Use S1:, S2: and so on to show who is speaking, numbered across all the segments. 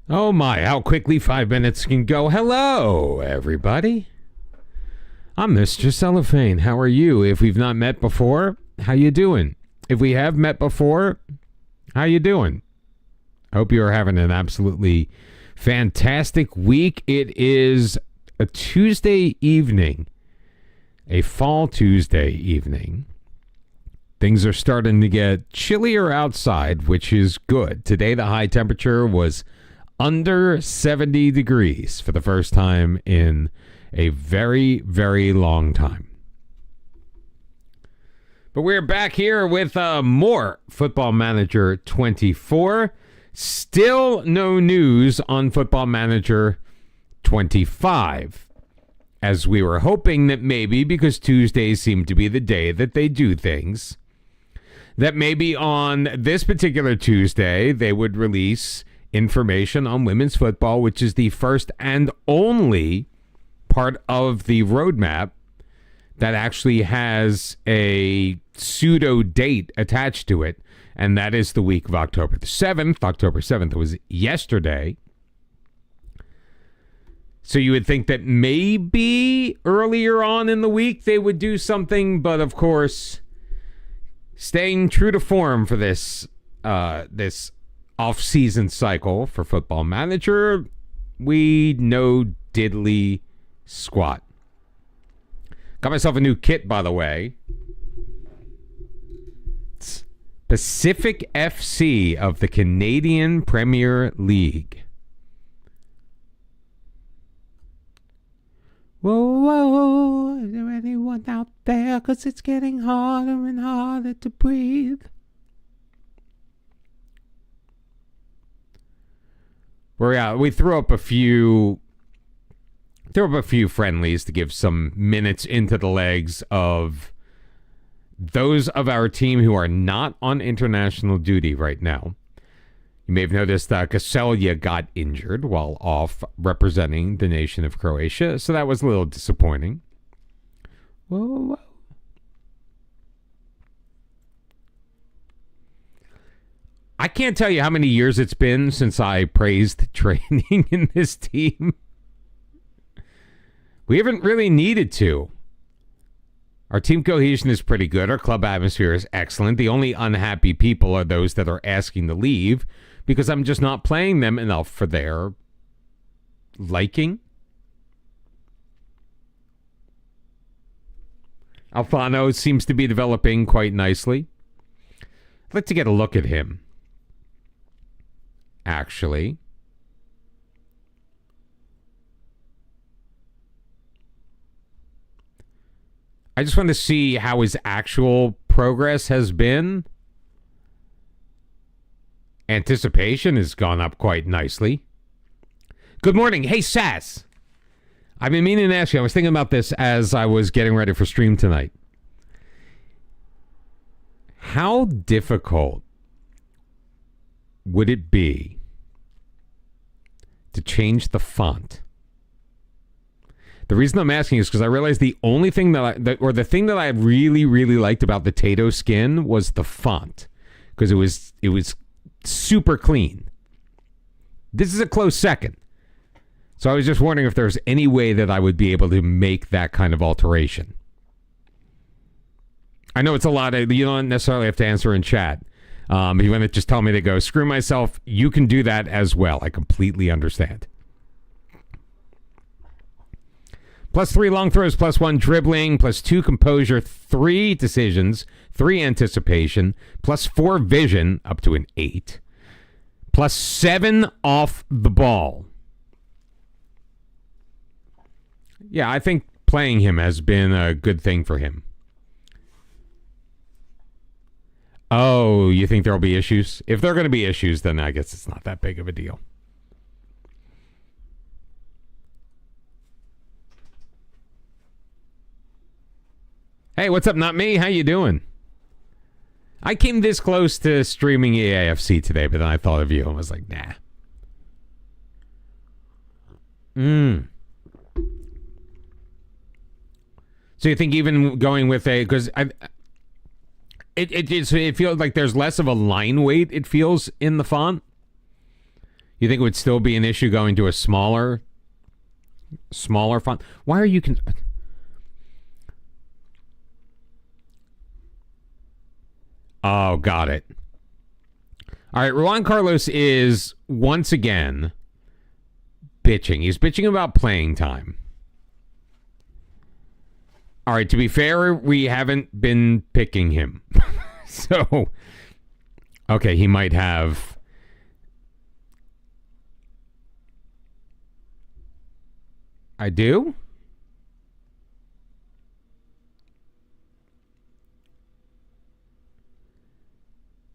S1: Oh my, how quickly 5 minutes can go. Hello, everybody. I'm Mr. Cellophane. How are you? If we've not met before, how you doing? If we have met before, how you doing? I hope you're having an absolutely fantastic week. It is a Tuesday evening, a fall Tuesday evening. Things are starting to get chillier outside, which is good. Today, the high temperature was under 70 degrees for the first time in a very, very long time. But we're back here with more Football Manager 24. Still no news on Football Manager 25. As we were hoping that maybe, because Tuesdays seem to be the day that they do things, that maybe on this particular Tuesday they would release information on women's football, which is the first and only part of the roadmap that actually has a pseudo date attached to it, and that is the week of October the 7th. October 7th was yesterday. So you would think that maybe earlier on in the week they would do something, but of course, staying true to form for this off-season cycle for Football Manager, we know diddly squat. Got myself a new kit, by the way. It's Pacific FC of the Canadian Premier League. Whoa, whoa, is there anyone out there? 'Cause it's getting harder and harder to breathe. We threw up a few friendlies to give some minutes into the legs of those of our team who are not on international duty right now. You may have noticed that Kaselja got injured while off representing the nation of Croatia, so that was a little disappointing. Whoa, whoa. I can't tell you how many years it's been since I praised training in this team. We haven't really needed to. Our team cohesion is pretty good. Our club atmosphere is excellent. The only unhappy people are those that are asking to leave because I'm just not playing them enough for their liking. Alfano seems to be developing quite nicely. I'd like to get a look at him, actually. I just want to see how his actual progress has been. Anticipation has gone up quite nicely. Good morning. Hey, Sass. I've been meaning to ask you. I was thinking about this as I was getting ready for stream tonight. How difficult would it be to change the font? The reason I'm asking is because I realized the only thing the thing that I really, really liked about the Tato skin was the font, because it was super clean. This is a close second. So I was just wondering if there's any way that I would be able to make that kind of alteration. I know it's a lot of, you don't necessarily have to answer in chat. If you want to just tell me to go screw myself, you can do that as well. I completely understand. +3 long throws, +1 dribbling, +2 composure, 3 decisions, 3 anticipation, +4 vision, up to an 8, +7 off the ball. Yeah, I think playing him has been a good thing for him. Oh, you think there'll be issues? If there are going to be issues, then I guess it's not that big of a deal. Hey, what's up? Not me. How you doing? I came this close to streaming EAFC today, but then I thought of you and was like, nah. So you think even going with a, because it feels like there's less of a line weight, it feels, in the font. You think it would still be an issue going to a smaller font? Why are you... Oh, got it. All right, Juan Carlos is once again bitching. He's bitching about playing time. All right, to be fair, we haven't been picking him. So, okay, he might have... I do?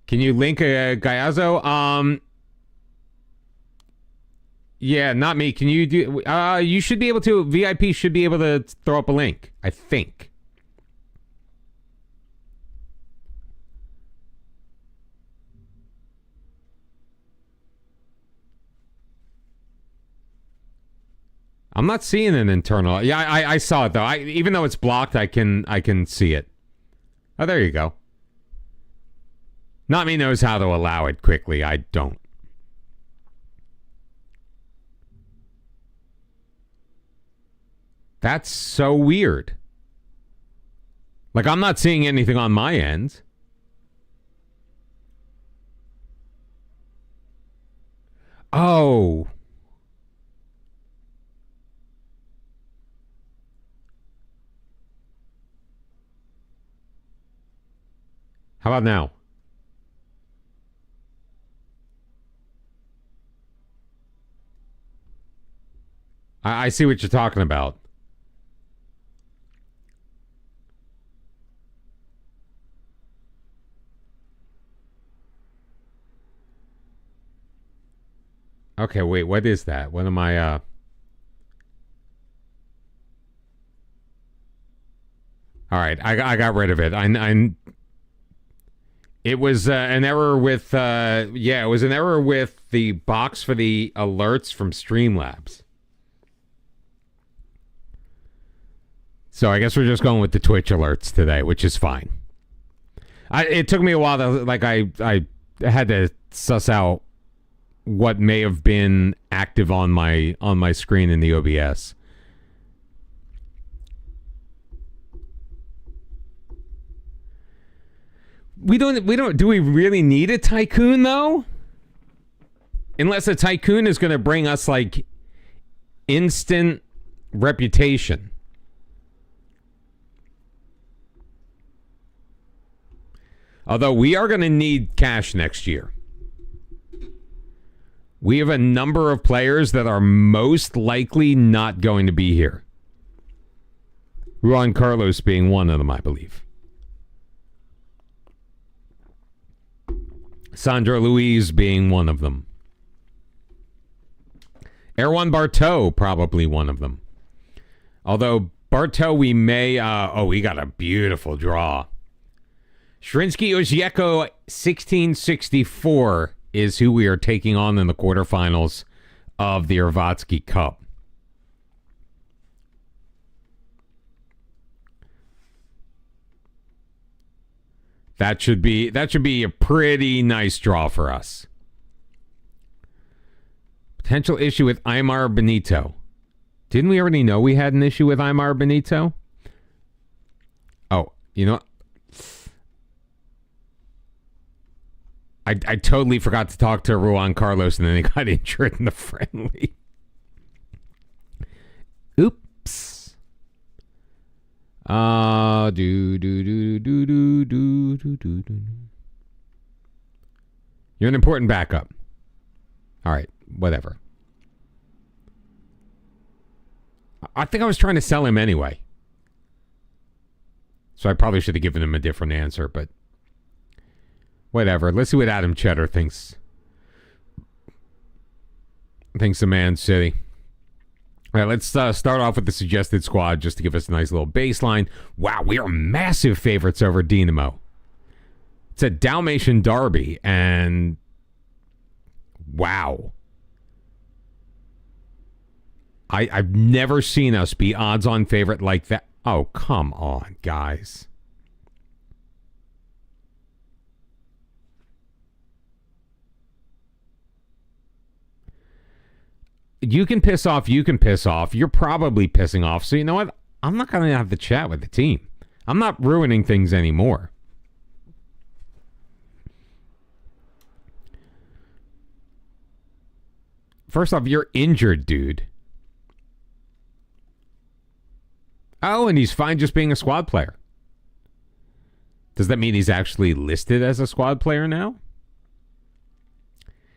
S1: Can you link a Gallardo? Yeah, not me. Can you do... you should be able to... VIP should be able to throw up a link, I think. I'm not seeing an internal... Yeah, I saw it, though. Even though it's blocked, I can see it. Oh, there you go. Not me knows how to allow it quickly. I don't. That's so weird. Like, I'm not seeing anything on my end. Oh. How about now? I see what you're talking about. Okay, wait, what is that? What am I, All right, I got rid of it. It was an error with, it was an error with the box for the alerts from Streamlabs. So I guess we're just going with the Twitch alerts today, which is fine. It took me a while to, like, I had to suss out what may have been active on my screen in the OBS. Do we really need a tycoon though? Unless a tycoon is going to bring us like instant reputation. Although we are going to need cash next year. We have a number of players that are most likely not going to be here. Juan Carlos being one of them, I believe. Sandra Louise being one of them. Erwan Bartow probably one of them. Although Bartow we may... we got a beautiful draw. Shrinsky Ojieko 1664 is who we are taking on in the quarterfinals of the Hrvatski Cup. That should be a pretty nice draw for us. Potential issue with Aymar Benito. Didn't we already know we had an issue with Aymar Benito? Oh, you know what? I totally forgot to talk to Juan Carlos and then he got injured in the friendly. Oops. You're an important backup. All right, whatever. I think I was trying to sell him anyway. So I probably should have given him a different answer, but whatever. Let's see what Adam Cheddar thinks. Thinks of Man City. All right, let's start off with the suggested squad just to give us a nice little baseline. Wow, we are massive favorites over Dinamo. It's a Dalmatian derby, and wow. I've never seen us be odds-on favorite like that. Oh, come on, guys. you can piss off. You can piss off. You're probably pissing off. So you know what? I'm not going to have the chat with the team. I'm not ruining things anymore. First off, you're injured, dude. Oh, and he's fine just being a squad player. Does that mean he's actually listed as a squad player now?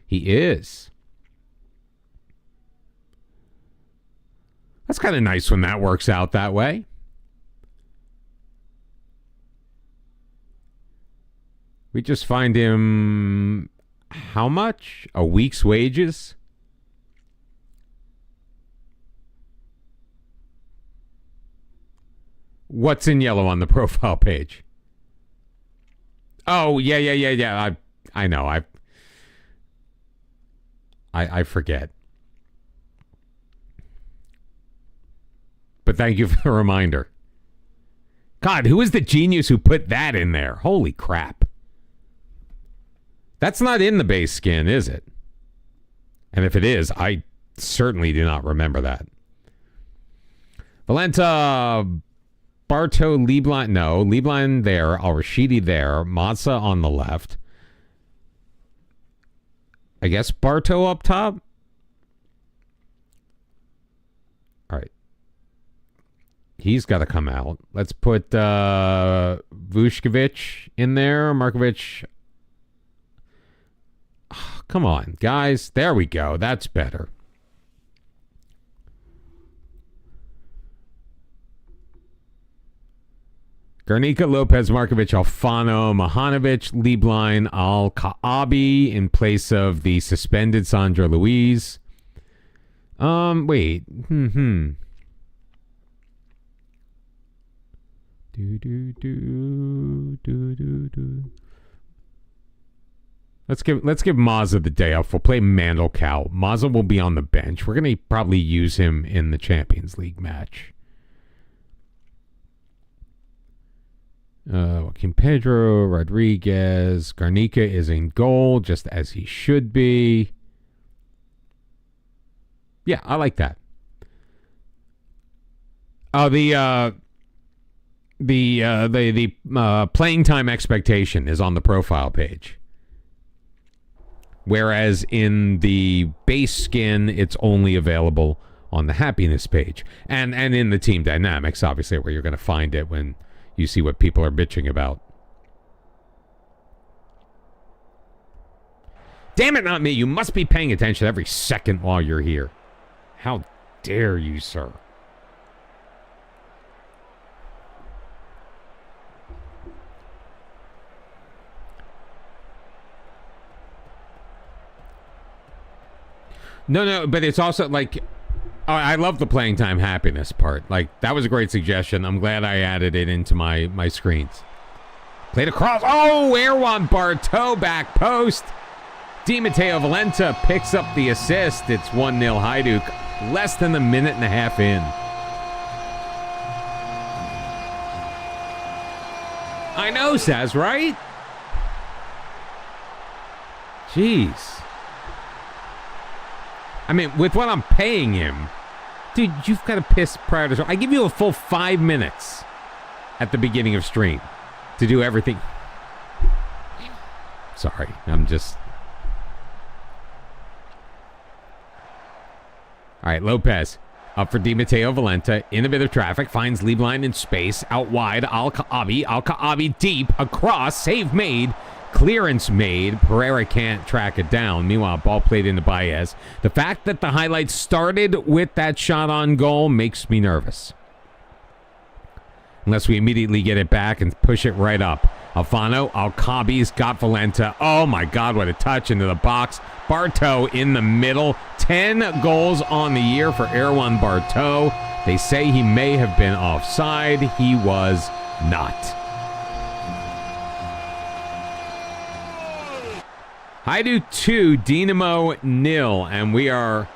S1: He is. That's kind of nice when that works out that way. We just find him how much? A week's wages? What's in yellow on the profile page? Oh, yeah. I know. I forget. But thank you for the reminder. God, who is the genius who put that in there? Holy crap. That's not in the base skin, is it? And if it is, I certainly do not remember that. Valenta, Bartow, Lieblein, no. Lieblein there, Al-Rashidi there, Mazza on the left. I guess Bartow up top? All right. He's got to come out. Let's put Vušković in there. Markovic. Oh, come on, guys. There we go. That's better. Garnica, Lopez, Markovic, Alfano, Mahanovic, Lieblein, Al-Kaabi in place of the suspended Sandra Luiz. Wait. Let's give Mazza the day off. We'll play Mandelkow. Mazza will be on the bench. We're going to probably use him in the Champions League match. Joaquin Pedro, Rodriguez, Garnica is in goal, just as he should be. Yeah, I like that. Oh, the playing time expectation is on the profile page, whereas in the base skin, it's only available on the happiness page, and in the team dynamics, obviously, where you're going to find it when you see what people are bitching about. Damn it, not me. You must be paying attention every second while you're here. How dare you, sir? No, but it's also like... Oh, I love the playing time happiness part. Like, that was a great suggestion. I'm glad I added it into my screens. Played across. Oh, Erwan Bartow back post. Di Matteo Valenta picks up the assist. It's 1-0 Hajduk. Less than a minute and a half in. I know, Saz, right? Jeez. I mean, with what I'm paying him, dude, you've got to piss prior to... I give you a full 5 minutes at the beginning of stream to do everything. Sorry, I'm just... All right, Lopez up for Di Matteo Valenta. In a bit of traffic, finds Lieblein in space. Out wide, Al-Kaabi. Al-Kaabi deep, across, save made. Clearance made. Pereira can't track it down. Meanwhile, ball played into Baez. The fact that the highlights started with that shot on goal makes me nervous. Unless we immediately get it back and push it right up. Alfano, Al-Kaabi's got Valenta. Oh my God, what a touch into the box. Bartow in the middle. 10 goals on the year for Erwan Bartow. They say he may have been offside. He was not. Hajduk 2, Dinamo 0, and we are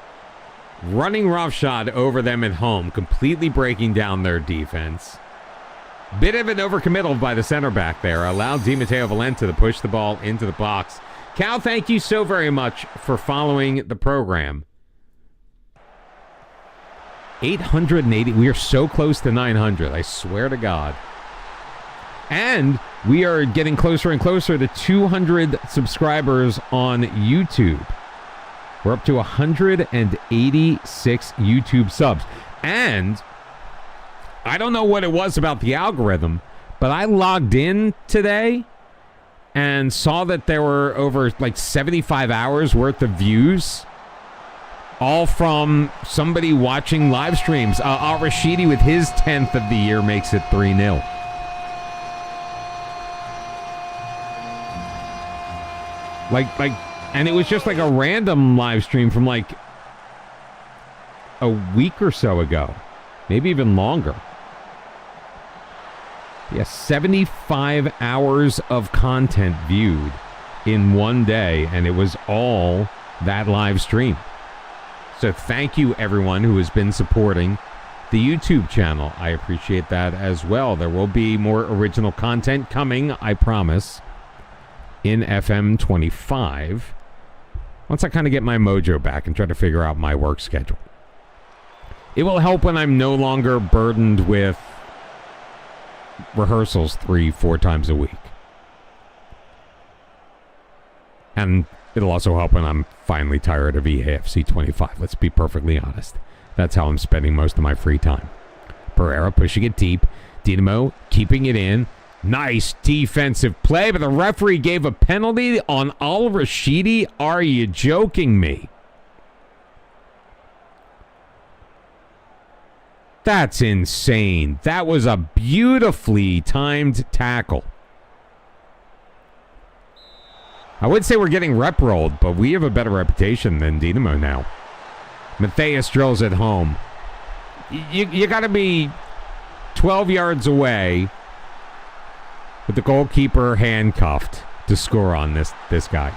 S1: running roughshod over them at home, completely breaking down their defense. Bit of an overcommittal by the center back there. Allowed Di Matteo Valenta to push the ball into the box. Cal, thank you so very much for following the program. 880. We are so close to 900. I swear to God. And we are getting closer and closer to 200 subscribers on YouTube. We're up to 186 YouTube subs. And I don't know what it was about the algorithm, but I logged in today and saw that there were over like 75 hours worth of views, all from somebody watching live streams. Al-Rashidi with his 10th of the year makes it 3-0. And it was just like a random live stream from like a week or so ago, maybe even longer. Yeah, 75 hours of content viewed in one day, and it was all that live stream. So thank you, everyone who has been supporting the YouTube channel. I appreciate that as well. There will be more original content coming, I promise, in FM25 once I kind of get my mojo back and try to figure out my work schedule. It will help when I'm no longer burdened with rehearsals 3-4 times a week. And it'll also help when I'm finally tired of EAFC 25. Let's be perfectly honest. That's how I'm spending most of my free time. Pereira pushing it deep. Dinamo keeping it in. Nice defensive play, but the referee gave a penalty on Al-Rashidi. Are you joking me? That's insane. That was a beautifully timed tackle. I would say we're getting rep rolled, but we have a better reputation than Dinamo now. Matthias drills it home. You got to be 12 yards away with the goalkeeper handcuffed to score on this guy.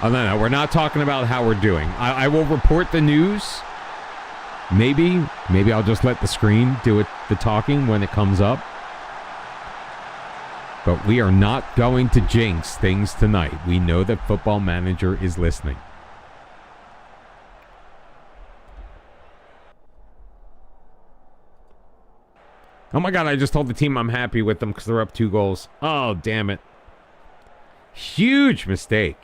S1: Oh, no, we're not talking about how we're doing. I will report the news. Maybe I'll just let the screen do the talking when it comes up. But we are not going to jinx things tonight. We know that Football Manager is listening. Oh my God, I just told the team I'm happy with them because they're up 2 goals. Oh, damn it. Huge mistake.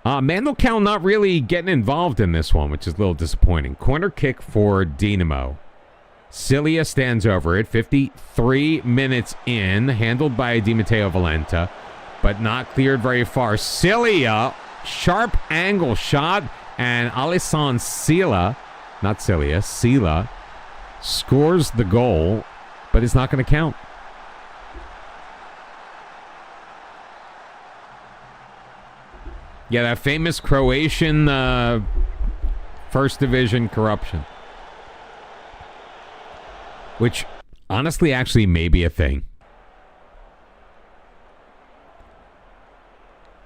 S1: Mandelkow not really getting involved in this one, which is a little disappointing. Corner kick for Dinamo. Cilia stands over it. 53 minutes in. Handled by Di Matteo Valenta, but not cleared very far. Cilia, sharp angle shot. And Alisson Sila scores the goal, but it's not going to count. Yeah, that famous Croatian first division corruption. Which, honestly, actually may be a thing.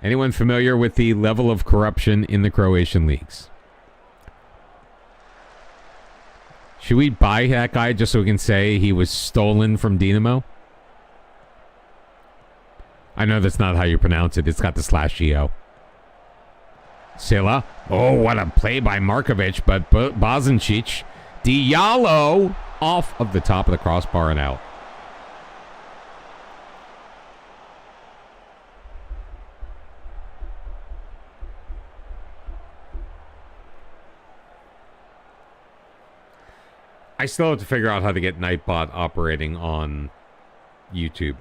S1: Anyone familiar with the level of corruption in the Croatian leagues? Should we buy that guy just so we can say he was stolen from Dinamo? I know that's not how you pronounce it. It's got the /EO. Sila. Oh, what a play by Markovic, but Bozancic. Diallo off of the top of the crossbar and out. I still have to figure out how to get Nightbot operating on YouTube.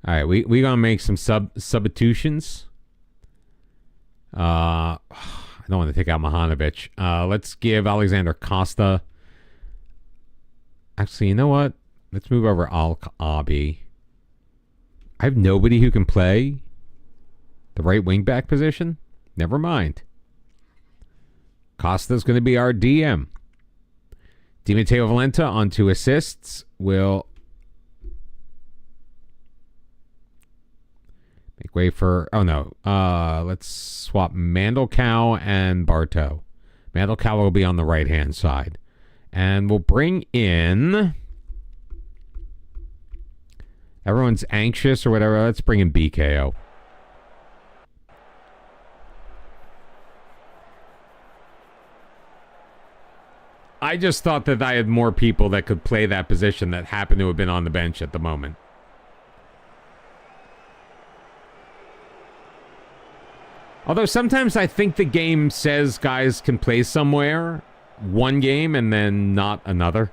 S1: All right, we gonna make some substitutions. I don't want to take out Mahanovic. Let's give Alexander Costa. Actually, you know what? Let's move over Al-Abi. I have nobody who can play the right wing back position? Never mind. Costa's going to be our DM. Di Matteo Valenta on 2 assists will make way for... Oh, no. Let's swap Mandelkow and Bartow. Mandelkow will be on the right-hand side. And we'll bring in... Everyone's anxious or whatever. Let's bring in BKO. I just thought that I had more people that could play that position that happen to have been on the bench at the moment. Although sometimes I think the game says guys can play somewhere one game and then not another.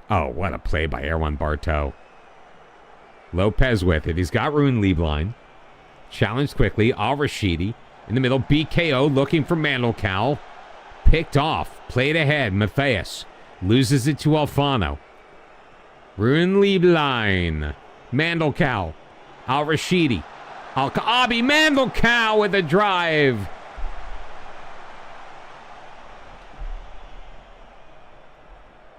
S1: Oh, what a play by Erwan Bartow. Lopez with it. He's got Ruin Lieblein. Challenged quickly. Al-Rashidi in the middle. BKO looking for Mandelkow. Picked off. Played ahead. Matthias loses it to Alfano. Ruin Lieblein. Mandelkow. Al-Rashidi. Al-Kaabi. Mandelkow with a drive.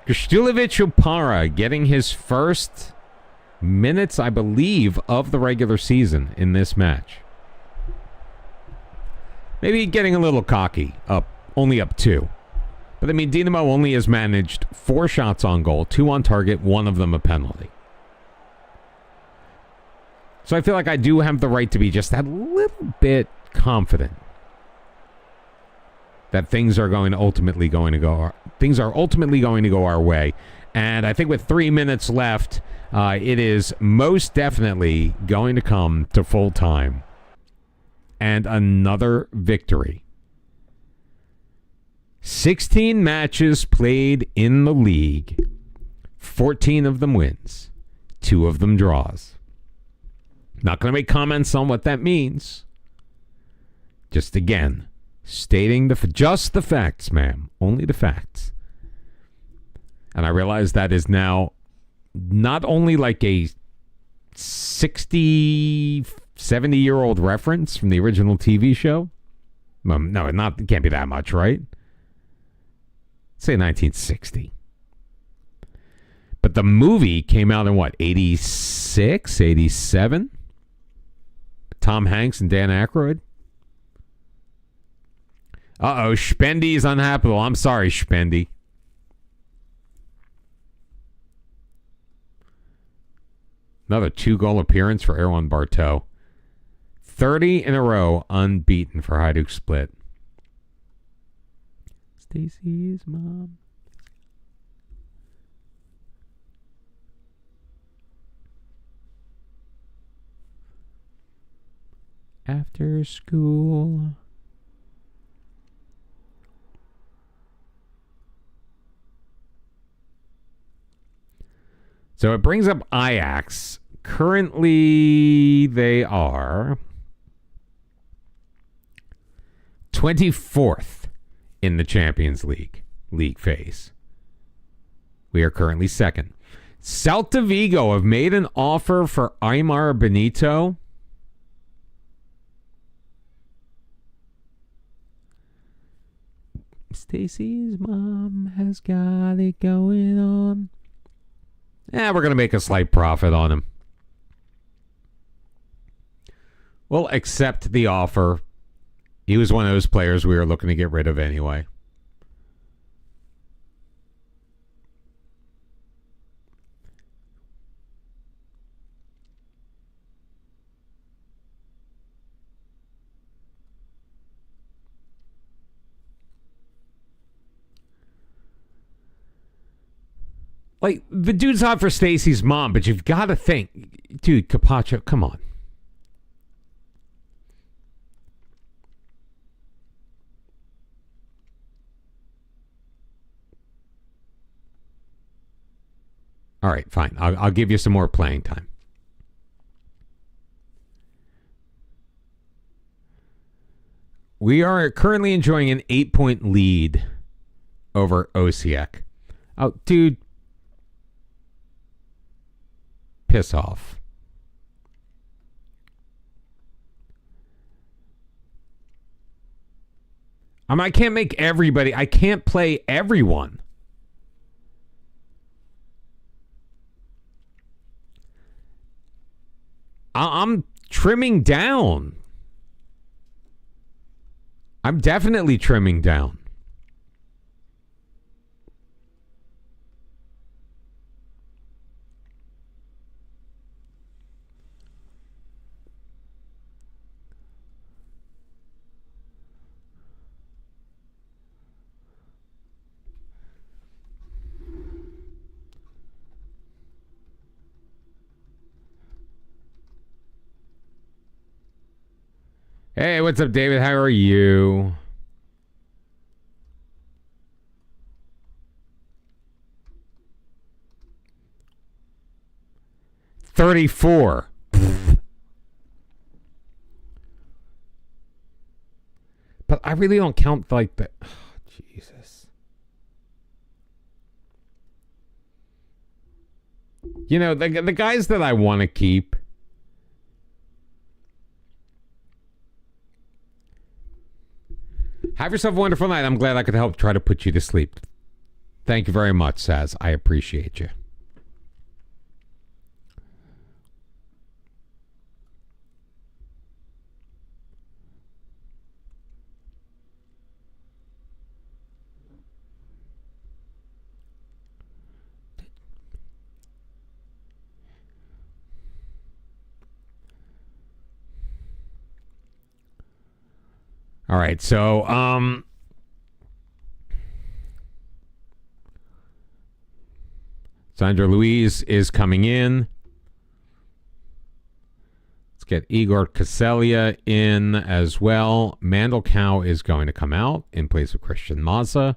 S1: Krstulovic Opara getting his first minutes, I believe, of the regular season in this match. Maybe getting a little cocky, only up 2. But I mean, Dinamo only has managed 4 shots on goal, 2 on target, 1 of them a penalty. So I feel like I do have the right to be just that little bit confident that things are ultimately going to go our way. And I think with 3 minutes left, it is most definitely going to come to full time. And another victory. 16 matches played in the league. 14 of them wins. 2 of them draws. Not going to make comments on what that means. Just again, stating just the facts, ma'am. Only the facts. And I realize that is now not only like a 60, 70-year-old reference from the original TV show. No, it can't be that much, right? Say 1960. But the movie came out in what, 86, 87? Tom Hanks and Dan Aykroyd? Uh-oh, Spendy's unhappy. I'm sorry, Spendy. Another 2-goal appearance for Erwan Bartow. 30 in a row unbeaten for Hajduk Split. Stacy's mom. After school. So it brings up Ajax. Currently, they are 24th in the Champions League phase. We are currently 2nd. Celta Vigo have made an offer for Aymar Benito. Stacy's mom has got it going on. We're going to make a slight profit on him. We'll accept the offer. He was one of those players we were looking to get rid of anyway. Like, the dude's hot for Stacy's mom, but you've got to think, dude, Capacho, come on. All right, fine. I'll give you some more playing time. We are currently enjoying an 8-point lead over Osijek. Oh, dude. Piss off. I can't make everybody. I can't play everyone. I'm trimming down. I'm definitely trimming down. Hey, what's up, David? How are you? $34. But I really don't count like the... Oh, Jesus. You know, the guys that I want to keep... Have yourself a wonderful night. I'm glad I could help try to put you to sleep. Thank you very much, Saz. I appreciate you. All right, so Sandra Louise is coming in. Let's get Igor Kaselia in as well. Mandelkow is going to come out in place of Christian Mazza.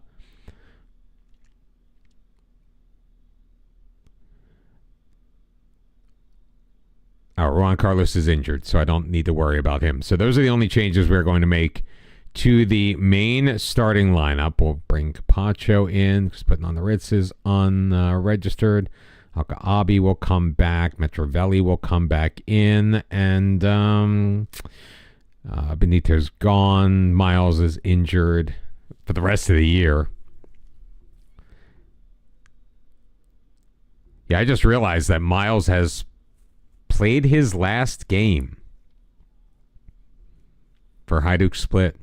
S1: Juan Carlos is injured, so I don't need to worry about him. So those are the only changes we're going to make to the main starting lineup. We'll bring Capacho in, just putting on the Ritzes unregistered. Alka-Abi will come back. Metrovelli will come back in. And Benito's gone. Miles is injured for the rest of the year. Yeah, I just realized that Miles has played his last game for Hajduk Split.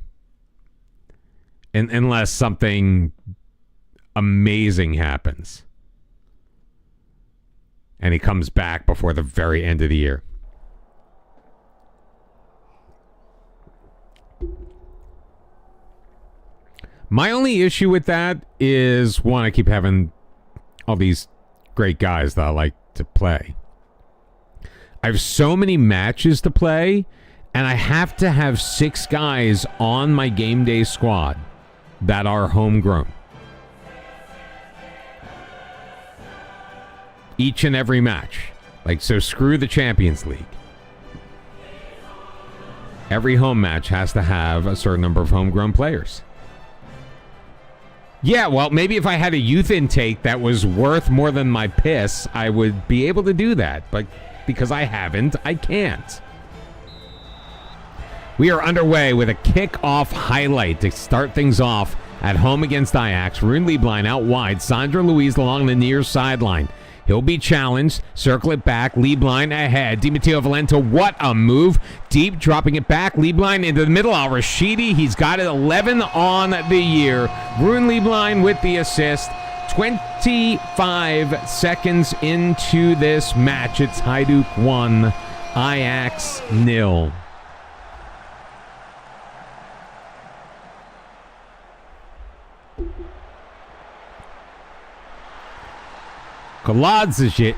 S1: Unless something amazing happens. And he comes back before the very end of the year. My only issue with that is, one, I keep having all these great guys that I like to play. I have so many matches to play, and I have to have 6 guys on my game day squad that are homegrown. Each and every match. Like, so screw the Champions League. Every home match has to have a certain number of homegrown players. Yeah, well, maybe if I had a youth intake that was worth more than my piss, I would be able to do that. But because I haven't, I can't. We are underway with a kick-off highlight to start things off at home against Ajax. Rune Lieblein out wide. Sandra Louise along the near sideline. He'll be challenged. Circle it back. Lieblein ahead. Di Matteo Valenta, what a move. Deep, dropping it back. Lieblein into the middle. Al-Rashidi, he's got it 11 on the year. Rune Lieblein with the assist. 25 seconds into this match. It's Hajduk 1, Ajax 0. Koladzic.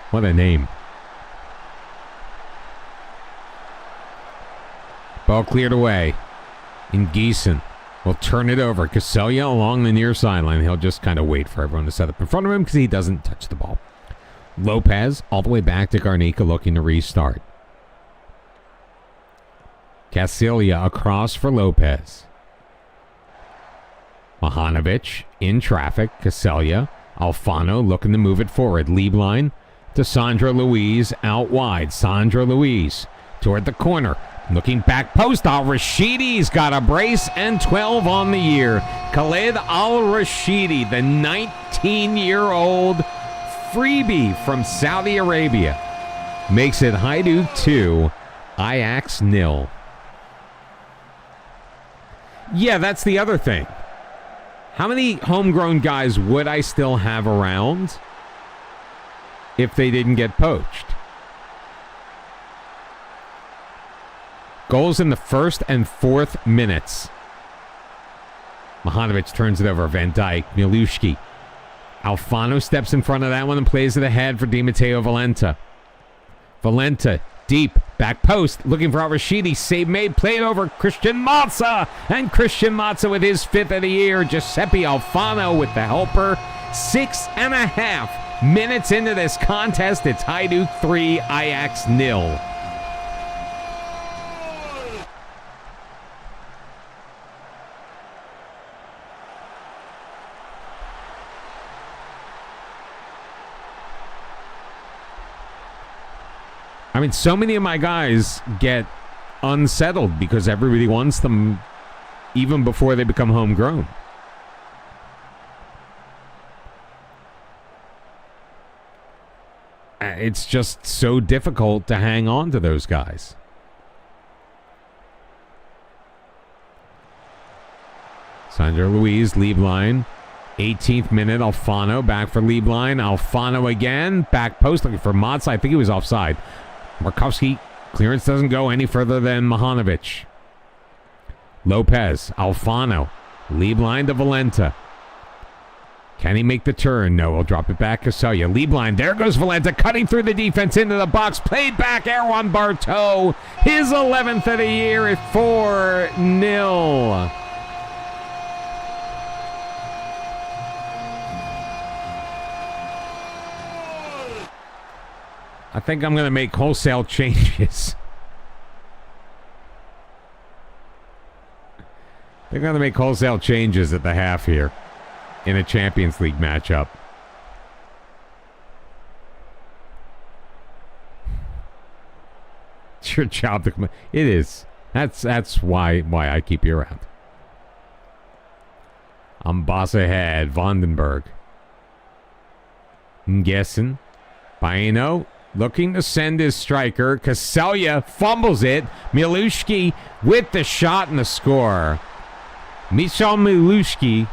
S1: What a name. Ball cleared away. In Gießen will turn it over. Kaselia along the near sideline. He'll just kind of wait for everyone to set up in front of him because he doesn't touch the ball. Lopez all the way back to Garnica looking to restart. Kaselia across for Lopez. Mahanovic in traffic. Kaselia. Alfano looking to move it forward. Lieblein to Sandra Louise out wide. Sandra Louise toward the corner. Looking back post. Al-Rashidi's got a brace and 12 on the year. Khaled Al-Rashidi, the 19-year-old freebie from Saudi Arabia, makes it Hajduk 2, Ajax 0. Yeah, that's the other thing. How many homegrown guys would I still have around if they didn't get poached? Goals in the first and fourth minutes. Mahanovic turns it over. Van Dijk, Milushki. Alfano steps in front of that one and plays it ahead for Di Matteo Valenta. Valenta Deep, back post, looking for Al-Rashidi. Save made, played over Christian Mazza. And Christian Mazza with his 5th of the year. Giuseppe Alfano with the helper. 6.5 minutes into this contest. It's Hajduk 3, Ajax 0. I mean, so many of my guys get unsettled because everybody wants them even before they become homegrown. It's just so difficult to hang on to those guys. Sandra Louise, lead line. 18th minute, Alfano back for lead line. Alfano again, back post looking for Motz. I think he was offside. Markowski, clearance doesn't go any further than Mahanovic. Lopez, Alfano, lead line to Valenta. Can he make the turn? No, he'll drop it back. Casellia, lead line. There goes Valenta, cutting through the defense into the box. Played back, Erwan Bartow. His 11th of the year at 4-0. I think I'm going to make wholesale changes. They're going to make wholesale changes at the half here in a Champions League matchup. It's your job to come. It is. That's why I keep you around. I'm boss ahead. Vandenberg. Ngessen. Baino. Looking to send his striker. Casellia fumbles it. Milushki with the shot and the score. Michal Milushki.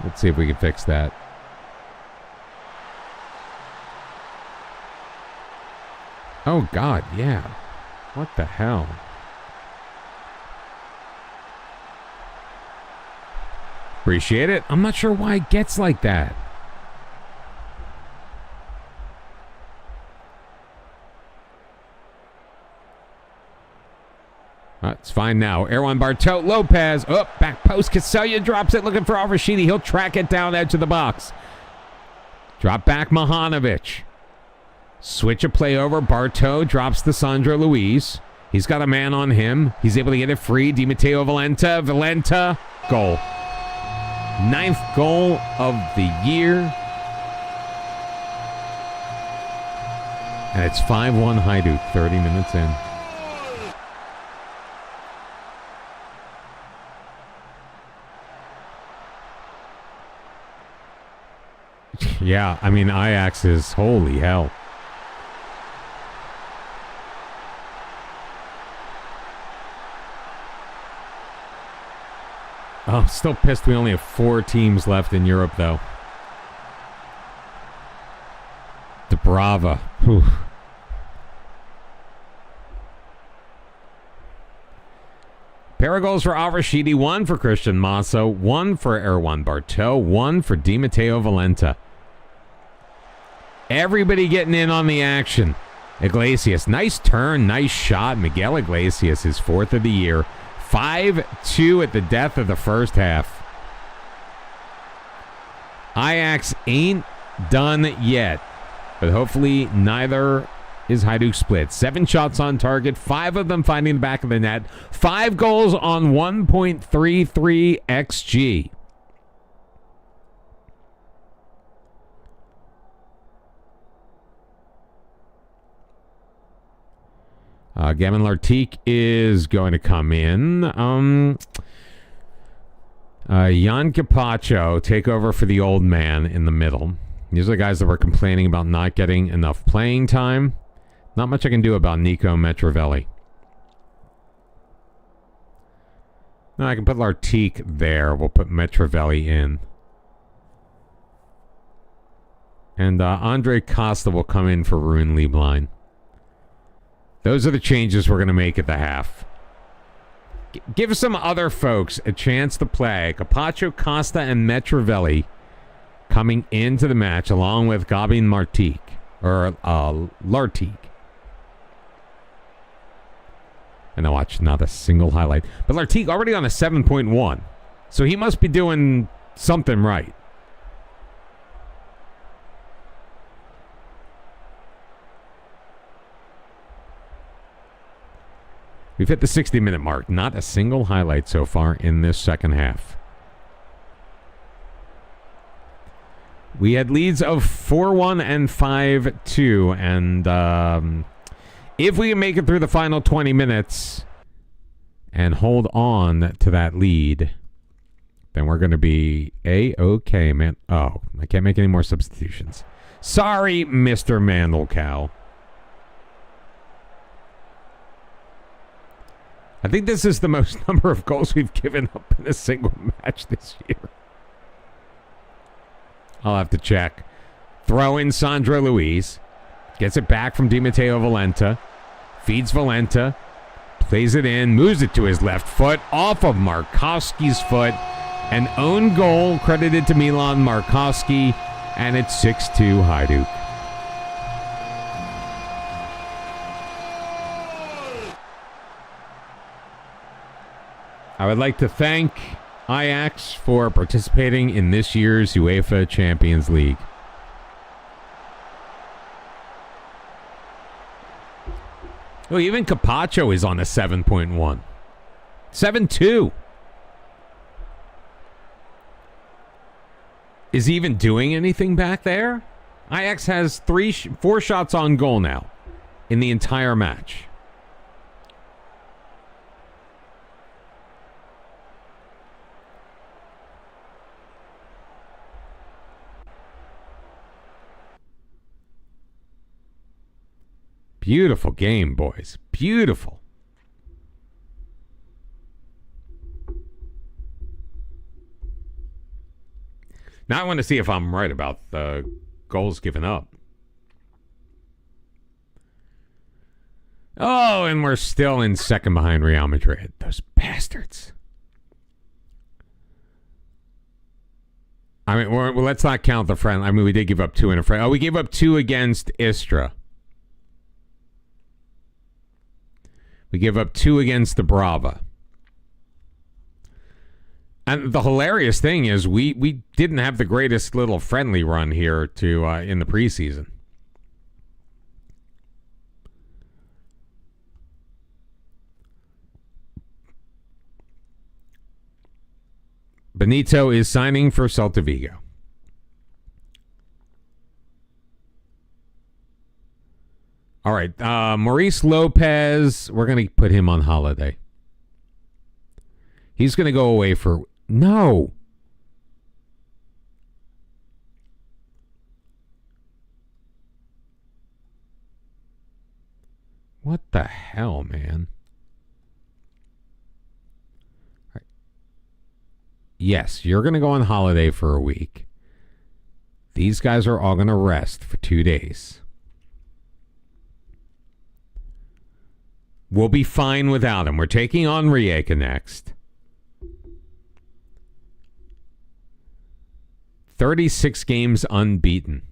S1: Let's see if we can fix that. Oh, God, yeah. What the hell? Appreciate it. I'm not sure why it gets like that. It's fine now. Erwan Bartow, Lopez. Oh, back post. Casellia drops it, looking for Al-Rashidi. He'll track it down edge of the box. Drop back Mahanovic. Switch a play over. Bartow drops to Sandro Luiz. He's got a man on him. He's able to get it free. Di Matteo Valenta. Valenta. Goal. 9th goal of the year. And it's 5-1 Hajduk, 30 minutes in. Yeah, I mean, Ajax is holy hell. Oh, I'm still pissed we only have 4 teams left in Europe, though. Dubrava. Whew. Pair of goals for Al-Rashidi, 1 for Christian Mazza, 1 for Erwan Bartow, 1 for Di Matteo Valenta. Everybody getting in on the action. Iglesias, nice turn, nice shot. Miguel Iglesias, his 4th of the year. 5-2 at the death of the first half. Ajax ain't done yet, but hopefully neither is Hajduk split. 7 shots on target, 5 of them finding the back of the net. 5 goals on 1.33 XG. Gamin Lartigue is going to come in. Jan Capacho take over for the old man in the middle. These are the guys that were complaining about not getting enough playing time. Not much I can do about Nico Metrovelli. No, I can put Lartigue there. We'll put Metrovelli in. And Andre Costa will come in for Rune Lieblein. Those are the changes we're going to make at the half. Give some other folks a chance to play. Capaccio, Costa, and Metrovelli coming into the match along with Gabin Lartigue. And I watched not a single highlight. But Lartigue already on a 7.1. So he must be doing something right. We've hit the 60-minute mark. Not a single highlight so far in this second half. We had leads of 4-1 and 5-2. And if we can make it through the final 20 minutes and hold on to that lead, then we're going to be A-okay, man. Oh, I can't make any more substitutions. Sorry, Mr. Mandelkow. I think this is the most number of goals we've given up in a single match this year. I'll have to check. Throw in Sandro Luiz. Gets it back from Di Matteo Valenta. Feeds Valenta. Plays it in. Moves it to his left foot. Off of Markowski's foot. An own goal credited to Milan Markowski. And it's 6-2 Hajduk. I would like to thank Ajax for participating in this year's UEFA Champions League. Oh, even Capaccio is on a 7.1. 7-2. Is he even doing anything back there? Ajax has 4 shots on goal now in the entire match. Beautiful game, boys. Beautiful. Now I want to see if I'm right about the goals given up. Oh, and we're still in second behind Real Madrid. Those bastards. I mean, well, let's not count the friend. I mean, we did give up 2 in a friend. Oh, we gave up 2 against Istra. We give up 2 against the Brava. And the hilarious thing is we didn't have the greatest little friendly run here to in the preseason. Benito is signing for Celta Vigo. All right, Maurice Lopez, we're going to put him on holiday. He's going to go away for... No! What the hell, man? All right. Yes, you're going to go on holiday for a week. These guys are all going to rest for 2 days. We'll be fine without him. We're taking on Rijeka next. 36 games unbeaten.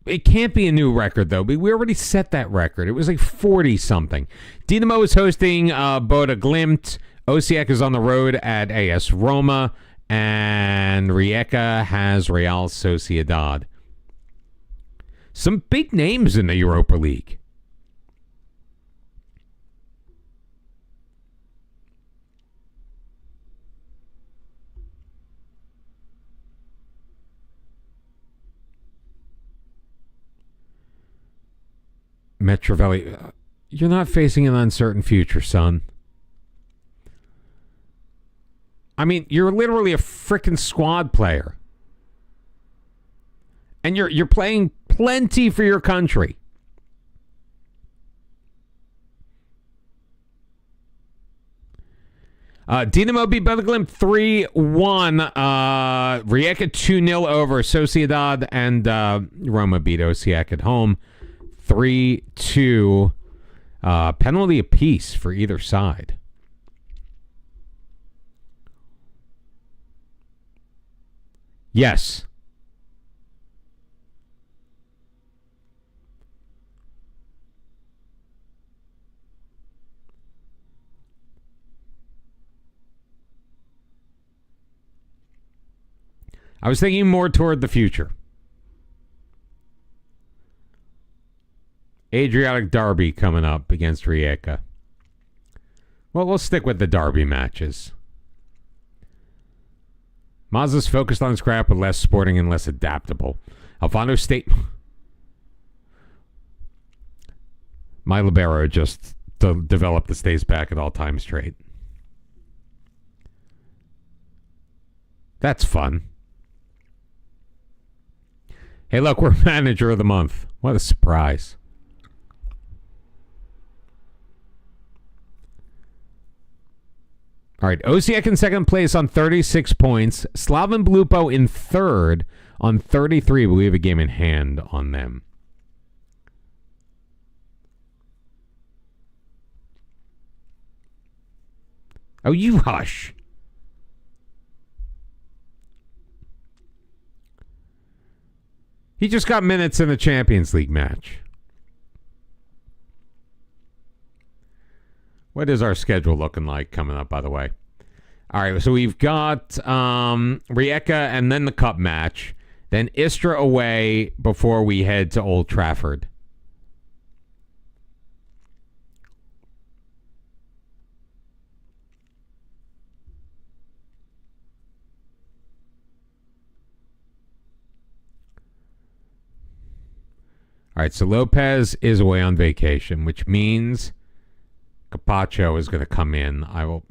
S1: It can't be a new record, though. We already set that record. It was like 40-something. Dinamo is hosting Boda Glimt. Osijek is on the road at AS Roma. And Rijeka has Real Sociedad. Some big names in the Europa League. Metrovelli, you're not facing an uncertain future, son. I mean, you're literally a freaking squad player. And you're playing plenty for your country. Dinamo beat Boda Glimt 3-1. Rijeka 2-0 over Sociedad. And Roma beat Osijek at home 3-2. Penalty apiece for either side. Yes. I was thinking more toward the future. Adriatic Derby coming up against Rijeka. Well, we'll stick with the Derby matches. Mazda's focused on scrap, but less sporting and less adaptable. Alfano State. My libero just developed the stays back at all times trait. That's fun. Hey, look, we're manager of the month. What a surprise. All right, Osijek in second place on 36 points. Slaven Belupo in third on 33, but we have a game in hand on them. Oh, you hush. He just got minutes in a Champions League match. What is our schedule looking like coming up, by the way? All right, so we've got Rijeka and then the cup match. Then Istra away before we head to Old Trafford. All right, so Lopez is away on vacation, which means Capaccio is going to come in. I will...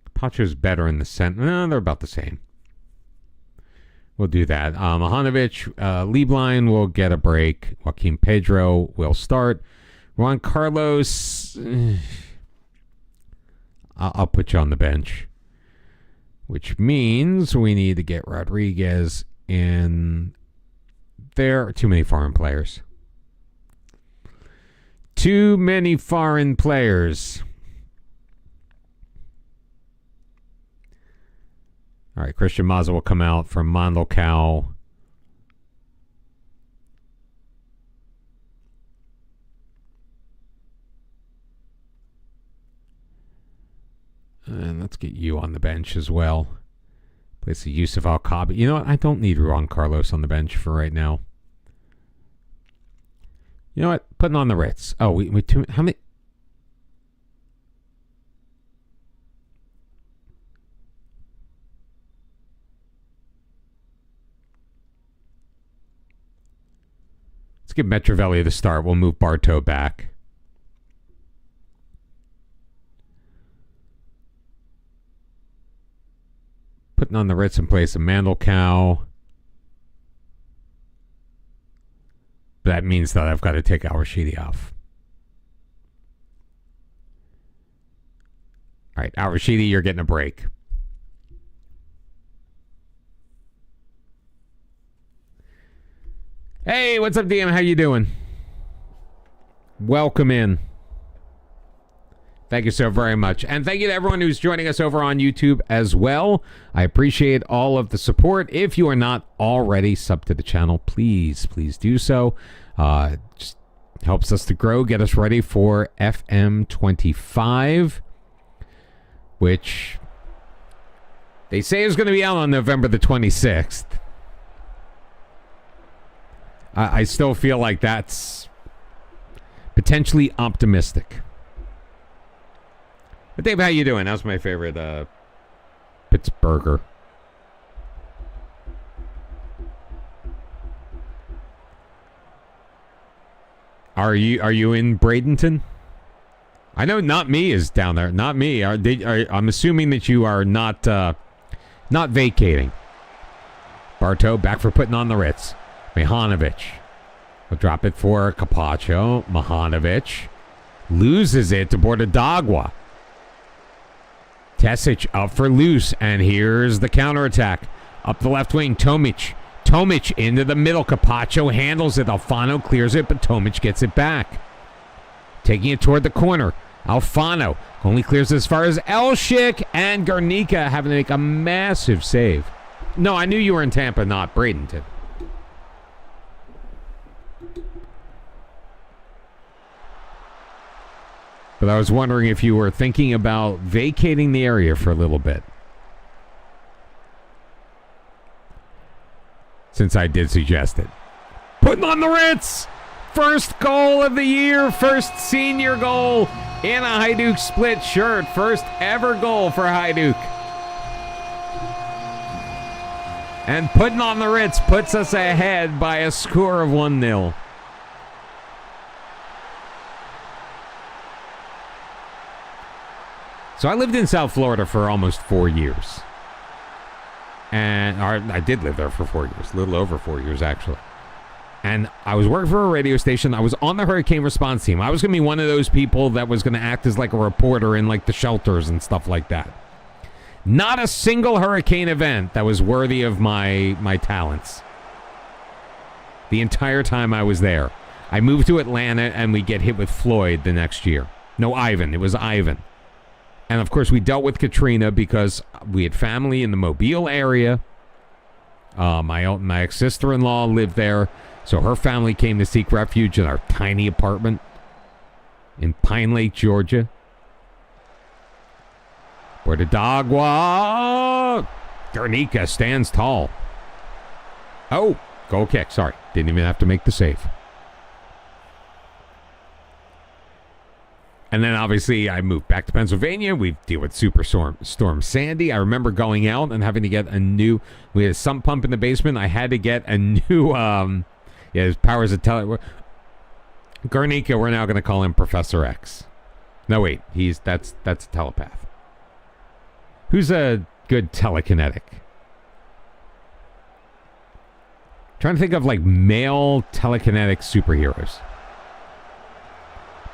S1: Capaccio's better in the center. No, they're about the same. We'll do that. Mahanovic, Lieblein will get a break. Joaquin Pedro will start. Juan Carlos... I'll put you on the bench. Which means we need to get Rodriguez in. There are too many foreign players. Too many foreign players. All right, Christian Mazza will come out from Mandelkow. And let's get you on the bench as well. Place the Yusuf Al-Kabi. You know what? I don't need Juan Carlos on the bench for right now. You know what? Putting on the Ritz. Oh, we how many? Let's give Metrovelli the start. We'll move Bartow back. Putting on the Ritz in place of Mandelkow. That means that I've got to take Al-Rashidi off. All right, Al-Rashidi, you're getting a break. Hey, what's up, DM? How you doing? Welcome in. Thank you so very much. And thank you to everyone who's joining us over on YouTube as well. I appreciate all of the support. If you are not already subbed to the channel, please do so. Just helps us to grow, get us ready for FM25, which they say is going to be out on November the 26th. I still feel like that's potentially optimistic. But Dave, how you doing? How's my favorite Pittsburgher? Are you in Bradenton? I know Not Me is down there. Not Me. I'm assuming that you are not vacating. Bartow back for putting on the Ritz. Mihanovic will drop it for Capaccio. Mihanovic loses it to Bordadagua. Tesic up for loose, and here's the counterattack. Up the left wing, Tomic. Tomic into the middle. Capaccio handles it. Alfano clears it, but Tomic gets it back. Taking it toward the corner. Alfano only clears as far as Elshik, and Garnica having to make a massive save. No, I knew you were in Tampa, not Bradenton. But I was wondering if you were thinking about vacating the area for a little bit. Since I did suggest it. Putting on the Ritz! First goal of the year. First senior goal in a Hajduk split shirt. First ever goal for Hajduk. And putting on the Ritz puts us ahead by a score of 1-0. So I lived in South Florida for almost 4 years. And I did live there for 4 years, a little over 4 years, actually. And I was working for a radio station. I was on the hurricane response team. I was going to be one of those people that was going to act as like a reporter in like the shelters and stuff like that. Not a single hurricane event that was worthy of my talents. The entire time I was there. I moved to Atlanta and we get hit with Floyd the next year. No, Ivan. It was Ivan. And, of course, we dealt with Katrina because we had family in the Mobile area. My ex-sister-in-law lived there, so her family came to seek refuge in our tiny apartment in Pine Lake, Georgia. Portadagua! Garnica stands tall. Oh, goal kick. Sorry, didn't even have to make the save. And then, obviously, I moved back to Pennsylvania. We deal with Storm Sandy. I remember going out and having to get a new... We had a sump pump in the basement. I had to get a new... his powers of Garnica, we're now going to call him Professor X. No, wait. That's a telepath. Who's a good telekinetic? Trying to think of, like, male telekinetic superheroes.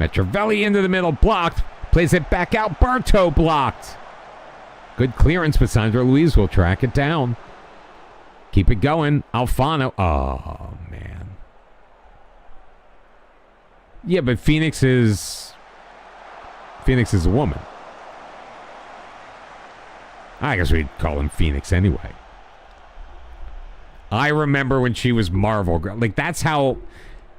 S1: Metrovelli into the middle, blocked. Plays it back out. Bartow blocked. Good clearance, but Sandra Louise will track it down. Keep it going. Alfano. Oh, man. Yeah, but Phoenix is a woman. I guess we'd call him Phoenix anyway. I remember when she was Marvel Girl. Like, that's how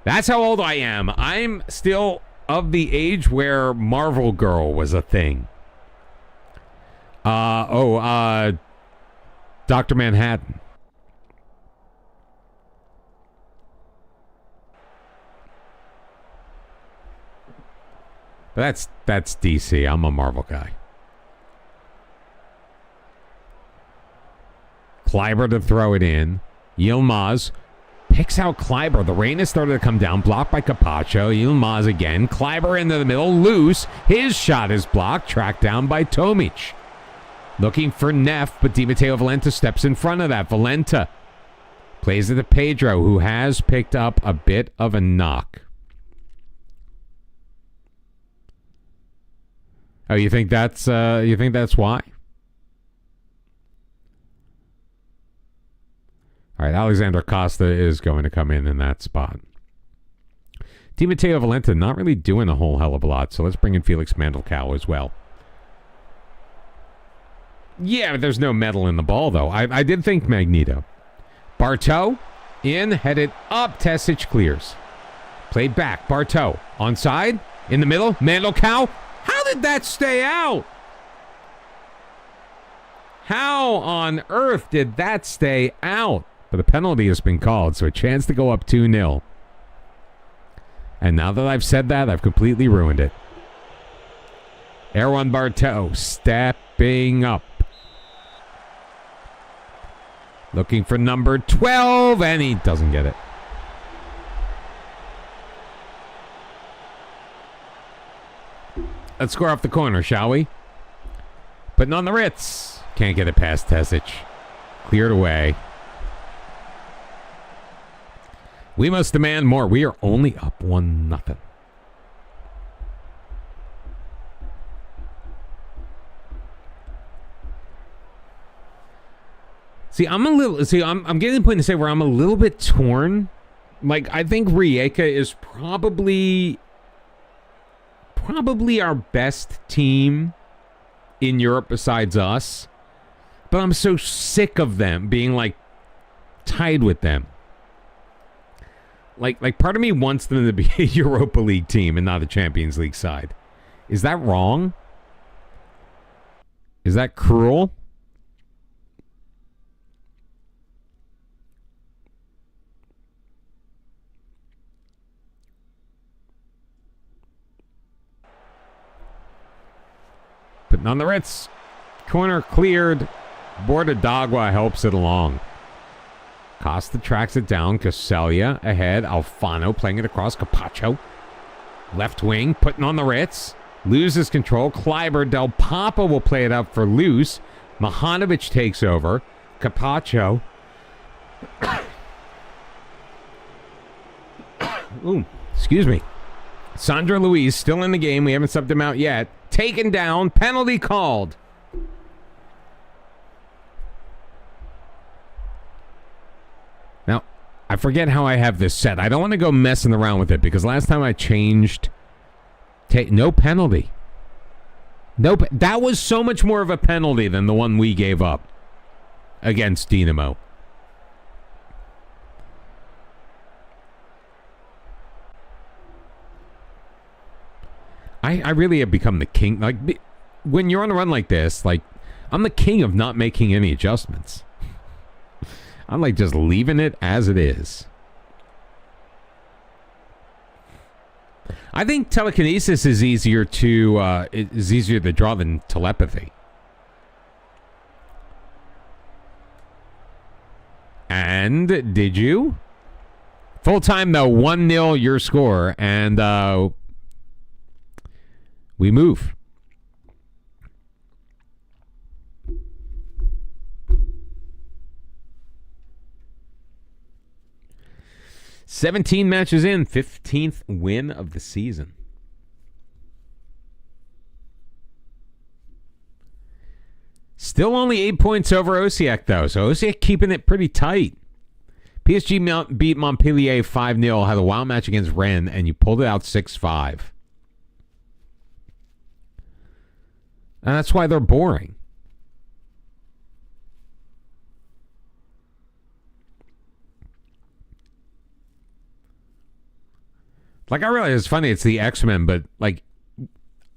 S1: old I am. I'm still of the age where Marvel Girl was a thing. Dr. Manhattan. But that's DC. I'm a Marvel guy. Kleiber to throw it in. Yilmaz picks out Kleiber. The rain has started to come down. Blocked by Capaccio. Yilmaz again. Kleiber into the middle. Loose. His shot is blocked. Tracked down by Tomic. Looking for Neff, but Di Matteo Valenta steps in front of that. Valenta plays it to Pedro, who has picked up a bit of a knock. Oh, you think that's why? All right, Alexander Costa is going to come in that spot. Di Matteo Valenta not really doing a whole hell of a lot, so let's bring in Felix Mandelkow as well. Yeah, but there's no metal in the ball, though. I did think Magneto. Bartow in, headed up. Tesic clears. Played back. Bartow onside, in the middle. Mandelkow. How did that stay out? How on earth did that stay out? But the penalty has been called, so a chance to go up 2-0. And now that I've said that, I've completely ruined it. Erwan Bartow stepping up. Looking for number 12, and he doesn't get it. Let's score off the corner, shall we? Putting on the Ritz. Can't get it past Tesic. Cleared away. We must demand more. We are only up 1-0. I'm getting to the point to say where I'm a little bit torn. Like, I think Rijeka is probably our best team in Europe besides us. But I'm so sick of them being, like, tied with them. Like part of me wants them to be a Europa League team and not a Champions League side. Is that wrong? Is that cruel? Putting on the Ritz. Corner cleared. Bordadagua helps it along. Costa tracks it down. Casellia ahead. Alfano playing it across. Capacho. Left wing. Putting on the Ritz. Loses control. Kleiber. Del Papa will play it up for loose. Mahanovic takes over. Capacho. Ooh, excuse me. Sandro Luis still in the game. We haven't subbed him out yet. Taken down. Penalty called. Now, I forget how I have this set. I don't want to go messing around with it because last time I changed, no penalty. Nope. That was so much more of a penalty than the one we gave up against Dinamo. I really have become the king. Like, when you're on a run like this, like, I'm the king of not making any adjustments. I'm like just leaving it as it is. I think telekinesis is easier to draw than telepathy. And did you? Full time though, 1-0 your score, and we move. "17 matches in, 15th win of the season." Still only 8 points over Osijek, though, so Osijek keeping it pretty tight. PSG beat Montpellier 5-0, had a wild match against Rennes, and you pulled it out 6-5. And that's why they're boring. Like, I realize it's funny, it's the X-Men, but, like,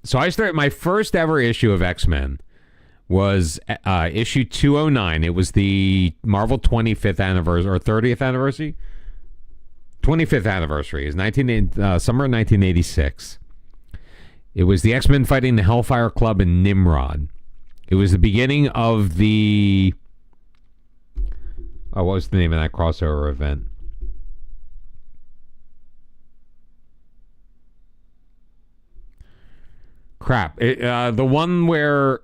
S1: so I started, my first ever issue of X-Men was issue 209. It was the Marvel 25th anniversary, or 30th anniversary? 25th anniversary. It was summer of 1986. It was the X-Men fighting the Hellfire Club and Nimrod. It was the beginning of the... Oh, what was the name of that crossover event? Crap. The one where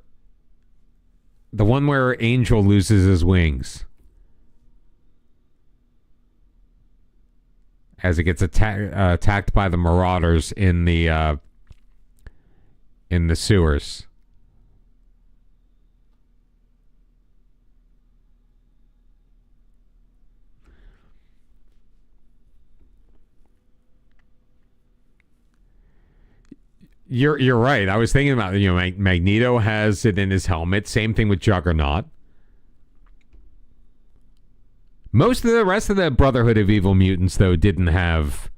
S1: Angel loses his wings as it gets attacked by the Marauders in the sewers. You're right. I was thinking about, Magneto has it in his helmet. Same thing with Juggernaut. Most of the rest of the Brotherhood of Evil Mutants, though, didn't have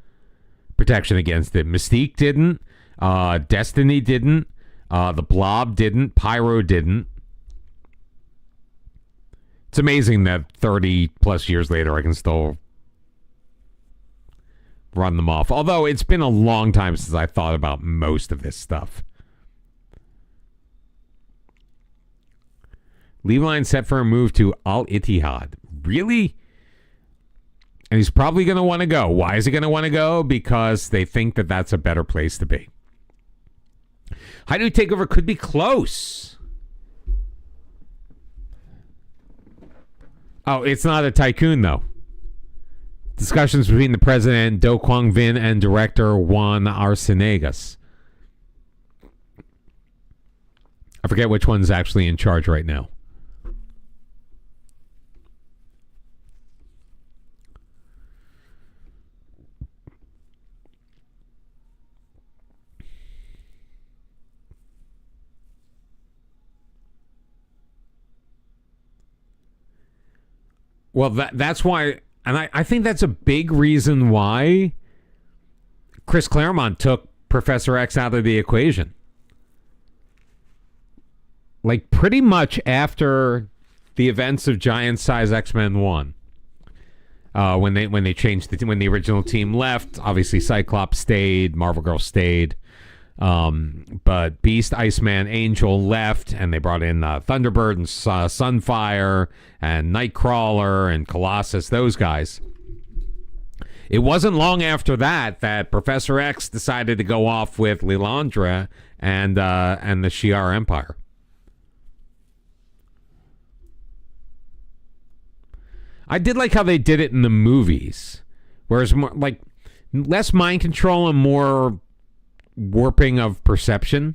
S1: protection against it. Mystique didn't. Destiny didn't. The Blob didn't. Pyro didn't. It's amazing that 30 plus years later I can still run them off. Although it's been a long time since I thought about most of this stuff. Leveline set for a move to Al Ittihad. Really? And he's probably going to want to go. Why is he going to want to go? Because they think that that's a better place to be. Hajduk takeover could be close. Oh, it's not a tycoon, though. Discussions between the president, Do Kwang Vin, and director Juan Arcenegas. I forget which one's actually in charge right now. Well, that's why, and I think that's a big reason why Chris Claremont took Professor X out of the equation. Like, pretty much after the events of Giant Size X-Men 1. When they changed when the original team left, obviously Cyclops stayed, Marvel Girl stayed, but Beast, Iceman, Angel left, and they brought in Thunderbird and Sunfire and Nightcrawler and Colossus, those guys. It wasn't long after that Professor X decided to go off with Lilandra and the Shi'ar Empire. I did like how they did it in the movies, whereas more like less mind control and more warping of perception.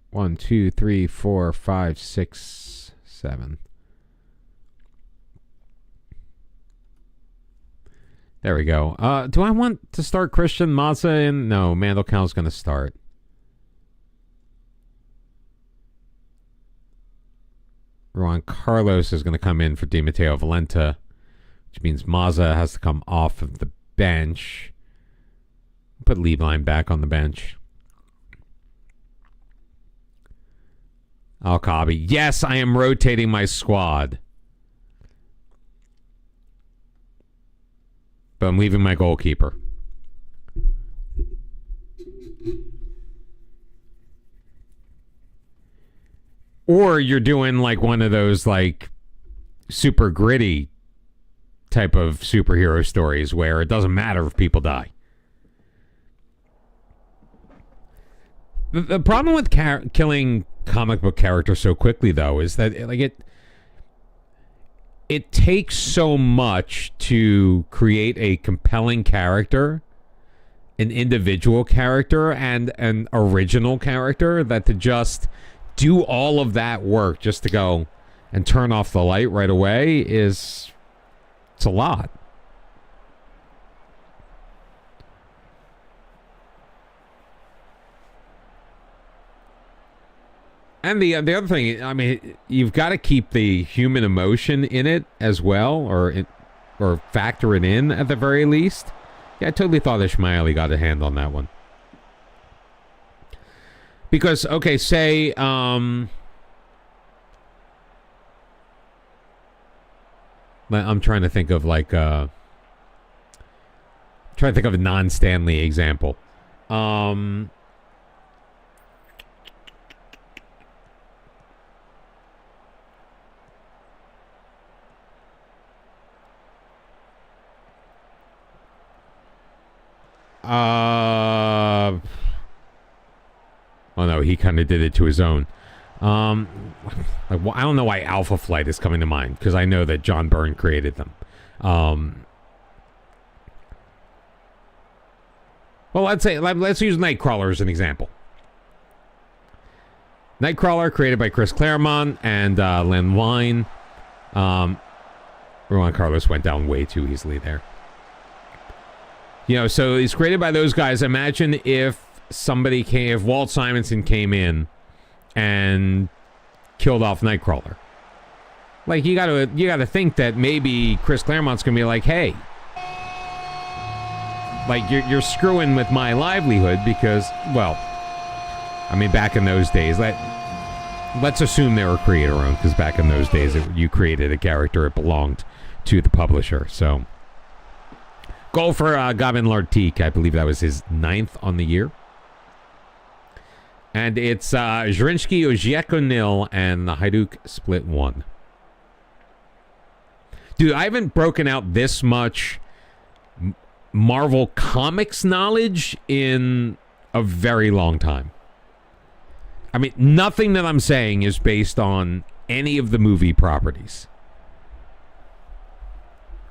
S1: One, two, three, four, five, six, seven. There we go. Do I want to start Christian Mazza in? No, Mandelkao's going to start. Juan Carlos is going to come in for Di Matteo Valenta, which means Mazza has to come off of the bench. Put Lieblein back on the bench. Al-Kabi. Yes, I am rotating my squad. But I'm leaving my goalkeeper. Or you're doing like one of those like super gritty type of superhero stories where it doesn't matter if people die. The problem with killing comic book characters so quickly, though, is that like it takes so much to create a compelling character, an individual character, and an original character, that to just do all of that work just to go and turn off the light right away it's a lot. And the other thing, I mean, you've got to keep the human emotion in it as well, or factor it in at the very least. Yeah, I totally thought Ishmaeli got a hand on that one. Because, okay, say, I'm trying to think of like, a non-Stanley example. Well, no, he kind of did it to his own. I don't know why Alpha Flight is coming to mind, because I know that John Byrne created them. Well, let's use Nightcrawler as an example. Nightcrawler, created by Chris Claremont and Len Wein. Juan Carlos went down way too easily there. You know, so he's created by those guys. Imagine if if Walt Simonson came in and killed off Nightcrawler. Like, you gotta think that maybe Chris Claremont's gonna be like, hey, like you're screwing with my livelihood because, well, I mean, back in those days, let's assume they were creator-owned, because back in those days, you created a character, it belonged to the publisher. So, goal for Gavin Lartigue. I believe that was his 9th on the year. And it's Zrinski, Ojeko 0, and the Hajduk split 1. Dude, I haven't broken out this much Marvel Comics knowledge in a very long time. I mean, nothing that I'm saying is based on any of the movie properties.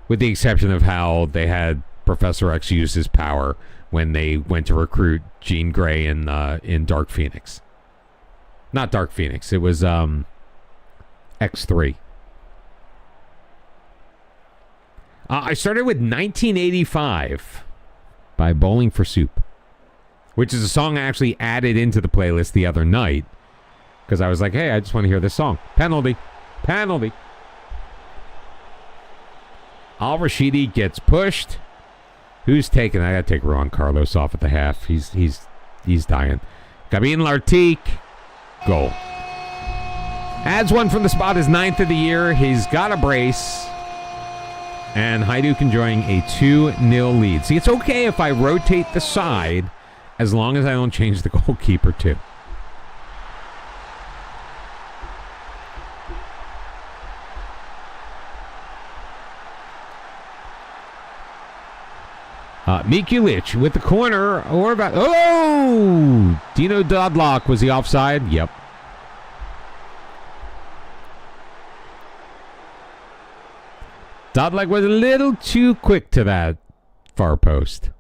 S1: With the exception of how they had Professor X use his power when they went to recruit Jean Grey in Dark Phoenix. Not Dark Phoenix. It was X3. I started with 1985 by Bowling for Soup, which is a song I actually added into the playlist the other night because I was like, hey, I just want to hear this song. Penalty. Penalty. Al-Rashidi gets pushed. Who's taking? I got to take Juan Carlos off at the half. He's dying. Gabin Lartigue. Goal. Adds one from the spot, his 9th of the year. He's got a brace. And Hajduk enjoying a 2-0 lead. See, it's okay if I rotate the side as long as I don't change the goalkeeper too. Mikulic with the corner. Or about. Oh! Dino Dodlock. Was he offside? Yep. Dodlock was a little too quick to that far post.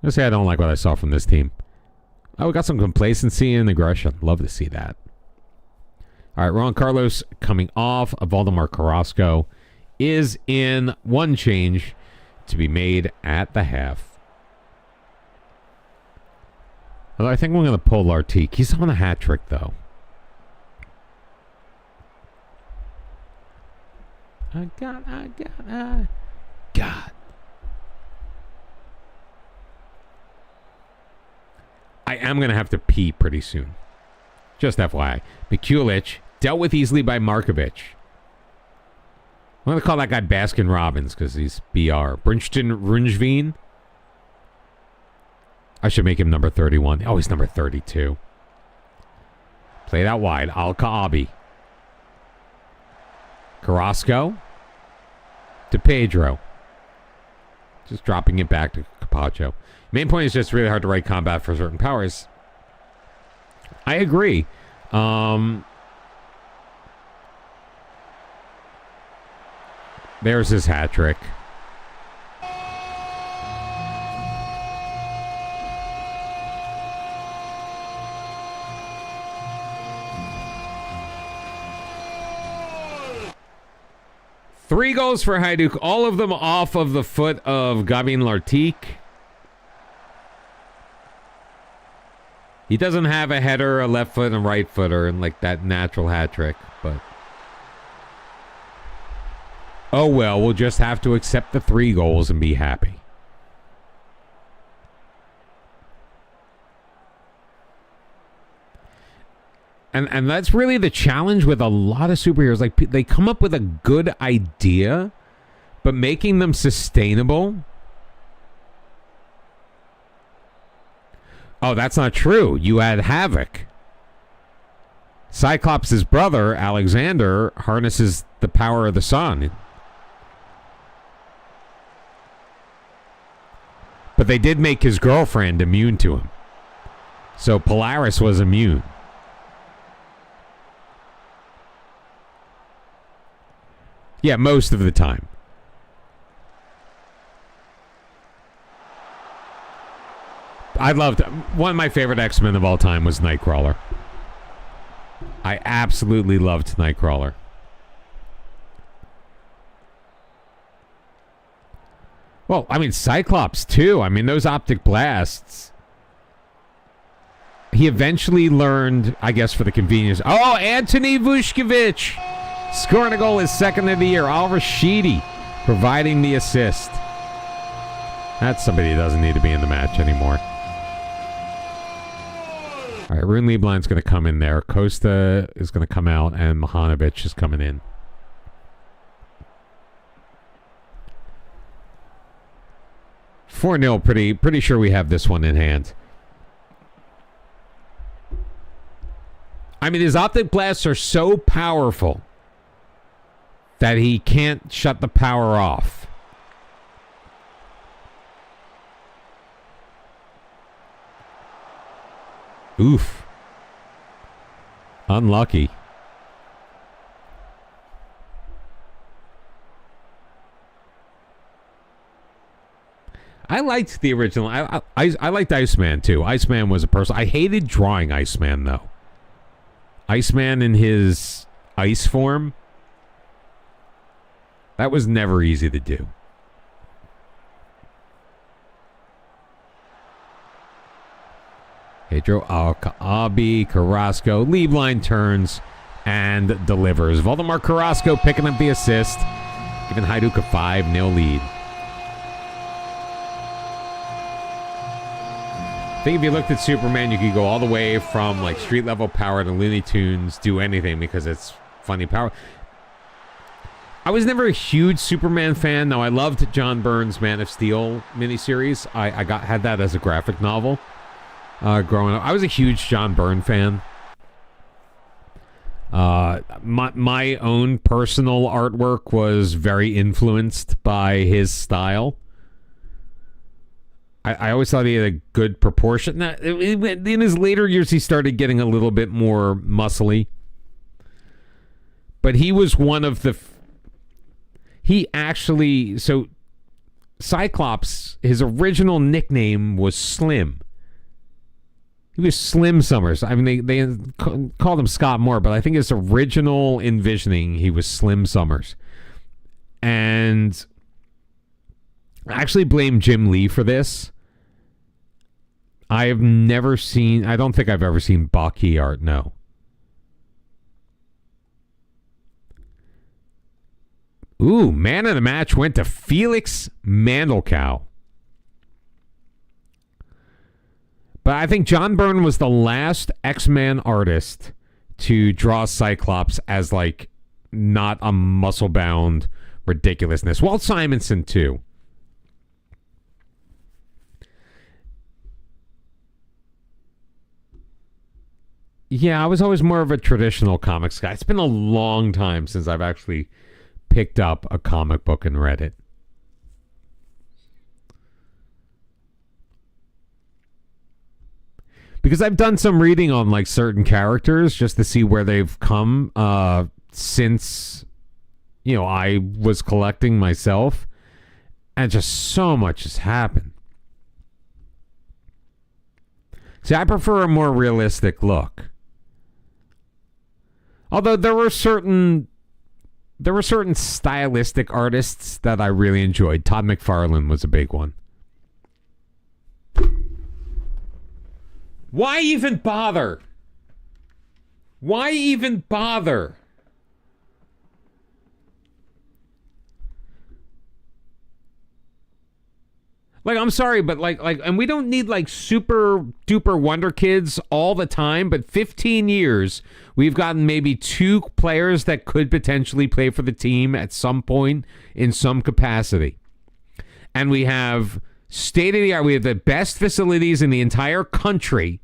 S1: Let's say I don't like what I saw from this team. Oh, we got some complacency and aggression. Love to see that. All right, Juan Carlos coming off. Valdemar Carrasco is in. One change to be made at the half. Although I think we're going to pull Lartigue. He's on a hat trick, though. God. I am going to have to pee pretty soon. Just FYI. Mikulic dealt with easily by Markovic. I'm going to call that guy Baskin Robbins because he's BR. Brinchton Runjveen. I should make him number 31. Oh, he's number 32. Played out wide. Al-Kaabi. Carrasco. To Pedro. Just dropping it back to Capacho. Main point is just really hard to write combat for certain powers. I agree. There's his hat trick. Three goals for Hajduk, all of them off of the foot of Gabin Lartigue. He doesn't have a header, a left foot, and a right footer, and like that natural hat trick, but oh well, we'll just have to accept the 3 goals and be happy. And that's really the challenge with a lot of superheroes. Like, they come up with a good idea, but making them sustainable. Oh, that's not true. You had Havoc. Cyclops' brother, Alexander, harnesses the power of the sun. But they did make his girlfriend immune to him. So Polaris was immune. Yeah, most of the time. I loved... One of my favorite X-Men of all time was Nightcrawler. I absolutely loved Nightcrawler. Well, I mean, Cyclops, too. I mean, those optic blasts. He eventually learned, I guess, for the convenience... Oh, Anthony Vuskovic! Scoring a goal, his 2nd of the year. Al-Rashidi providing the assist. That's somebody who doesn't need to be in the match anymore. All right, Rune Lieblin's going to come in there. Costa is going to come out, and Mihanovic is coming in. (4-0). Pretty sure we have this one in hand. I mean, his optic blasts are so powerful that he can't shut the power off. Oof. Unlucky. I liked the original. I liked Iceman, too. Iceman was a person. I hated drawing Iceman, though. Iceman in his ice form. That was never easy to do. Pedro Alcaabi, Carrasco, lead line turns and delivers. Valdemar Carrasco picking up the assist, giving Hajduk a 5-0 lead. I think if you looked at Superman, you could go all the way from like street level power to Looney Tunes, do anything because it's funny power. I was never a huge Superman fan. Now I loved John Byrne's Man of Steel miniseries. I had that as a graphic novel growing up. I was a huge John Byrne fan. My own personal artwork was very influenced by his style. I always thought he had a good proportion. Now, in his later years, he started getting a little bit more muscly. But he was one of the... He actually... So, Cyclops, his original nickname was Slim. He was Slim Summers. I mean, they called him Scott Moore, but I think his original envisioning, he was Slim Summers. And I actually blame Jim Lee for this. I have never seen... I don't think I've ever seen Baki art, no. Ooh, man of the match went to Felix Mandelkow. But I think John Byrne was the last X-Men artist to draw Cyclops as, like, not a muscle-bound ridiculousness. Walt Simonson, too. Yeah, I was always more of a traditional comics guy. It's been a long time since I've actually picked up a comic book and read it. Because I've done some reading on like certain characters just to see where they've come since, you know, I was collecting myself. And just so much has happened. See, I prefer a more realistic look. Although there were certain stylistic artists that I really enjoyed. Todd McFarlane was a big one. Why even bother? Why even bother? Like, I'm sorry, but like, and we don't need like super duper wonder kids all the time, but 15 years, we've gotten maybe 2 players that could potentially play for the team at some point in some capacity. And we have state of the art, we have the best facilities in the entire country.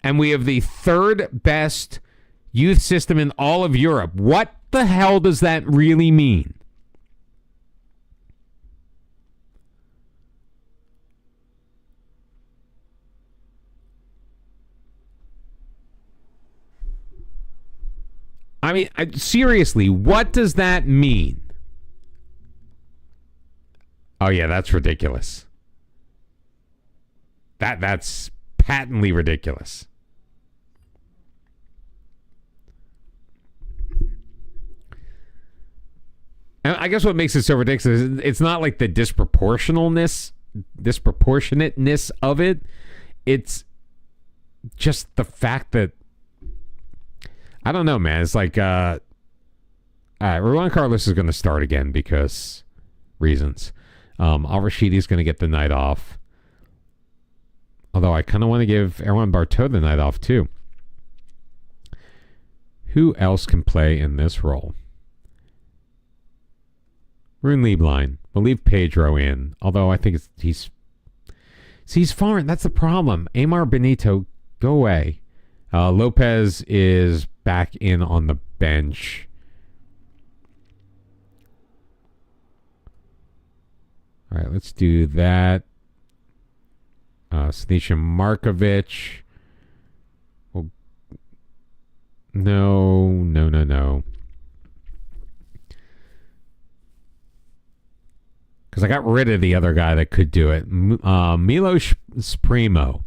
S1: And we have the 3rd best youth system in all of Europe. What the hell does that really mean? I mean, seriously, what does that mean? Oh, yeah, that's ridiculous. That's patently ridiculous. And I guess what makes it so ridiculous is it's not like the disproportionateness of it. It's just the fact that I don't know, man. It's like, all right, Ruan Carlos is going to start again because reasons. Al-Rashidi's going to get the night off. Although I kind of want to give Erwan Barteau the night off, too. Who else can play in this role? Rune Lieblein. We'll leave Pedro in. Although I think he's foreign. That's the problem. Amar Benito, go away. Lopez is back in on the bench. All right, let's do that. Snisha Markovic. Well, no. Because I got rid of the other guy that could do it. Milos Primo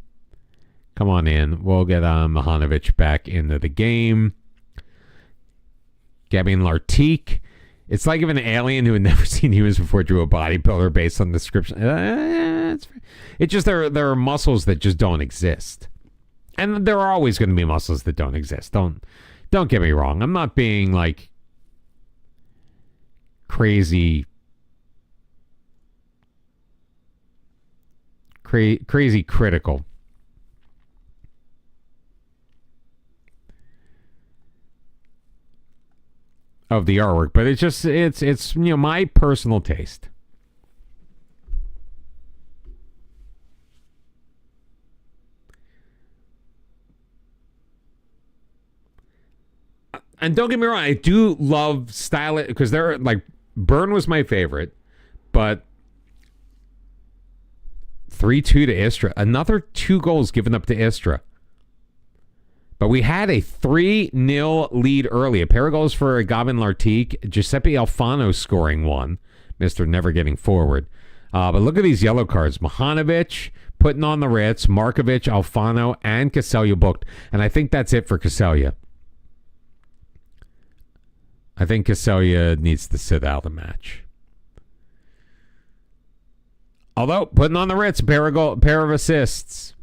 S1: Come on in. We'll get Mihanovic back into the game. Gabby and Lartigue. It's like if an alien who had never seen humans before drew a bodybuilder based on the description. It's just there are muscles that just don't exist. And there are always going to be muscles that don't exist. Don't get me wrong. I'm not being like crazy critical. Of the artwork, but it's my personal taste. And don't get me wrong, I do love style it because they're like Byrne was my favorite, but 3-2 to Istra. Another 2 goals given up to Istra. But we had a 3-0 lead early. A pair of goals for Gabin Lartigue. Giuseppe Alfano scoring one. Mr. Never Getting Forward. But look at these yellow cards. Mihanovic putting on the Ritz. Markovic, Alfano, and Kaselja booked. And I think that's it for Kaselja. I think Kaselja needs to sit out the match. Although, putting on the Ritz, pair of assists.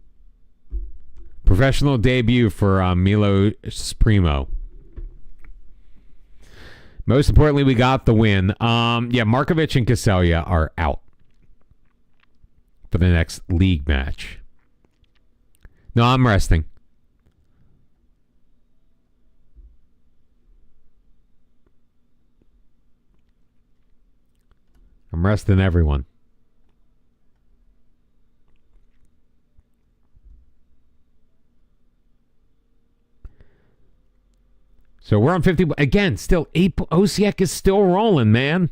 S1: Professional debut for Milo Primo. Most importantly, we got the win. Markovic and Kaselja are out for the next league match. No, I'm resting. I'm resting everyone. So we're on 50. Again, still 8. Osijek is still rolling, man.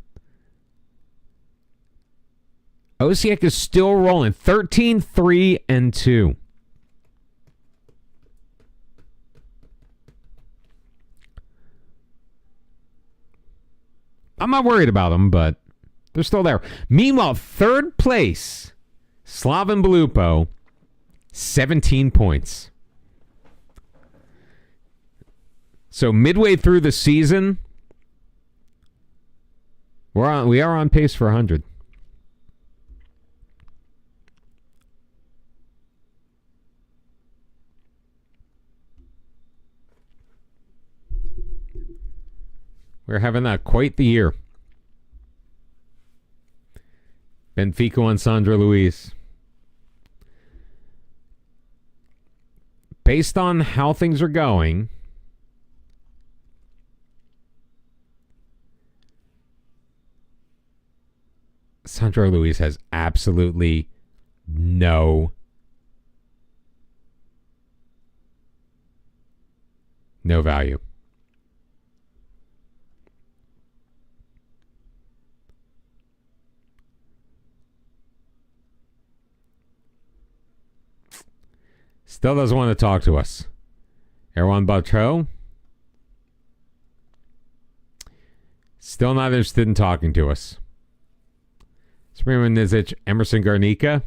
S1: Osijek is still rolling. 13-3-2. I'm not worried about them, but they're still there. Meanwhile, third place, Slaven Belupo, 17 points. So midway through the season, we are on pace for 100. We're having quite the year. Benfica and Sandra Luis. Based on how things are going, Sandra Luis has absolutely no value. Still doesn't want to talk to us. Erwan Bautreau. Still not interested in talking to us. Sprima Nizic, Emerson Garnica.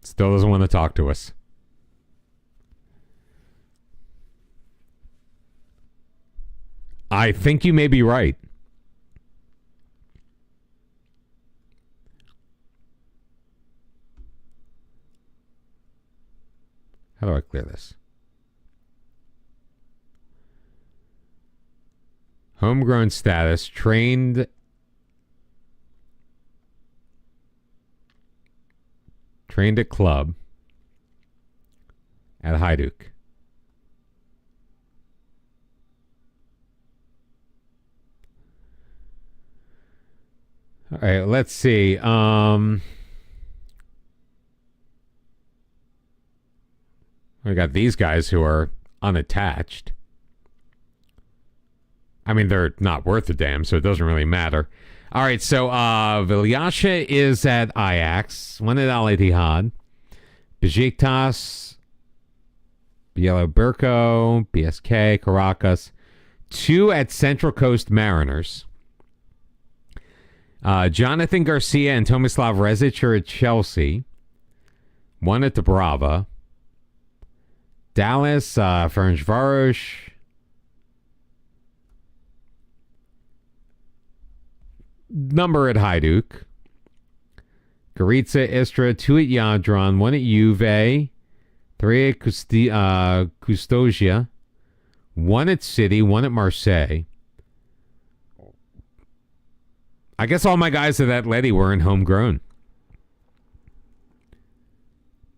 S1: Still doesn't want to talk to us. I think you may be right. How do I clear this? Homegrown status, trained at club at Hajduk. All right, let's see. We got these guys who are unattached. I mean, they're not worth a damn, so it doesn't really matter. All right, so Vilyasha is at Ajax, one at Al Ittihad, Besiktas, Bieloberko, BSK, Caracas, 2 at Central Coast Mariners. Jonathan Garcia and Tomislav Rezic are at Chelsea. One at Dubrava. Dallas, Ferencvaros. Number at Hajduk. Gorica, Istra, 2 at Jadran, 1 at Juve, 3 at Custodia, 1 at City, 1 at Marseille. I guess all my guys at Atleti weren't homegrown.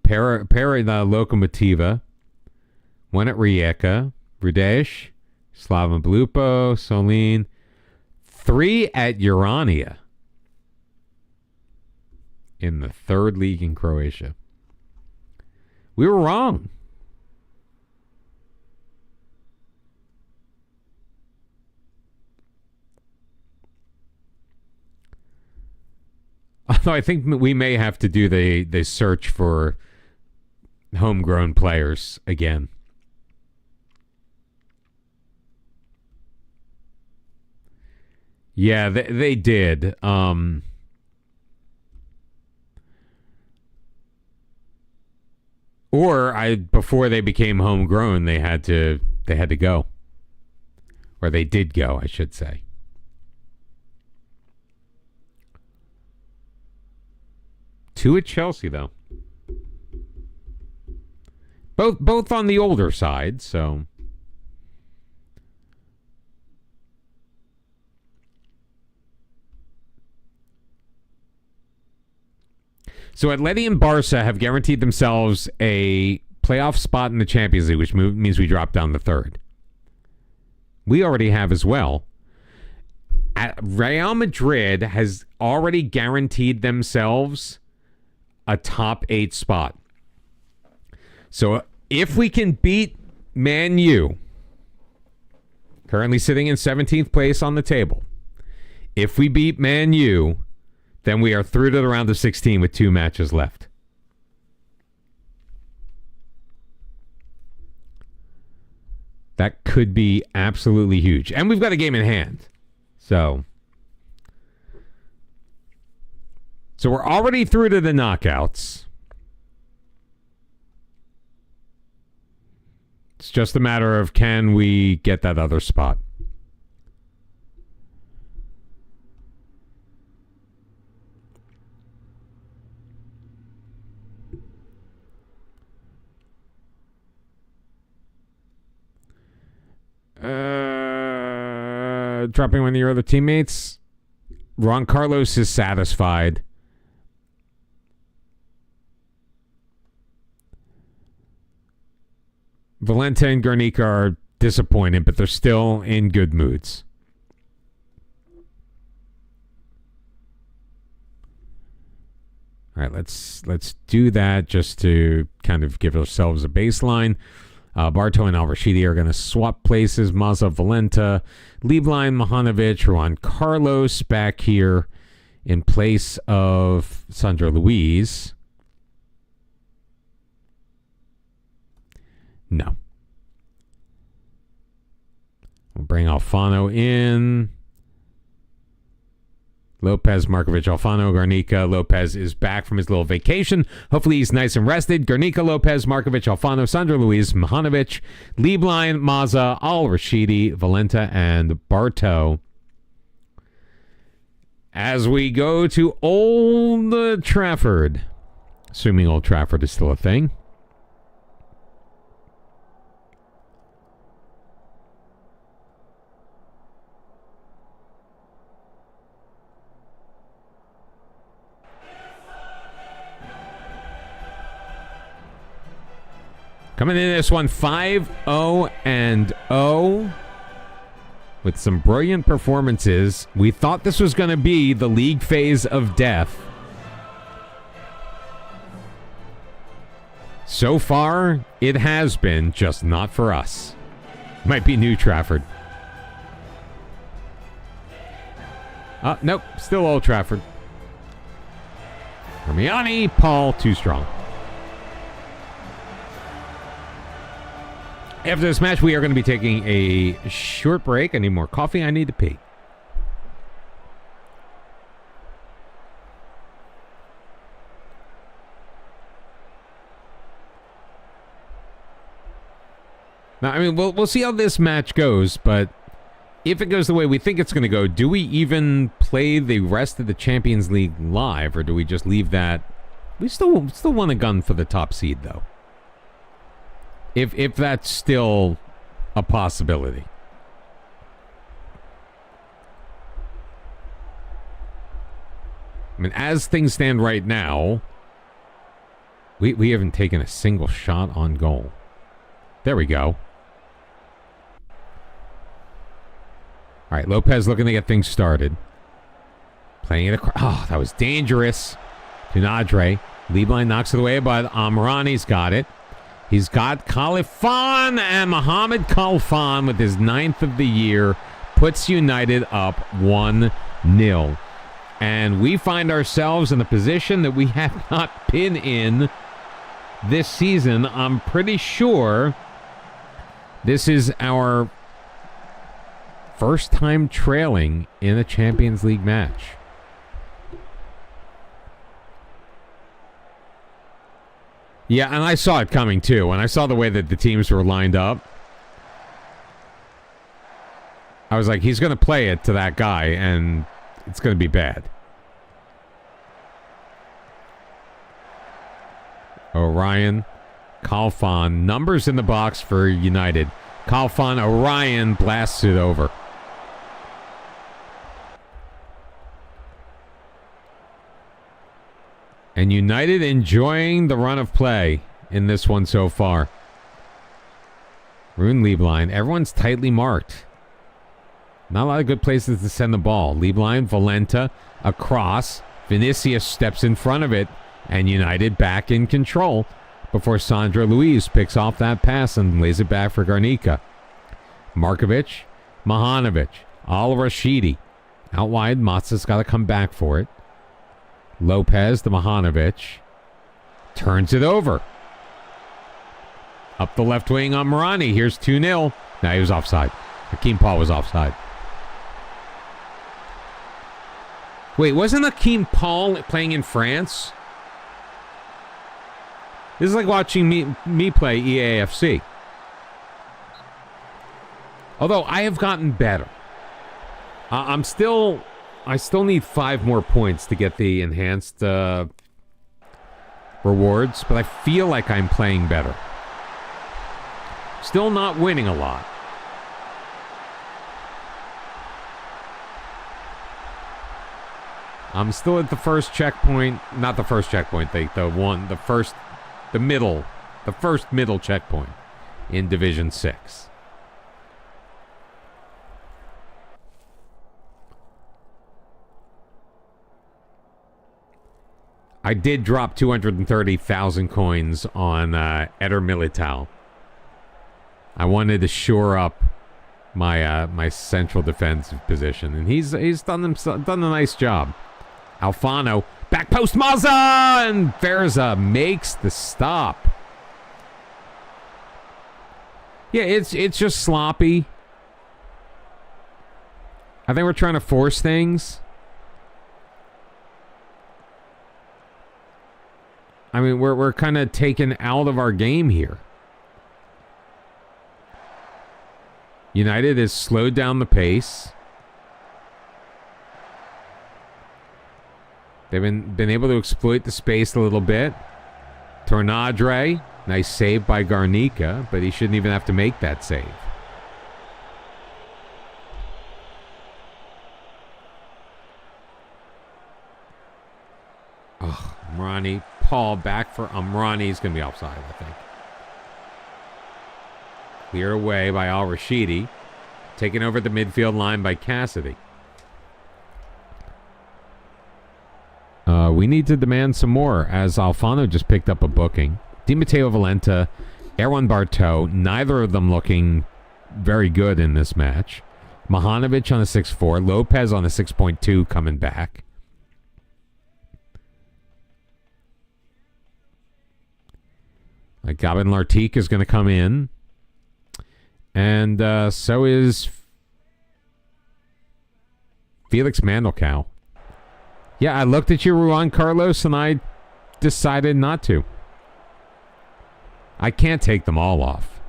S1: Para Lokomotiva, 1 at Rijeka, Rudesh, Slaven Belupo, Solin, 3 at Urania. In the 3rd league in Croatia. We were wrong. Although I think we may have to do the search for homegrown players again. Yeah, they did. Or before they became homegrown, they had to go. Or they did go, I should say. Two at Chelsea, though. Both on the older side, so. So Atleti and Barca have guaranteed themselves a playoff spot in the Champions League, which means we drop down to 3rd. We already have as well. Real Madrid has already guaranteed themselves a top 8 spot. So if we can beat Man U, currently sitting in 17th place on the table, if we beat Man U, then we are through to the round of 16 with 2 matches left. That could be absolutely huge. And we've got a game in hand. So we're already through to the knockouts. It's just a matter of, can we get that other spot? Dropping one of your other teammates. Ron Carlos is satisfied. Valenta and Guernica are disappointed, but they're still in good moods. All right, let's do that just to kind of give ourselves a baseline. Barto and Al-Rashidi are going to swap places. Maza, Valenta, Lieblein, Mohanovic, Juan Carlos back here in place of Sandro Luiz. No. We'll bring Alfano in. Lopez, Markovic, Alfano, Guernica. Lopez is back from his little vacation. Hopefully he's nice and rested. Guernica, Lopez, Markovic, Alfano, Sandro Luiz, Mohanovic, Lieblein, Maza, Al-Rashidi, Valenta, and Barto. As we go to Old Trafford. Assuming Old Trafford is still a thing. Coming in this one 5-0-0 with some brilliant performances. We thought this was going to be the league phase of death. So far, it has been, just not for us. Might be New Trafford. Nope, still Old Trafford. Hermione, Paul, too strong. After this match, we are going to be taking a short break. I need more coffee. I need to pee. Now, I mean, we'll see how this match goes, but if it goes the way we think it's going to go, do we even play the rest of the Champions League live, or do we just leave that? We still want a gun for the top seed, though. If that's still a possibility. I mean, as things stand right now, we haven't taken a single shot on goal. There we go. All right, Lopez looking to get things started. Playing it across. Oh, that was dangerous. To Nadre. Lieblein knocks it away, but Amrani's got it. He's got Khalifan, and Mohamed Khalfan with his 9th of the year puts United up 1-0. And we find ourselves in a position that we have not been in this season. I'm pretty sure this is our first time trailing in a Champions League match. Yeah, and I saw it coming too. When I saw the way that the teams were lined up, I was like, he's going to play it to that guy, and it's going to be bad. Orion, Khalfan, numbers in the box for United. Khalfan, Orion blasts it over. And United enjoying the run of play in this one so far. Rune Lieblein, everyone's tightly marked. Not a lot of good places to send the ball. Lieblein, Valenta, across. Vinicius steps in front of it. And United back in control before Sandra Luiz picks off that pass and lays it back for Garnica. Markovic, Mahanovic, Al-Rashidi. Out wide, Matsa's got to come back for it. Lopez to Mahanovic. Turns it over. Up the left wing on Morani. Here's 2-0. Now he was offside. Hakeem Paul was offside. Wait, wasn't Hakeem Paul playing in France? This is like watching me play EAFC. Although I have gotten better. I still need 5 more points to get the enhanced rewards, but I feel like I'm playing better. Still not winning a lot. I'm still at the first checkpoint, not the first checkpoint, the first middle checkpoint in Division 6. I did drop 230,000 coins on Eder Militao. I wanted to shore up my central defensive position, and he's done a nice job. Alfano, back post, Mazza, and Verza makes the stop. Yeah, it's just sloppy. I think we're trying to force things. I mean, we're kind of taken out of our game here. United has slowed down the pace. They've been able to exploit the space a little bit. Tornadre, nice save by Garnica, but he shouldn't even have to make that save. Oh, Amrani, Paul back for Amrani. He's going to be offside, I think. Clear away by Al-Rashidi. Taken over the midfield line by Cassidy. We need to demand some more, as Alfano just picked up a booking. Di Matteo Valenta, Erwan Barteau, neither of them looking very good in this match. Mahanovic on a 6.4, Lopez on a 6.2 coming back. Like Gabin Lartigue is going to come in. And so is Felix Mandelkow. Yeah, I looked at you, Juan Carlos, and I decided not to. I can't take them all off.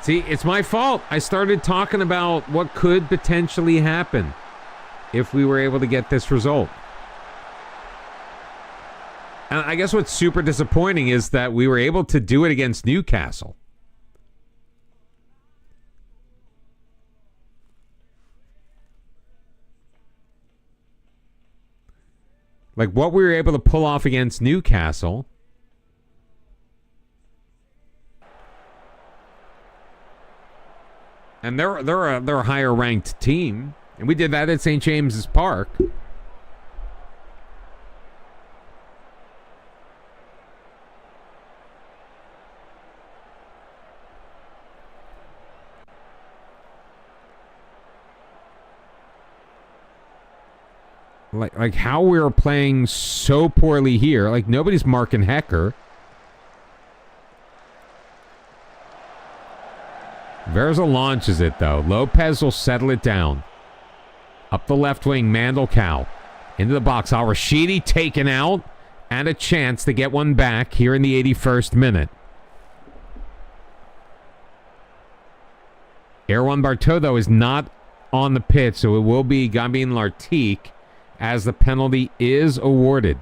S1: See, it's my fault. I started talking about what could potentially happen if we were able to get this result. And I guess what's super disappointing is that we were able to do it against Newcastle. Like what we were able to pull off against Newcastle. And they're a higher ranked team. And we did that at St. James's Park. Like how we were playing so poorly here. Like nobody's marking Hecker. Verza launches it, though. Lopez will settle it down. Up the left wing, Mandelkow. Into the box. Al-Rashidi taken out. And a chance to get one back here in the 81st minute. Erwan Bartow, though, is not on the pitch, so it will be Gambin Lartigue as the penalty is awarded.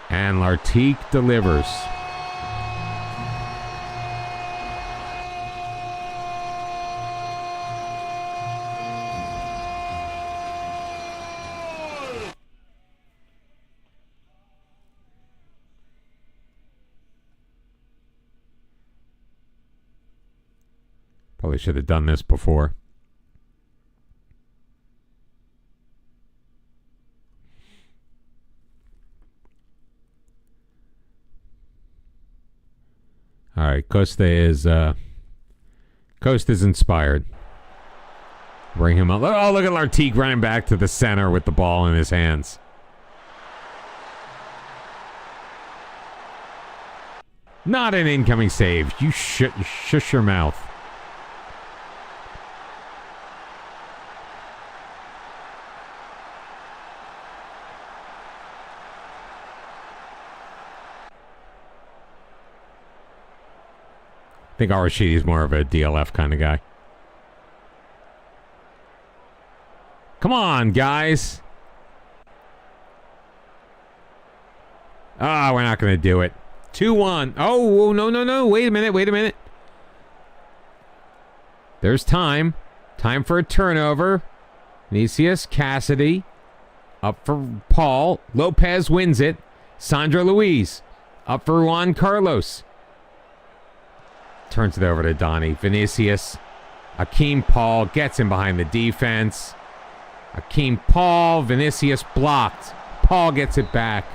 S1: And Lartigue delivers. Probably should have done this before. All right, Costa is inspired. Bring him up. Oh, look at Lartigue running back to the center with the ball in his hands. Not an incoming save. You shush your mouth. I think Al-Rashidi is more of a DLF kind of guy. Come on, guys. Ah, we're not going to do it. 2-1. Oh, no. Wait a minute. There's time. Time for a turnover. Vinicius, Cassidy. Up for Paul. Lopez wins it. Sandro Luiz. Up for Juan Carlos. Turns it over to Donnie. Vinicius. Akeem Paul gets him behind the defense. Akeem Paul. Vinicius blocked. Paul gets it back.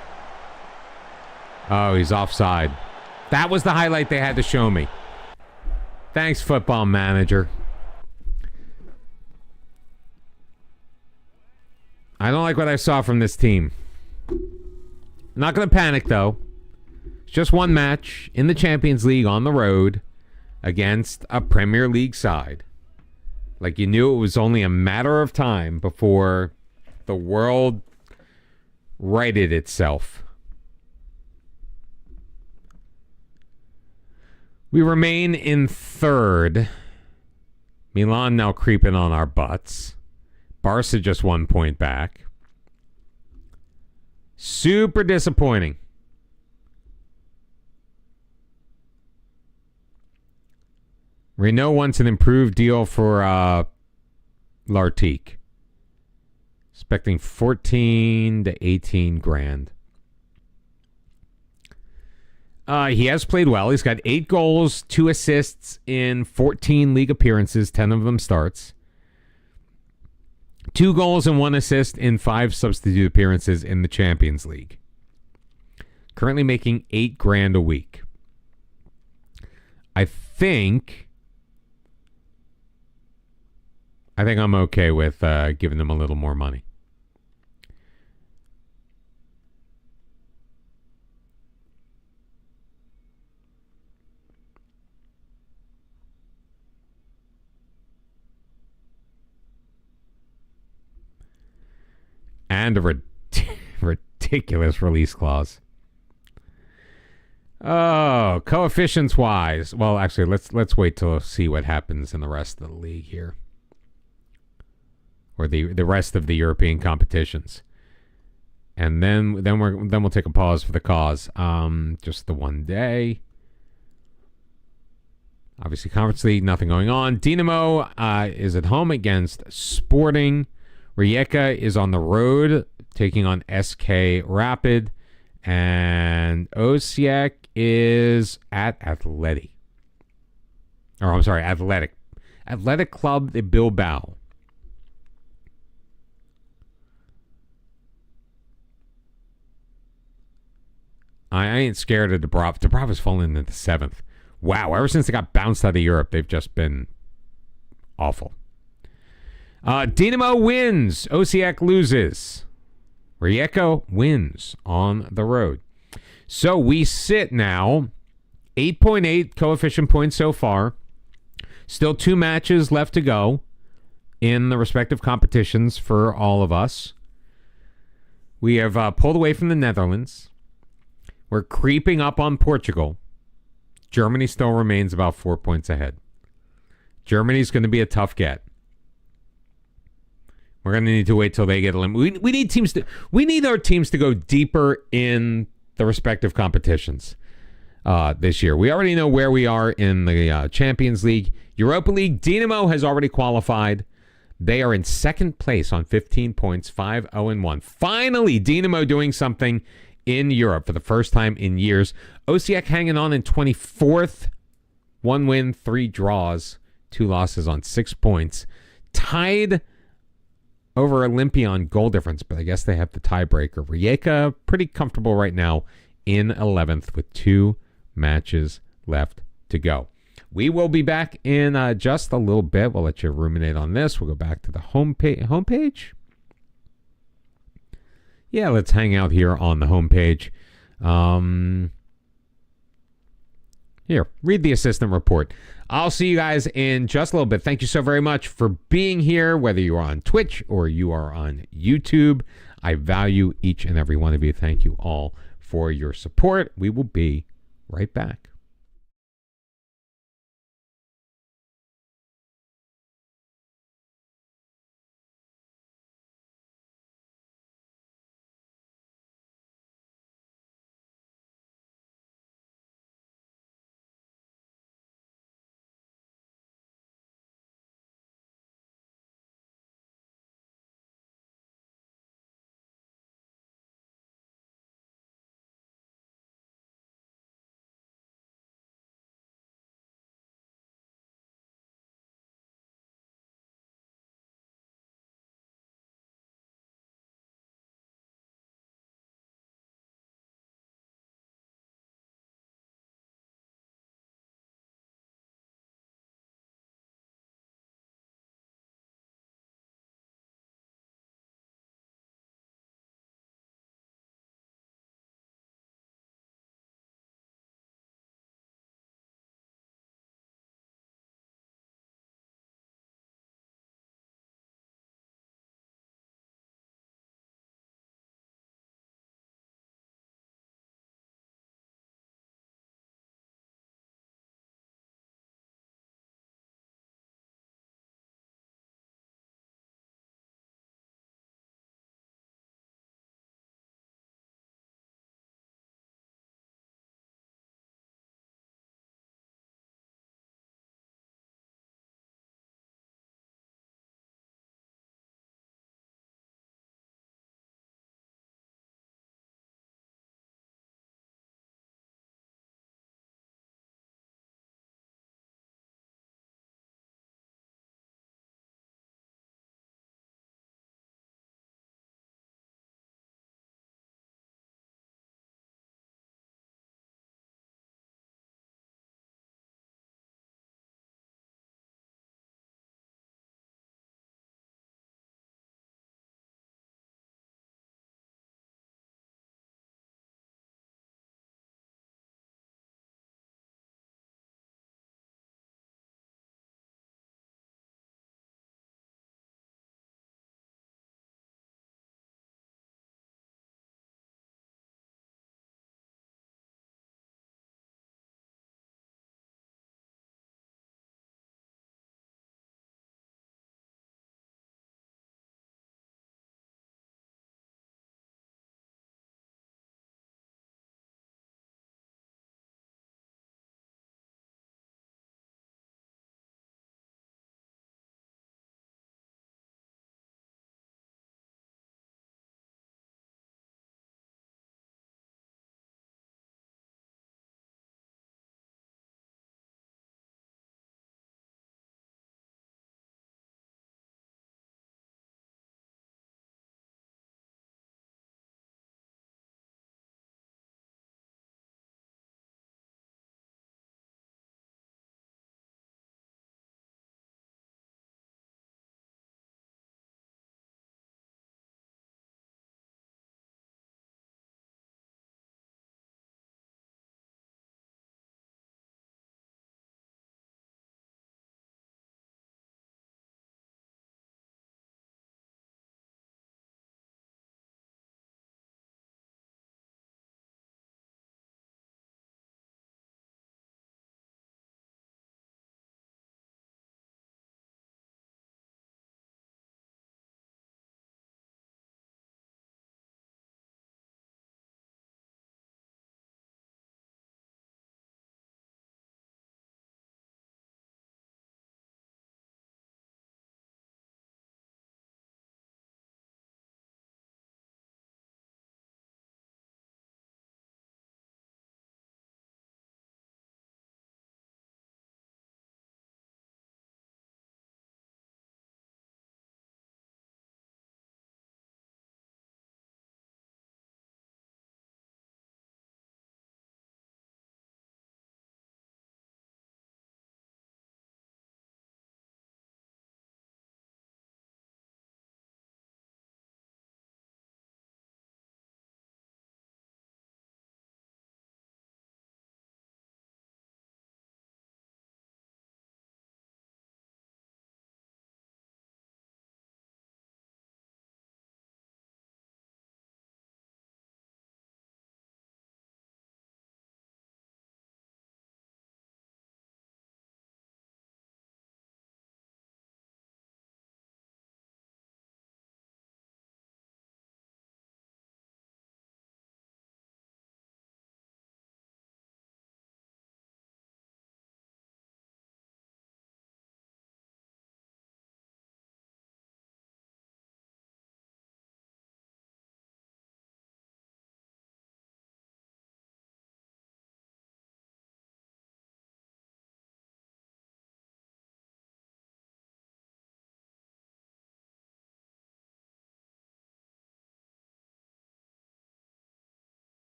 S1: Oh, he's offside. That was the highlight they had to show me. Thanks, Football Manager. I don't like what I saw from this team. Not going to panic, though. It's just one match in the Champions League on the road against a Premier League side. Like you knew it was only a matter of time before the world righted itself. We remain in third. Milan now creeping on our butts. Barca just 1 point back. Super disappointing. Renault wants an improved deal for Lartigue. Expecting 14 to 18 grand. He has played well. He's got 8 goals, 2 assists in 14 league appearances, 10 of them starts. 2 goals and 1 assist in 5 substitute appearances in the Champions League. Currently making 8 grand a week. I think I'm okay with giving him a little more money. And a ridiculous ridiculous release clause. Oh, coefficients wise. Well, actually, let's wait till see what happens in the rest of the league here, or the rest of the European competitions, and then we'll take a pause for the cause. Just the one day. Obviously, Conference League, nothing going on. Dinamo is at home against Sporting. Rijeka is on the road taking on SK Rapid, and Osijek is at Athletic. Athletic Club de Bilbao. I ain't scared of Dubrovnik. Dubrovnik's fallen into 7th. Wow, ever since they got bounced out of Europe, they've just been awful. Dinamo wins. Osijek loses. Rijeka wins on the road. So we sit now 8.8 coefficient points so far. Still 2 matches left to go in the respective competitions for all of us. We have pulled away from the Netherlands. We're creeping up on Portugal. Germany still remains about 4 points ahead. Germany's going to be a tough get. We're going to need to wait till they get eliminated. We need our teams to go deeper in the respective competitions this year. We already know where we are in the Champions League. Europa League, Dinamo has already qualified. They are in second place on 15 points, 5-0-1. Finally, Dinamo doing something in Europe for the first time in years. Osijek hanging on in 24th. 1 win, 3 draws, 2 losses on 6 points. Tied over Olympion goal difference, but I guess they have the tiebreaker. Rijeka, pretty comfortable right now in 11th with 2 matches left to go. We will be back in just a little bit. We'll let you ruminate on this. We'll go back to the homepage. Yeah, let's hang out here on the homepage. Here, read the assistant report. I'll see you guys in just a little bit. Thank you so very much for being here, whether you are on Twitch or you are on YouTube. I value each and every one of you. Thank you all for your support. We will be right back.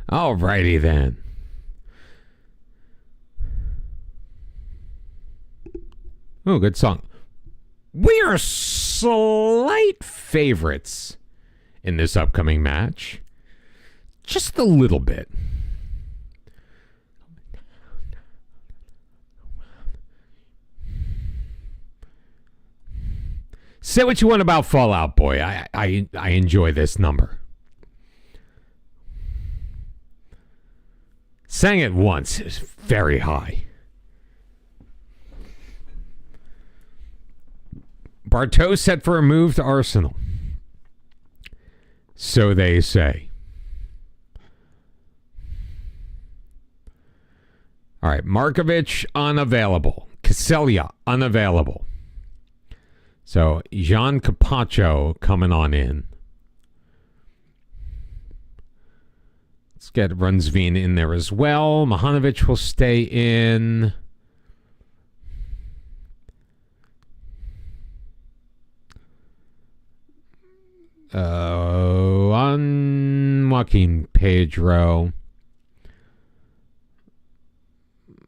S1: Alrighty then. Oh, good song. We are slight favorites in this upcoming match. Just a little bit. Say what you want about Fallout Boy. I enjoy this number. Sang it once is very high. Bartow set for a move to Arsenal. So they say. All right, Markovic unavailable. Kaselia unavailable. So Jean Capaccio coming on in. Let's get Runsveen in there as well. Mahanovic will stay in. On Joaquin Pedro.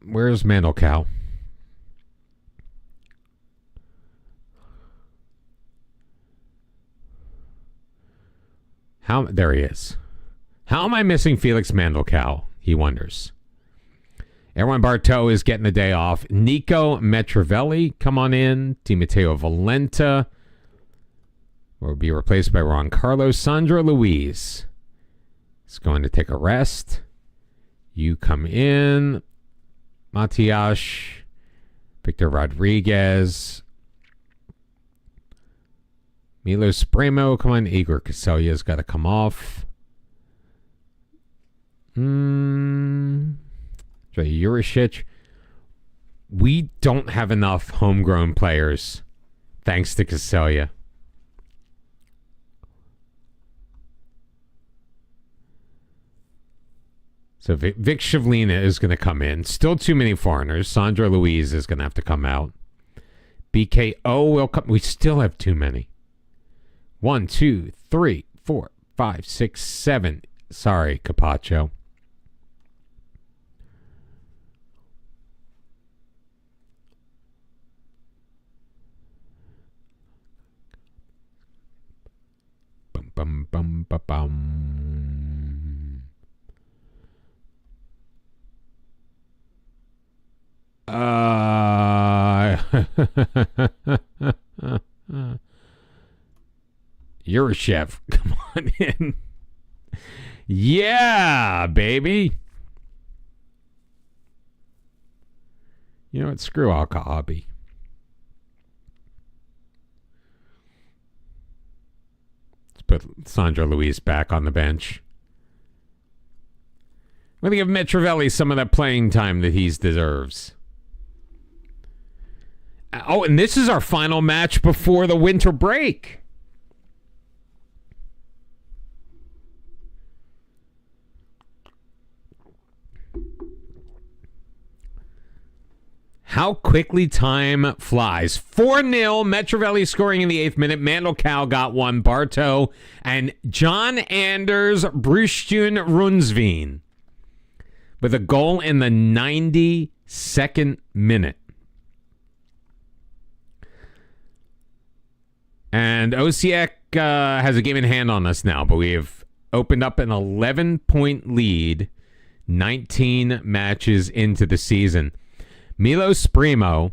S1: Where's Mandelkow? There he is. How am I missing Felix Mandelkow? He wonders. Erwan Bartow is getting the day off. Nico Metrovelli, come on in. Di Matteo Valenta will be replaced by Ron Carlos. Sandra Louise is going to take a rest. You come in. Matias, Victor Rodriguez, Milos Spremo, come on. Igor Kaselya's got to come off. Juricic. We don't have enough homegrown players, thanks to Kaselya. So Vic Shivlina is going to come in. Still too many foreigners. Sandra Louise is going to have to come out. BKO will come. We still have too many. 1, 2, 3, 4, 5, 6, 7. Sorry, Capaccio. Bum bum bum ba bum. You're a chef. Come on in. Yeah, baby. You know what? Screw Al-Kaabi. Let's put Sandra Louise back on the bench. I'm going to give Metrovelli some of that playing time that he deserves. Oh, and this is our final match before the winter break. How quickly time flies. 4-0, Metrovelli scoring in the 8th minute. Mandelkow got one. Bartow and John Anders Brustuen Runsveen with a goal in the 92nd minute. And Osijek has a game in hand on us now, but we have opened up an 11-point lead 19 matches into the season. Milos Spremo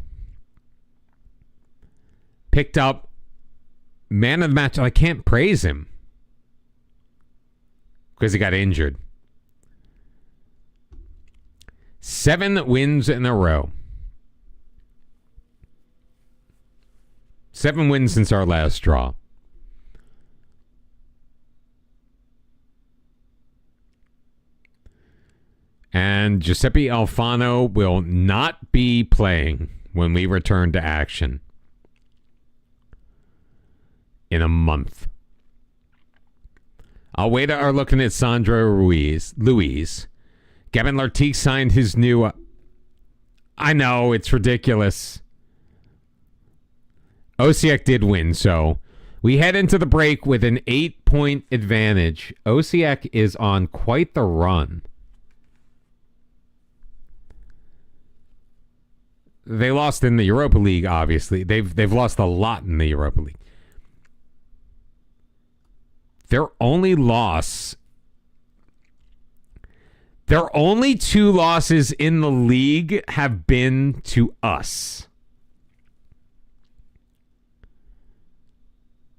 S1: picked up man of the match. I can't praise him because he got injured. 7 wins in a row. 7 wins since our last draw. And Giuseppe Alfano will not be playing when we return to action in a month. Alweda are looking at Sandra Louise. Gavin Lartigue signed his new... I know, it's ridiculous. Osijek did win, so We head into the break with an 8-point advantage. Osijek is on quite the run. They lost in the Europa League, obviously. They've lost a lot in the Europa League. Their only two losses in the league have been to us.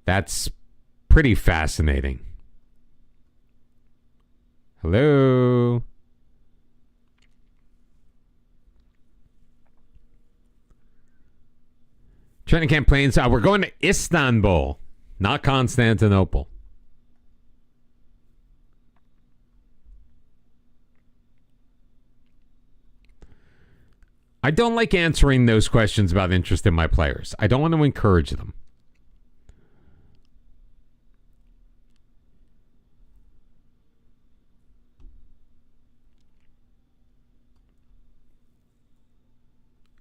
S1: That's pretty fascinating. Hello? Training camp plans. We're going to Istanbul, not Constantinople. I don't like answering those questions about interest in my players. I don't want to encourage them.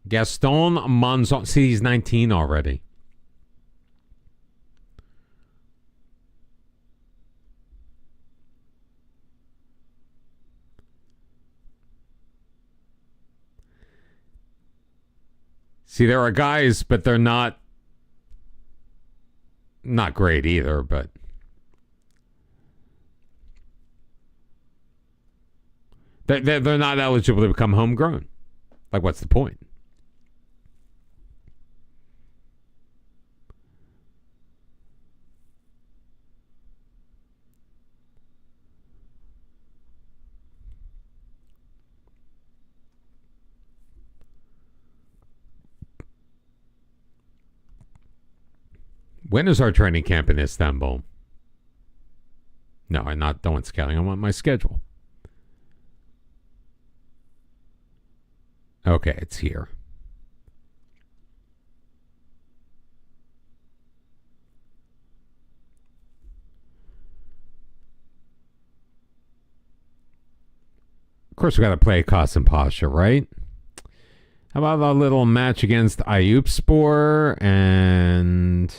S1: Gaston Monzon. See, he's 19 already. See, there are guys, but they're not great either, but they're not eligible to become homegrown. Like, what's the point? When is our training camp in Istanbul? No, I don't want scouting. I want my schedule. Okay, it's here. Of course, we got to play Qasim Pasha, right? How about a little match against Ayupspor and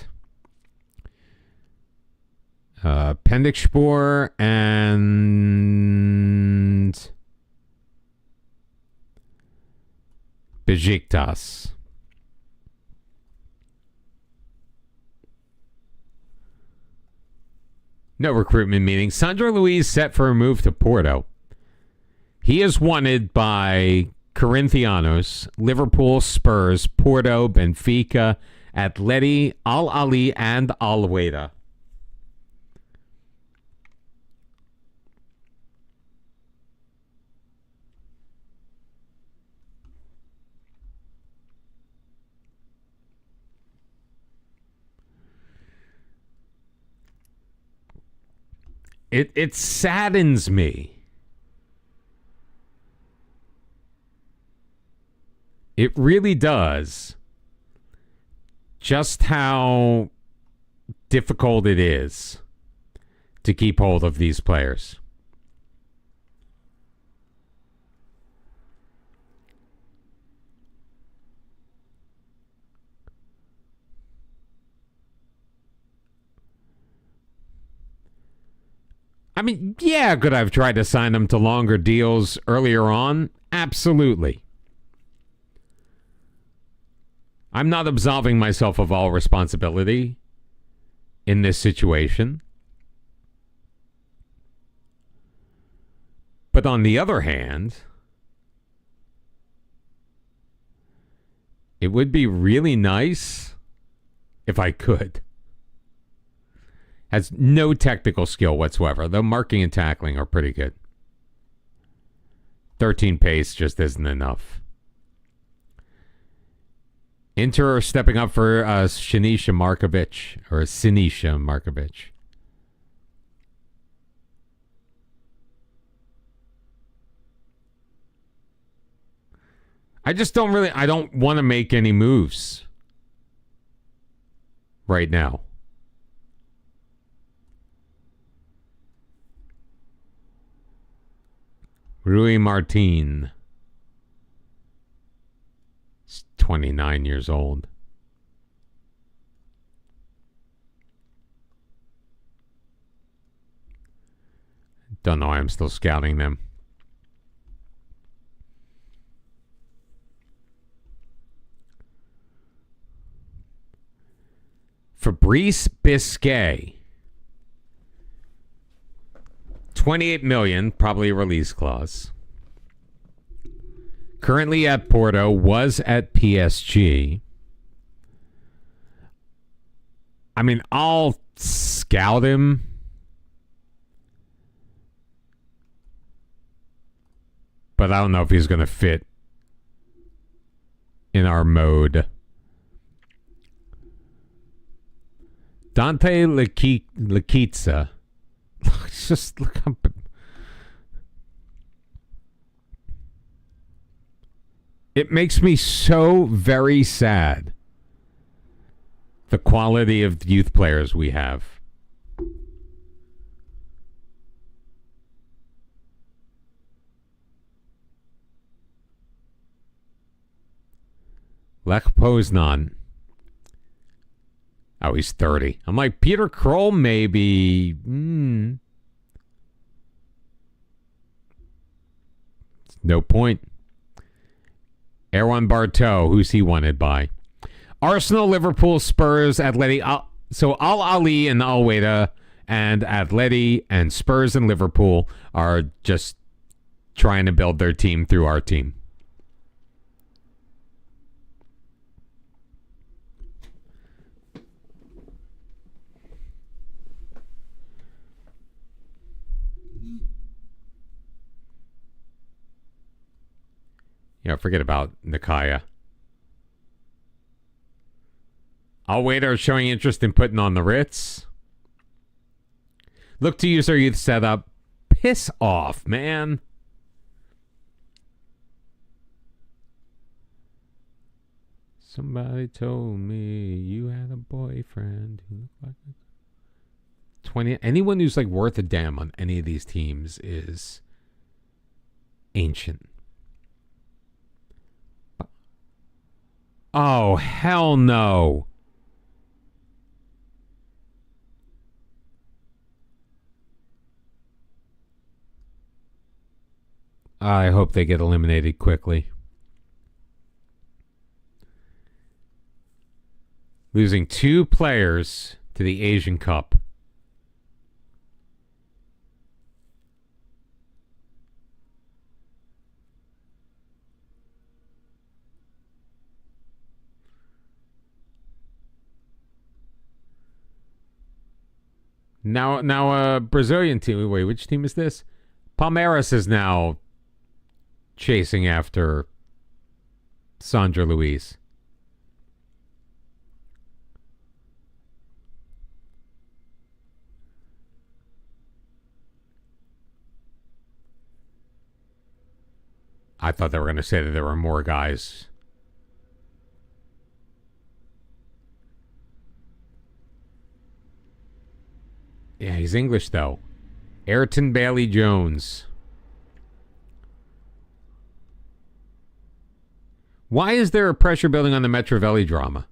S1: Pendikspor and Besiktas. No recruitment meeting. Sandro Luiz set for a move to Porto. He is wanted by Corinthians, Liverpool, Spurs, Porto, Benfica, Atleti, Al Ahly, and Al Weda. It saddens me. It really does. Just how difficult it is to keep hold of these players. I mean, yeah, could I have tried to sign them to longer deals earlier on? Absolutely. I'm not absolving myself of all responsibility in this situation. But on the other hand, it would be really nice if I could. Has no technical skill whatsoever, though marking and tackling are pretty good. 13 pace just isn't enough. Inter stepping up for Sinisa Markovic. I don't want to make any moves right now. Rui Martin. He's 29 years old. Don't know why I'm still scouting them. Fabrice Biscay. 28 million, probably a release clause. Currently at Porto, was at PSG. I mean, I'll scout him. But I don't know if he's going to fit in our mode. Dante Lakitsa. Just look up. It makes me so very sad. The quality of youth players we have. Lech Poznan. Oh, he's 30. I'm like, Peter Kroll, maybe. No point. Erwan Bartow, who's he wanted by? Arsenal, Liverpool, Spurs, Atleti. So Al Ali and Al Weda and Atleti and Spurs and Liverpool are just trying to build their team through our team. Yeah, forget about Nikaya. Alwader showing interest in putting on the Ritz. Look to use our youth setup. Piss off, man. Somebody told me you had a boyfriend who looked like 20. Anyone who's like worth a damn on any of these teams is ancient. Oh, hell no. I hope they get eliminated quickly. Losing 2 players to the Asian Cup. Now a Brazilian team. Wait, which team is this? Palmeiras is now chasing after Sandra Luiz. I thought they were going to say that there were more guys. Yeah, he's English, though. Ayrton Bailey Jones. Why is there a pressure building on the Metrovelli drama?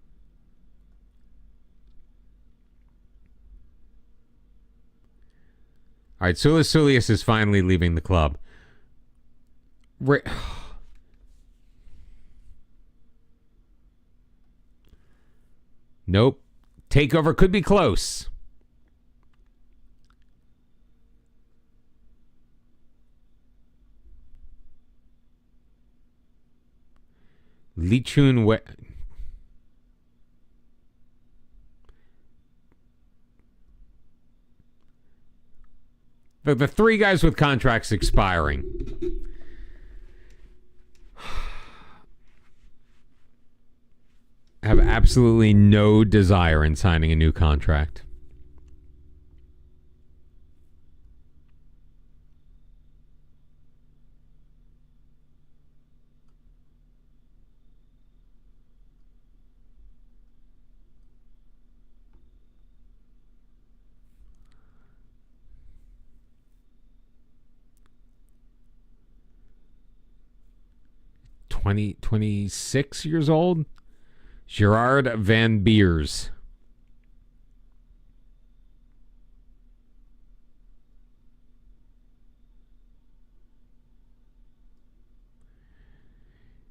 S1: All right, Sulius is finally leaving the club. Nope. Takeover could be close. Lee Chun Wei. The 3 guys with contracts expiring. Have absolutely no desire in signing a new contract. Twenty 26 years old. Gerard Van Beers.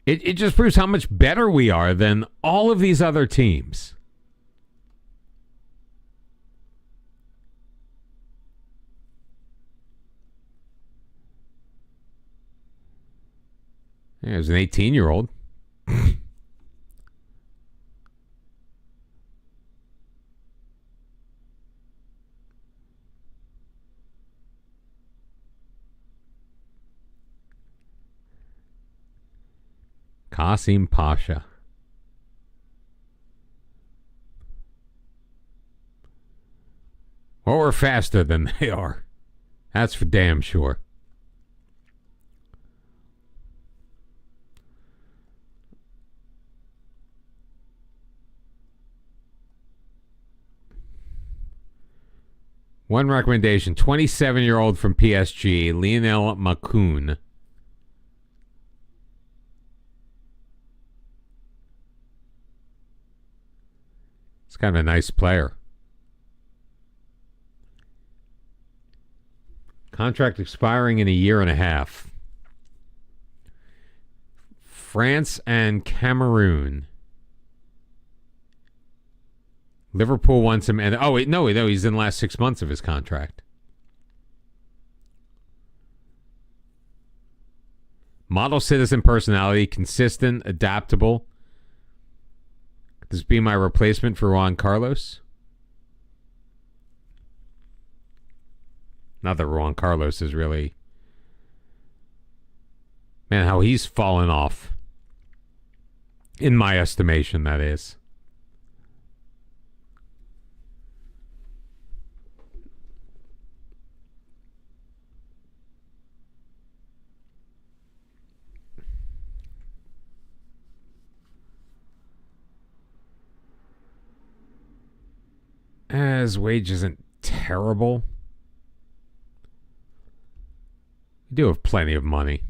S1: It just proves how much better we are than all of these other teams. There's an 18-year-old. Qasim Pasha. Well, we're faster than they are. That's for damn sure. One recommendation, 27-year-old from PSG, Lionel Makoun. It's kind of a nice player. Contract expiring in a year and a half. France and Cameroon. Liverpool wants him, and no, he's in the last 6 months of his contract. Model citizen personality, consistent, adaptable. Could this be my replacement for Juan Carlos? Not that Juan Carlos is really... Man, how he's fallen off. In my estimation, that is. His wage isn't terrible. We do have plenty of money.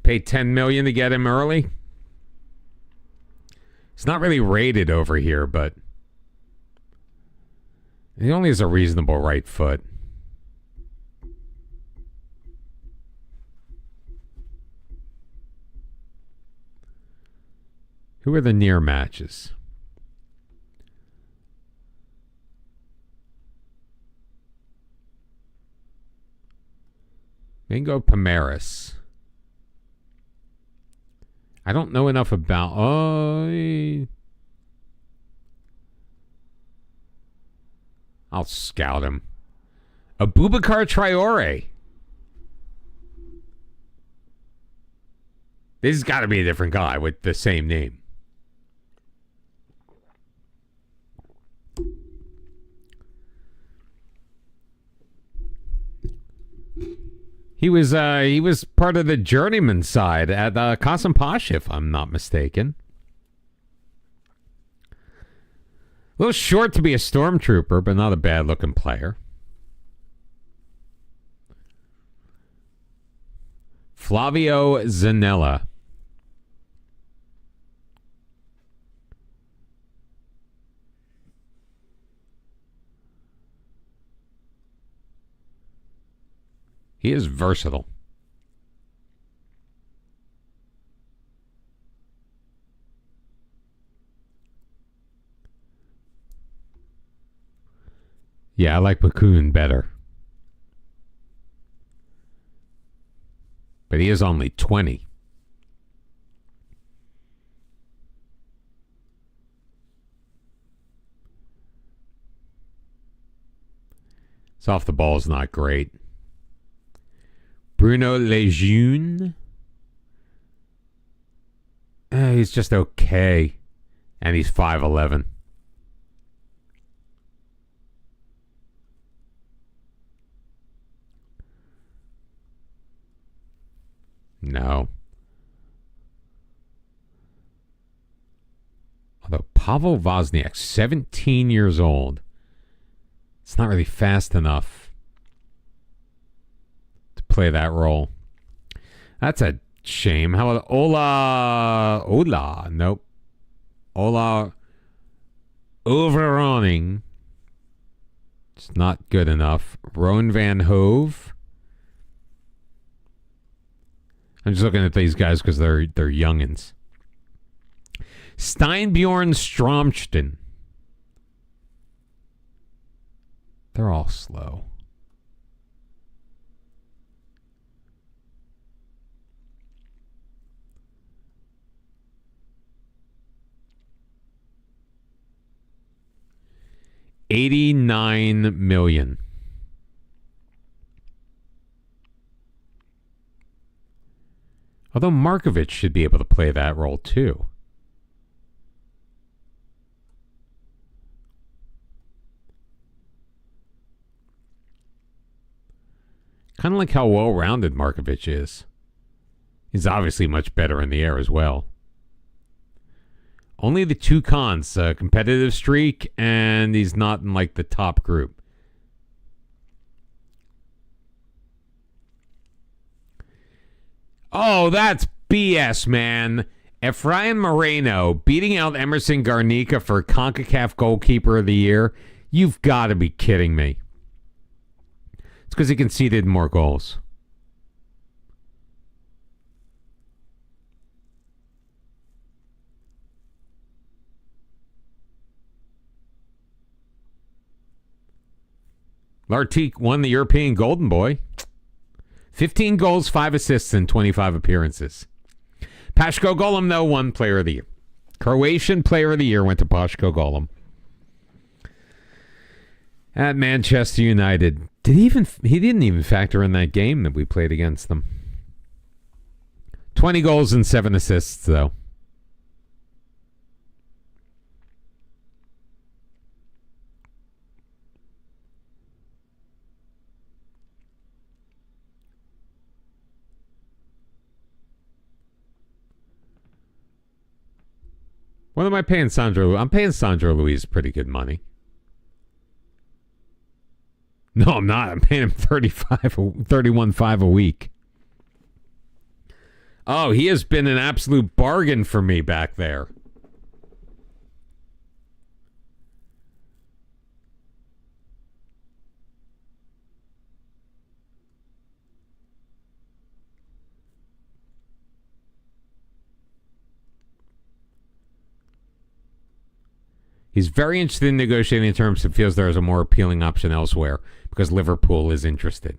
S1: Paid $10 million to get him early. It's not really rated over here, but he only has a reasonable right foot. Who are the near matches? Mingo Palmeiras. I don't know enough about... I'll scout him. Abubakar Traore. This has got to be a different guy with the same name. He was part of the journeyman side at Qasim Pasha, if I'm not mistaken. A little short to be a stormtrooper, but not a bad-looking player. Flavio Zanella. He is versatile. Yeah, I like Bakun better. But he is only 20. It's off the ball is not great. Bruno Lejeune. He's just okay. And he's 5'11". No. Although Pavel Wozniak, 17 years old. It's not really fast enough play that role. That's a shame. How about Ola? Nope. Ola Overawning. It's not good enough. Roan Van Hove. I'm just looking at these guys because they're youngins. Steinbjorn Stromsten. They're all slow. $89 million. Although Markovic should be able to play that role too. Kind of like how well-rounded Markovic is. He's obviously much better in the air as well. Only the two cons, competitive streak, and he's not in like the top group. Oh, that's BS, man. Efrain Moreno beating out Emerson Garnica for CONCACAF Goalkeeper of the Year. You've got to be kidding me. It's because he conceded more goals. Lartigue won the European Golden Boy. 15 goals, 5 assists, and 25 appearances. Pashko Golem, though, won Player of the Year. Croatian Player of the Year went to Pashko Golem. At Manchester United. He didn't even factor in that game that we played against them. 20 goals and 7 assists, though. What am I paying Sandro? I'm paying Sandro Luis pretty good money. No, I'm not. I'm paying him $31.5 a week. Oh, he has been an absolute bargain for me back there. He's very interested in negotiating terms and feels there is a more appealing option elsewhere because Liverpool is interested.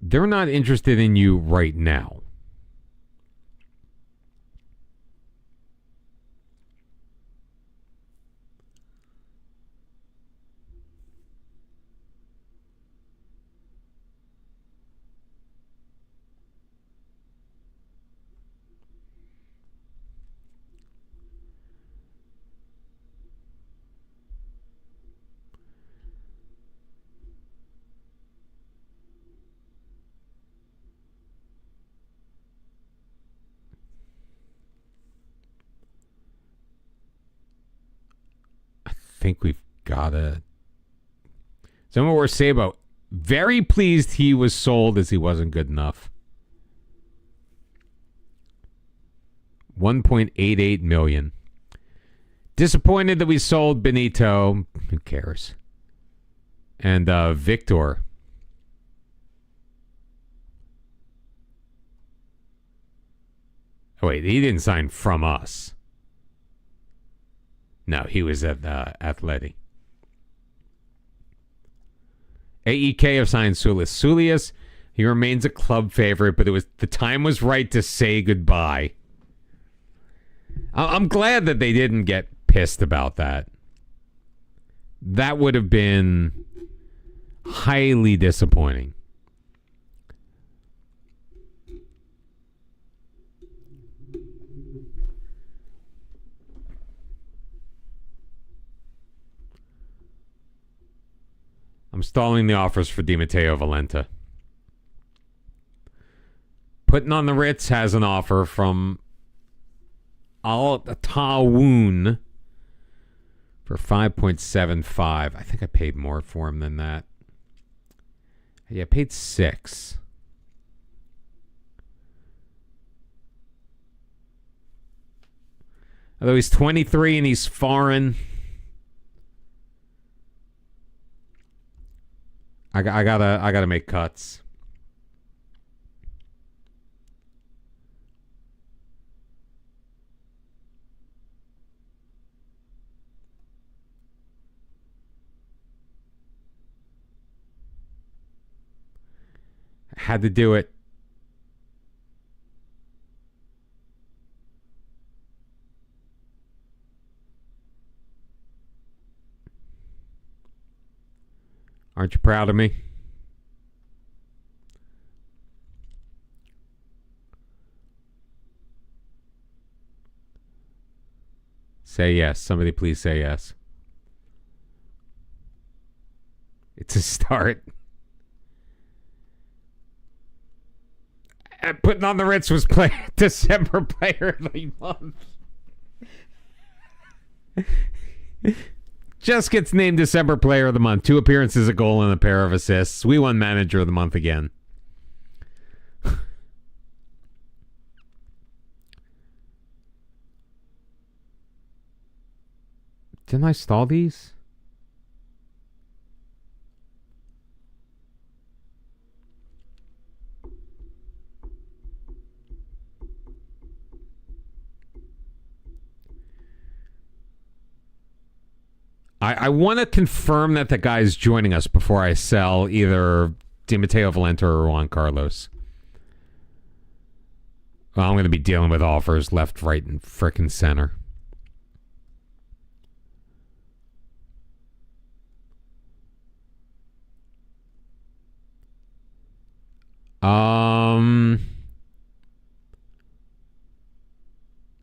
S1: They're not interested in you right now. I think we've got to... Someone were Sabo. Very pleased he was sold as he wasn't good enough. $1.88 million. Disappointed that we sold Benito. Who cares? And Victor. Oh, wait, he didn't sign from us. No, he was at Athletic. AEK have signed Sulis Sulius. He remains a club favorite, but the time was right to say goodbye. I'm glad that they didn't get pissed about that. That would have been highly disappointing. I'm stalling the offers for Di Matteo Valenta. Putting on the Ritz has an offer from Al Tawoon for 5.75. I think I paid more for him than that. Yeah, I paid 6. Although he's 23 and he's foreign. I gotta make cuts. Had to do it. Aren't you proud of me? Say yes. Somebody please say yes. It's a start. And putting on the Ritz was December player of the month. Just gets named December player of the month. 2 appearances, a goal, and a pair of assists. We won manager of the month again. Didn't I stall these? I want to confirm that the guy's joining us before I sell either DiMatteo Valenta or Juan Carlos. Well, I'm going to be dealing with offers left, right, and frickin' center.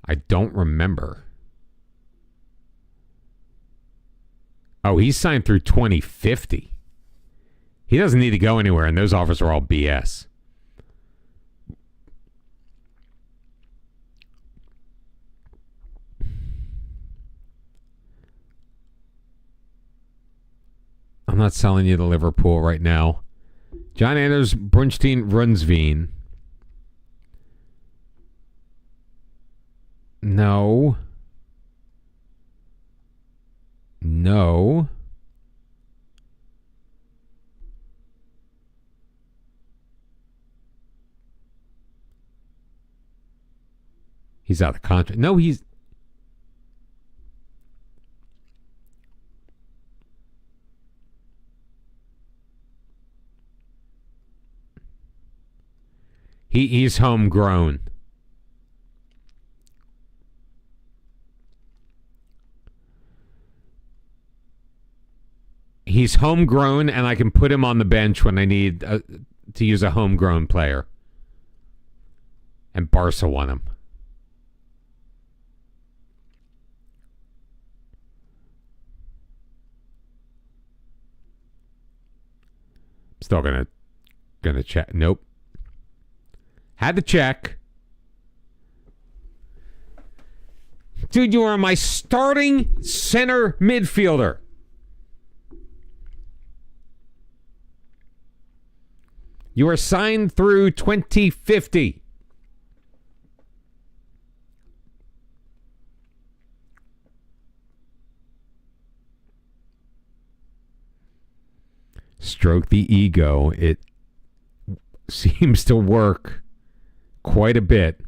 S1: I don't remember. Oh, he's signed through 2050. He doesn't need to go anywhere, and those offers are all BS. I'm not selling you to Liverpool right now. John Anders Brunstein Runsveen. No. No. He's out of contract. No, he's... He's homegrown. He's homegrown, and I can put him on the bench when I need to use a homegrown player. And Barca won him. Still gonna check. Nope. Had to check. Dude, you are my starting center midfielder. You are signed through 2050. Stroke the ego. It seems to work quite a bit.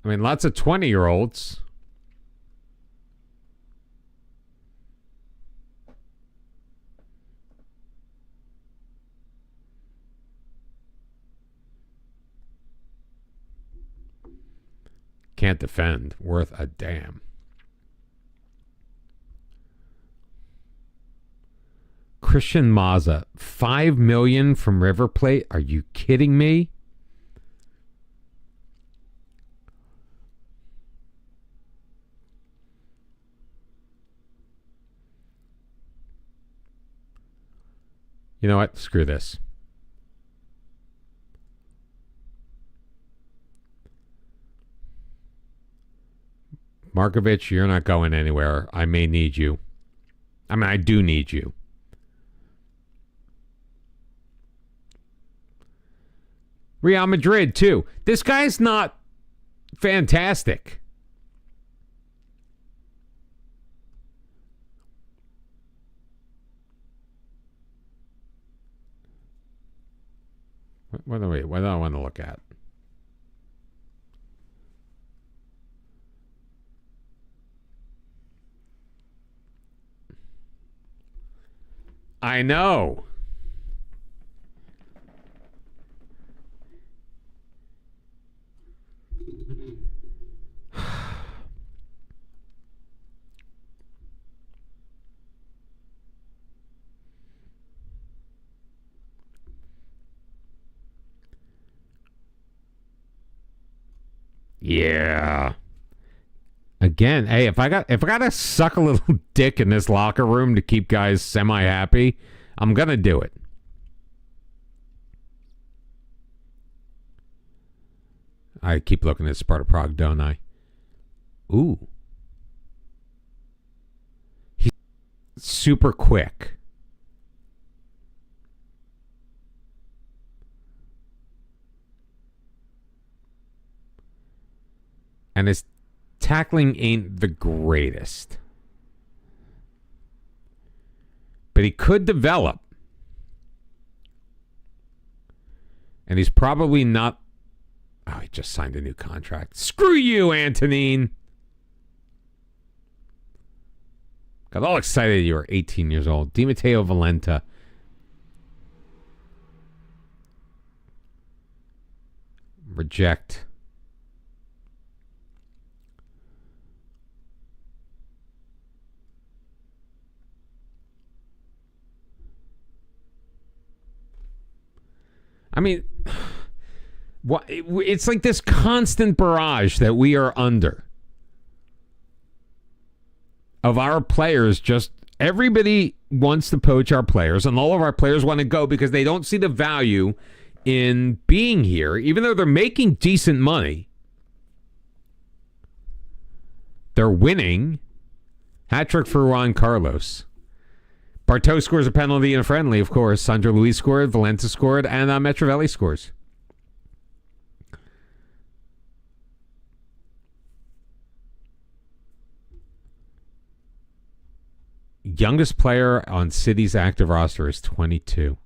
S1: I mean, lots of 20-year-olds. Can't defend. Worth a damn. Christian Mazza, $5 million from River Plate. Are you kidding me? You know what? Screw this. Markovic, you're not going anywhere. I may need you. I mean, I do need you. Real Madrid, too. This guy's not fantastic. What do I want to look at? I know. Yeah. Again, hey, if I got to suck a little dick in this locker room to keep guys semi happy, I'm gonna do it. I keep looking at Sparta Prague, don't I? Ooh. He's super quick. And his tackling ain't the greatest. But he could develop. And he's probably not... Oh, he just signed a new contract. Screw you, Antonine. Got all excited you were 18 years old. Di Matteo Valenta. Reject. I mean, it's like this constant barrage that we are under of our players. Just everybody wants to poach our players, and all of our players want to go because they don't see the value in being here, even though they're making decent money. They're winning. Hat trick for Juan Carlos. Bartow scores a penalty and a friendly, of course. Sandro Luis scored, Valenta scored, and Metrovelli scores. Youngest player on City's active roster is 22.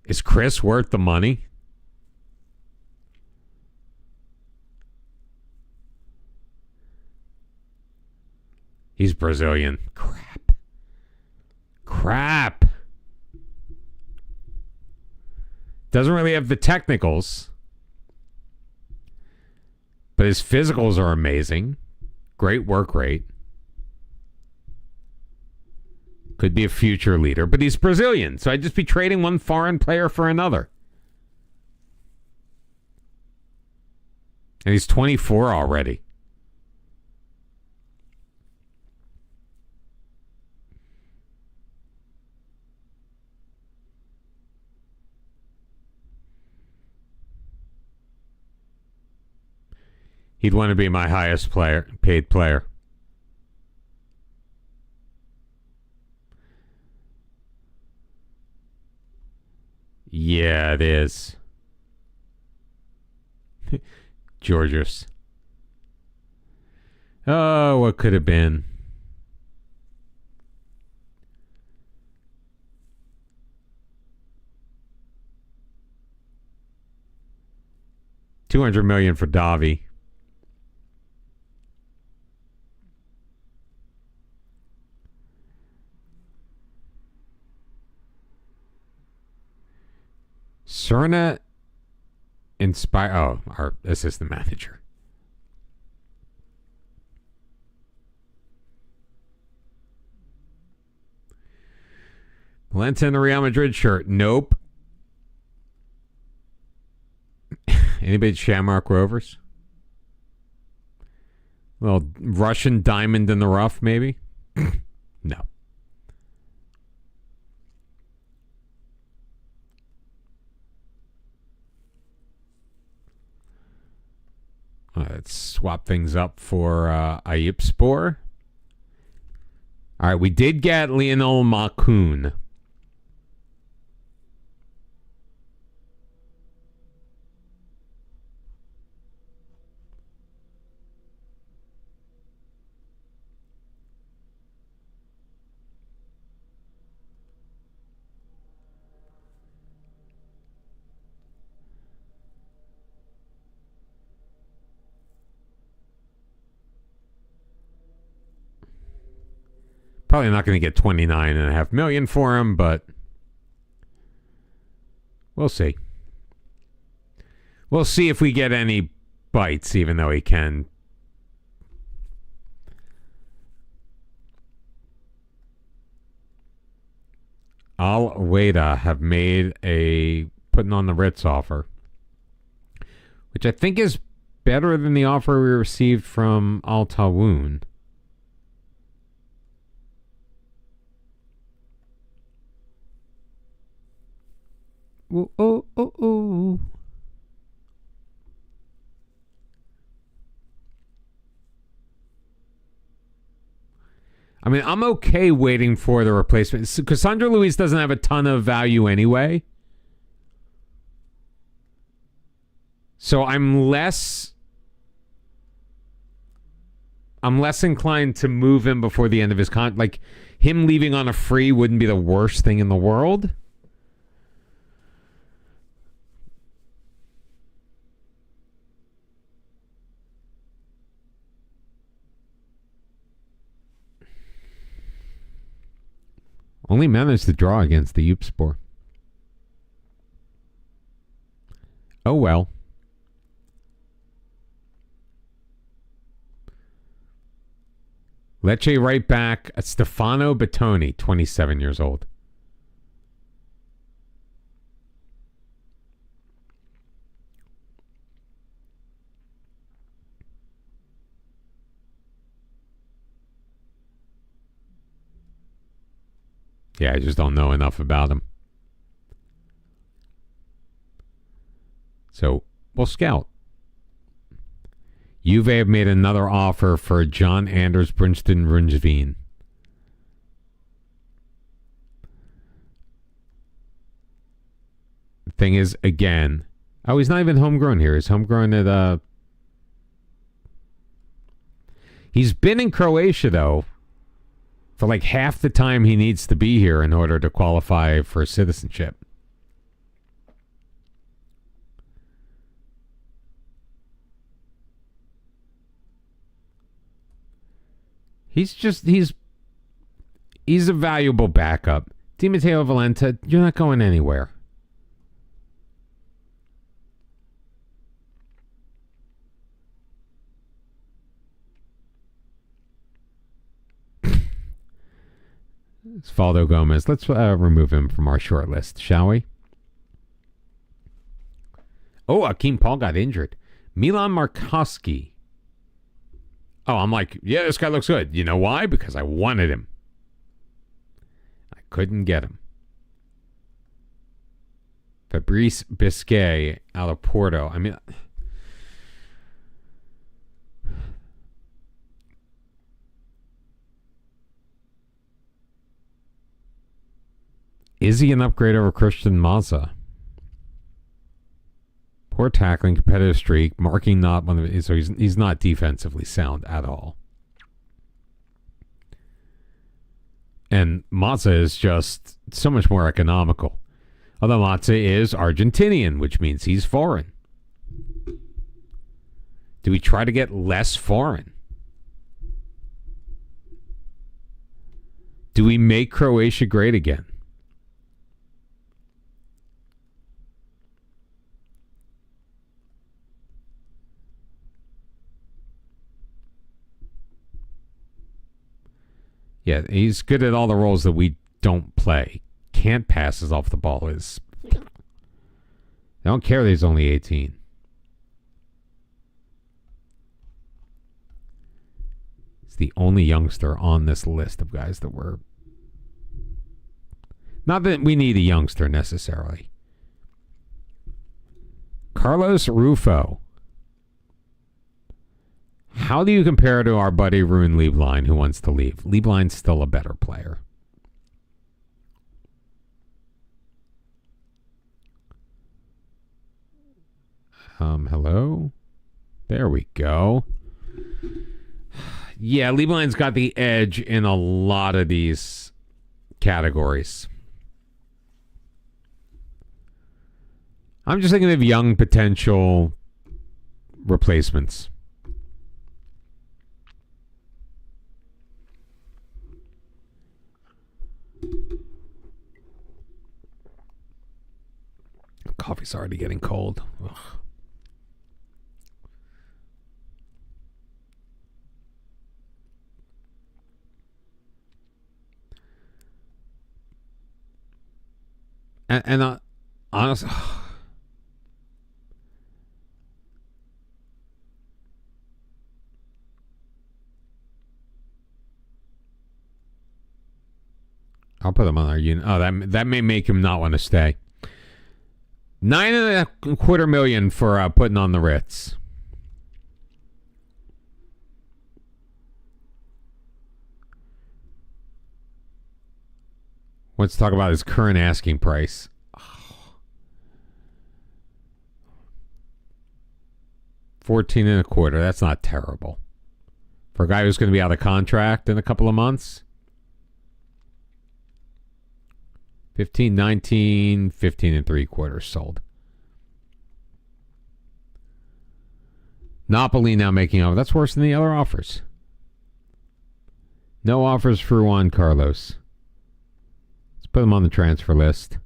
S1: Is Chris worth the money? He's Brazilian. Crap. Doesn't really have the technicals. But his physicals are amazing. Great work rate. Could be a future leader, but he's Brazilian, so I'd just be trading one foreign player for another. And he's 24 already. He'd want to be my highest paid player. Yeah, it is. Georgios. Oh, what could have been? $200 million for Davi. Serna inspire. Oh, our assistant manager. Valenta in the Real Madrid shirt. Nope. Anybody at Shamrock Rovers? Little Russian diamond in the rough, maybe? No. Let's swap things up for Ayipspor. All right, we did get Lionel Makoun. Probably not going to get $29.5 million for him, but we'll see. We'll see if we get any bites, even though he can. Al Wada have made a putting on the Ritz offer, which I think is better than the offer we received from Al Tawoun. Ooh, ooh, ooh, ooh. I mean, I'm okay waiting for the replacement. Cassandra Luis doesn't have a ton of value anyway. So I'm less inclined to move him before the end of his contract. Like, him leaving on a free wouldn't be the worst thing in the world. Only managed to draw against the Ayipspor. Oh well. Lecce right back, Stefano Bettoni, 27 years old. Yeah, I just don't know enough about him. So, we'll scout. Juve have made another offer for John Anders Brunsten Rungsveen. The thing is, again, he's not even homegrown here. He's homegrown at He's been in Croatia, though, for like half the time he needs to be here in order to qualify for citizenship. He's a valuable backup. Di Matteo Valenta, you're not going anywhere. It's Faldo Gomez. Let's remove him from our short list, shall we? Oh, Akeem Paul got injured. Milan Markowski. Oh, I'm like, yeah, this guy looks good. You know why? Because I wanted him. I couldn't get him. Fabrice Biscay out of Porto. I mean, is he an upgrade over Christian Mazza? Poor tackling, competitive streak, marking not one of it. So he's not defensively sound at all. And Mazza is just so much more economical. Although Mazza is Argentinian, which means he's foreign. Do we try to get less foreign? Do we make Croatia great again? Yeah, he's good at all the roles that we don't play. Can't passes off the ball is... I don't care that he's only 18. the only youngster on this list of guys that were... Not that we need a youngster necessarily. Carlos Rufo. How do you compare to our buddy Rune Lieblein who wants to leave? Lieblein's still a better player. Hello? There we go. Yeah, Lieblein's got the edge in a lot of these categories. I'm just thinking of young potential replacements. Coffee's already getting cold. Ugh. And honestly, I'll put him on our unit. Oh, that may make him not want to stay. $9.25 million for putting on the Ritz. Let's talk about his current asking price. Oh. 14.25. That's not terrible. For a guy who's going to be out of contract in a couple of months. 15, 19, 15.75 sold. Napoli now making over. That's worse than the other offers. No offers for Juan Carlos. Put him on the transfer list.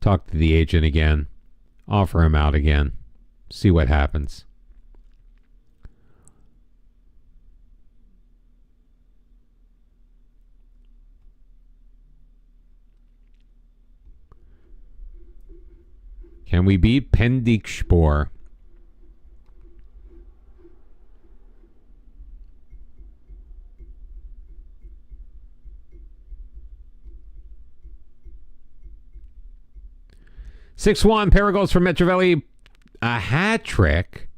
S1: Talk to the agent again. Offer him out again. See what happens. Can we beat Pendikspor? Six-one pair of goals for Mitrovelli. A hat trick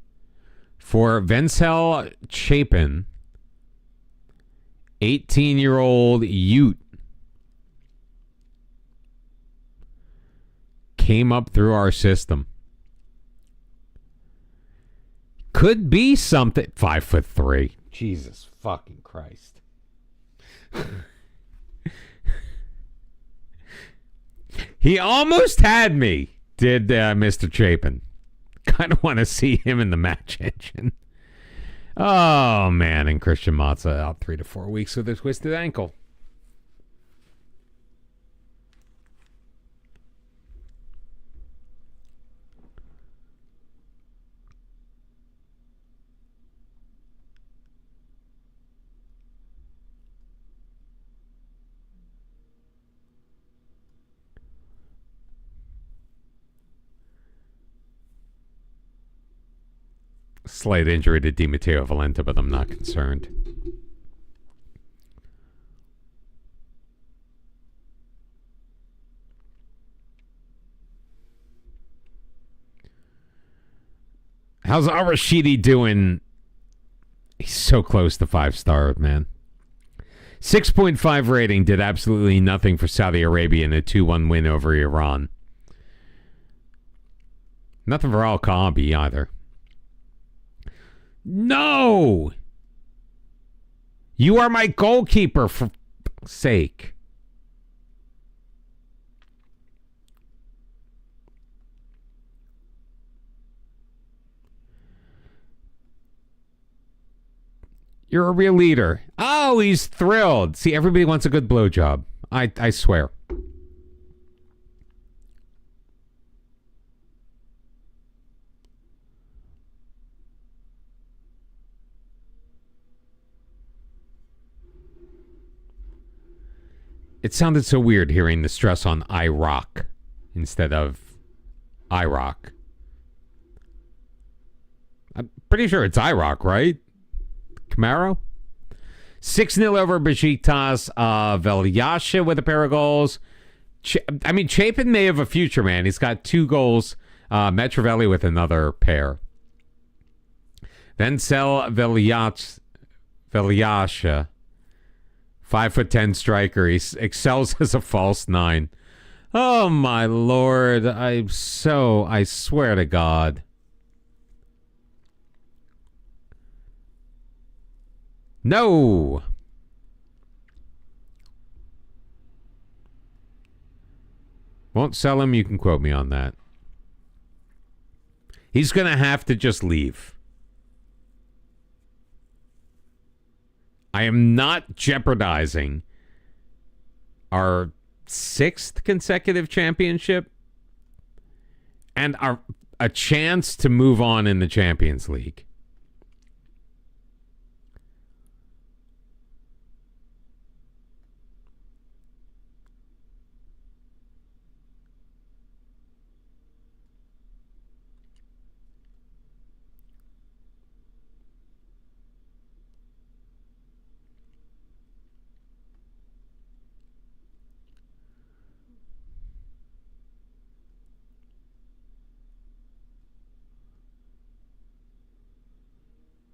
S1: for Vencel Chapin. 18-year-old Ute. Came up through our system. Could be something. 5'3". Jesus fucking Christ. He almost had me, did Mr. Chapin. Kind of want to see him in the match engine. Oh, man. And Christian Mazza out 3 to 4 weeks with a twisted ankle. Slight injury to Di Matteo Valenta, but I'm not concerned. How's Arashidi doing? He's so close to 5-star, man. 6.5 rating, did absolutely nothing for Saudi Arabia in a 2-1 win over Iran. Nothing for Al-Kaabi either. No! You are my goalkeeper, for fuck's sake. You're a real leader. Oh, he's thrilled. See, everybody wants a good blowjob. I swear. It sounded so weird hearing the stress on Iraq instead of Iraq. I'm pretty sure it's Iraq, right? Camaro? 6-0 over Besiktas. Veljasha with a pair of goals. Chapin may have a future, man. He's got 2 goals. Metrovelli with another pair. Then Cel Veljasha. 5'10" striker. He excels as a false 9. Oh, my Lord. I swear to God. No. Won't sell him. You can quote me on that. He's going to have to just leave. I am not jeopardizing our 6th consecutive championship and a chance to move on in the Champions League.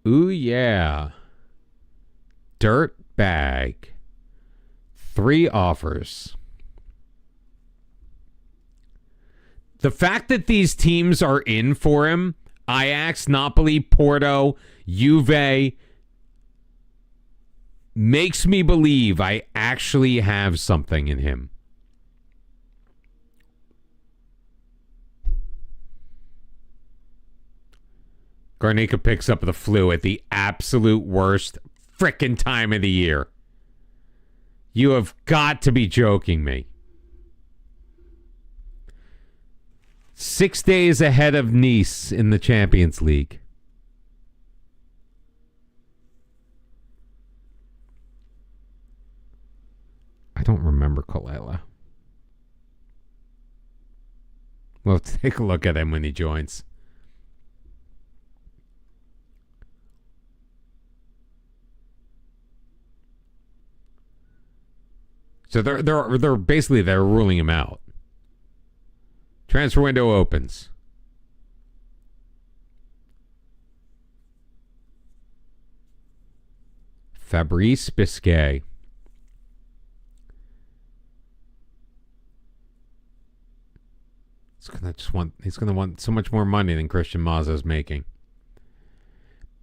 S1: Ooh, yeah. Dirt bag. 3 offers. The fact that these teams are in for him, Ajax, Napoli, Porto, Juve, makes me believe I actually have something in him. Garnica picks up the flu at the absolute worst frickin' time of the year. You have got to be joking me. 6 days ahead of Nice in the Champions League. I don't remember Colella. We'll take a look at him when he joins. So they're basically ruling him out. Transfer window opens. Fabrice Biscay. He's gonna want so much more money than Christian Mazza's making.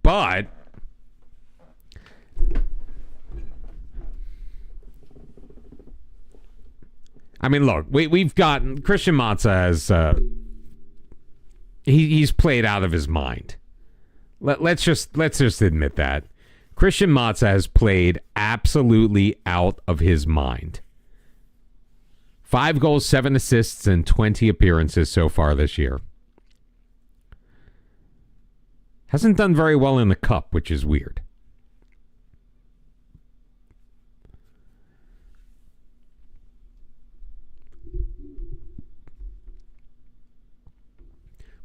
S1: But I mean, look, we've gotten Christian Mazza has he's played out of his mind. Let's just admit that Christian Mazza has played absolutely out of his mind. 5 goals, 7 assists, and 20 appearances so far this year. Hasn't done very well in the cup, which is weird.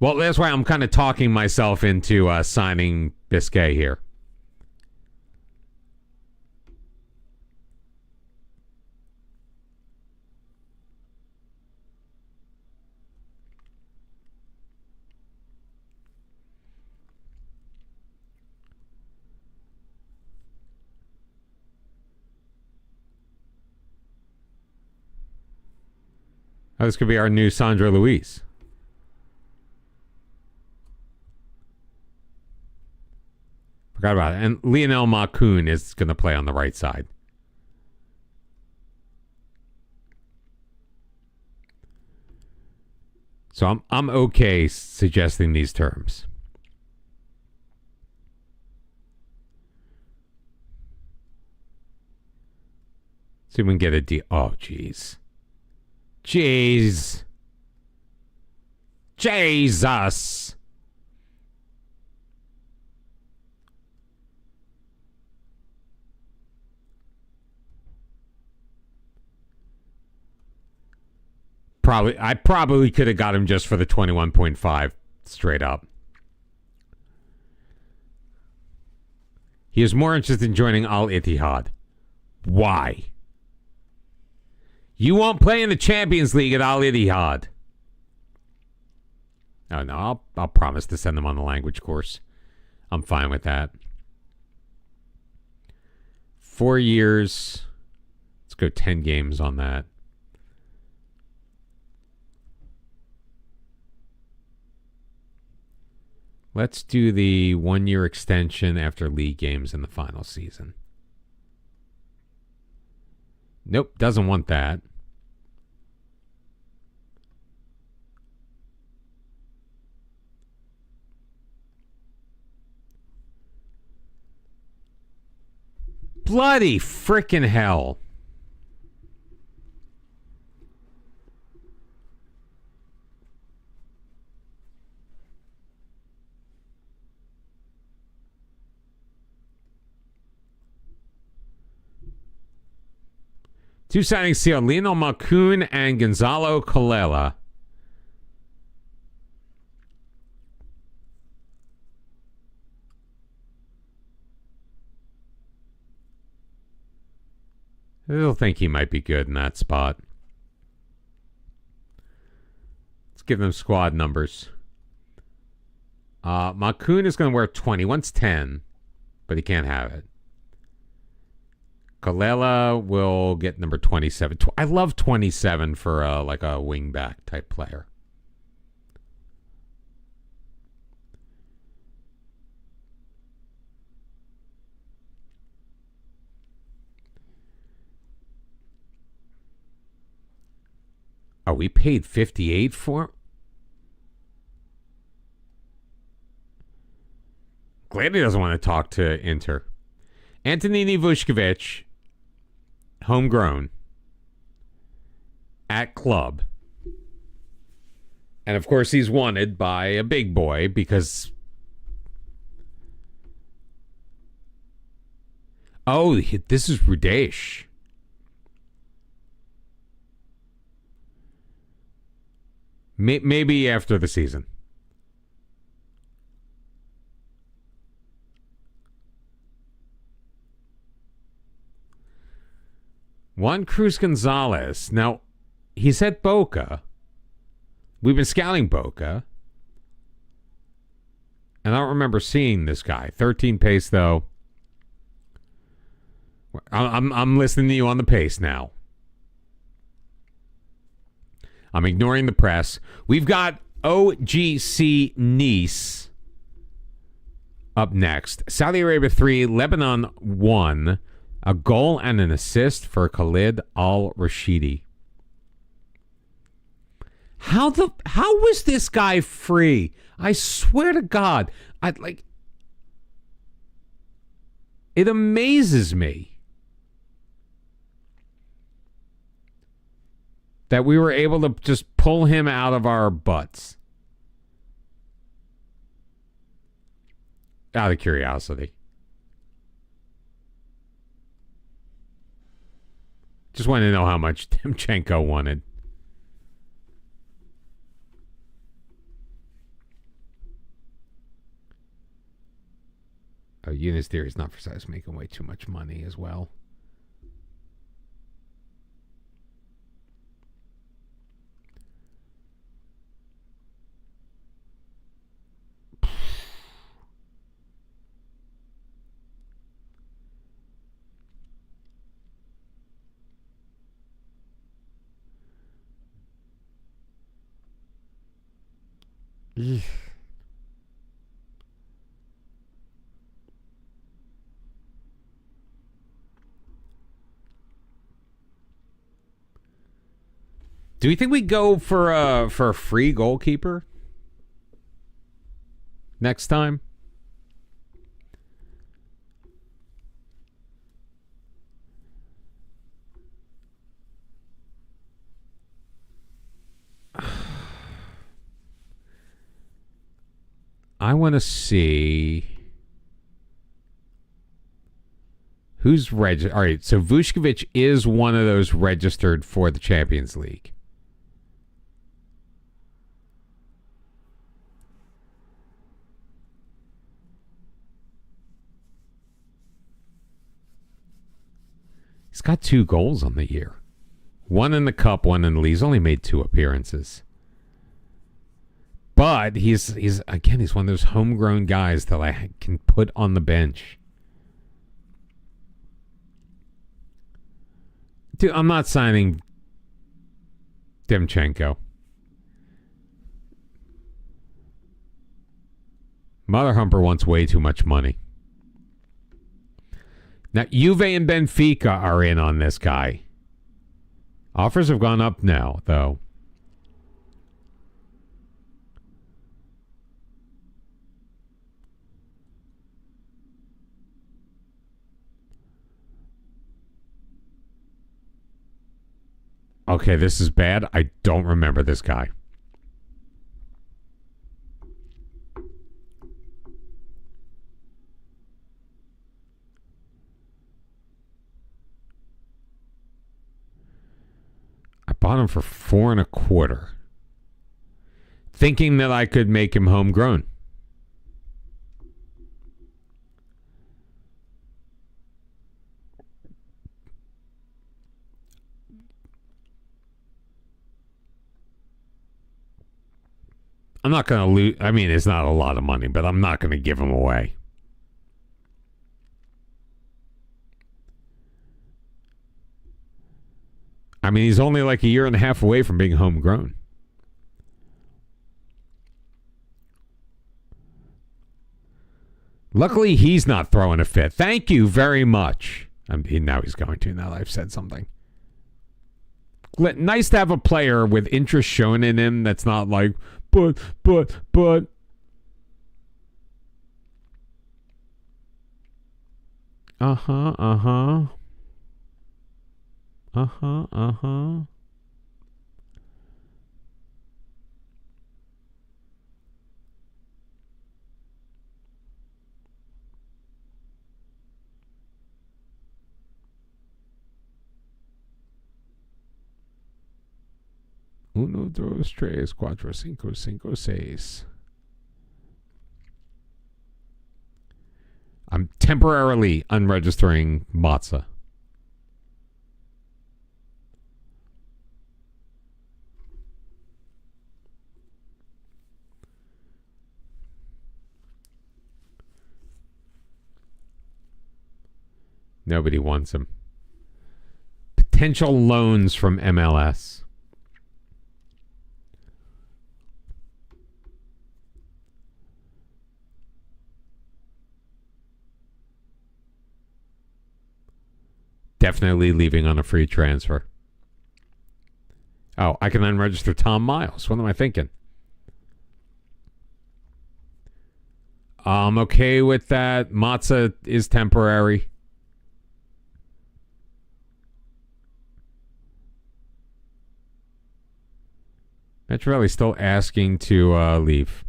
S1: Well, that's why I'm kind of talking myself into signing Biscay here. Oh, this could be our new Sandra Luis. Forgot about it. And Lionel Makoun is going to play on the right side. So I'm okay suggesting these terms. See if we can get a deal. Oh, jeez. Jeez. Jesus. I probably could have got him just for the 21.5 straight up. He is more interested in joining Al Ittihad. Why? You won't play in the Champions League at Al Ittihad. Oh, no, I'll promise to send him on the language course. I'm fine with that. 4 years. Let's go 10 games on that. Let's do the 1-year extension after league games in the final season. Nope, doesn't want that. Bloody frickin' hell. Two signings sealed. Lionel Malcoon and Gonzalo Colella. I still think he might be good in that spot. Let's give them squad numbers. Malcoon is going to wear 20. Wants 10, but he can't have it. Colella will get number 27. I love 27 for like a wingback type player. Oh, we paid 58 for him? Glad he doesn't want to talk to Inter. Antonini Vuskovic, homegrown, at club. And of course he's wanted by a big boy because... Oh, this is Rudesh. Maybe after the season. Juan Cruz Gonzalez. Now, he's at Boca. We've been scouting Boca. And I don't remember seeing this guy. 13 pace, though. I'm listening to you on the pace now. I'm ignoring the press. We've got OGC Nice up next. Saudi Arabia 3, Lebanon 1. A goal and an assist for Khalid Al-Rashidi. How was this guy free? I swear to God. It amazes me that we were able to just pull him out of our butts. Out of curiosity. Just wanted to know how much Timchenko wanted. Oh, Eunice Theory is not precise, making way too much money as well. Do we think we go for a free goalkeeper next time? I want to see who's registered. All right, so Vuskovic is one of those registered for the Champions League. He's got 2 goals on the year. 1 in the cup, 1 in the league. He's only made 2 appearances. But he's one of those homegrown guys that I can put on the bench. Dude, I'm not signing Demchenko. Mother Humper wants way too much money. Now, Juve and Benfica are in on this guy. Offers have gone up now, though. Okay, this is bad. I don't remember this guy. I bought him for 4.25, thinking that I could make him homegrown. I'm not going to lose. I mean, it's not a lot of money, but I'm not going to give him away. I mean, he's only like a year and a half away from being homegrown. Luckily, he's not throwing a fit. Thank you very much. Now he's going to, now that I've said something. Nice to have a player with interest shown in him that's not like, but. Uh-huh. Uno, dos, tres, cuatro, cinco, cinco, seis. I'm temporarily unregistering Matza. Nobody wants him. Potential loans from MLS. Definitely leaving on a free transfer. Oh, I can unregister Tom Miles. What am I thinking? I'm okay with that. Matza is temporary. Metrovelli's still asking to leave.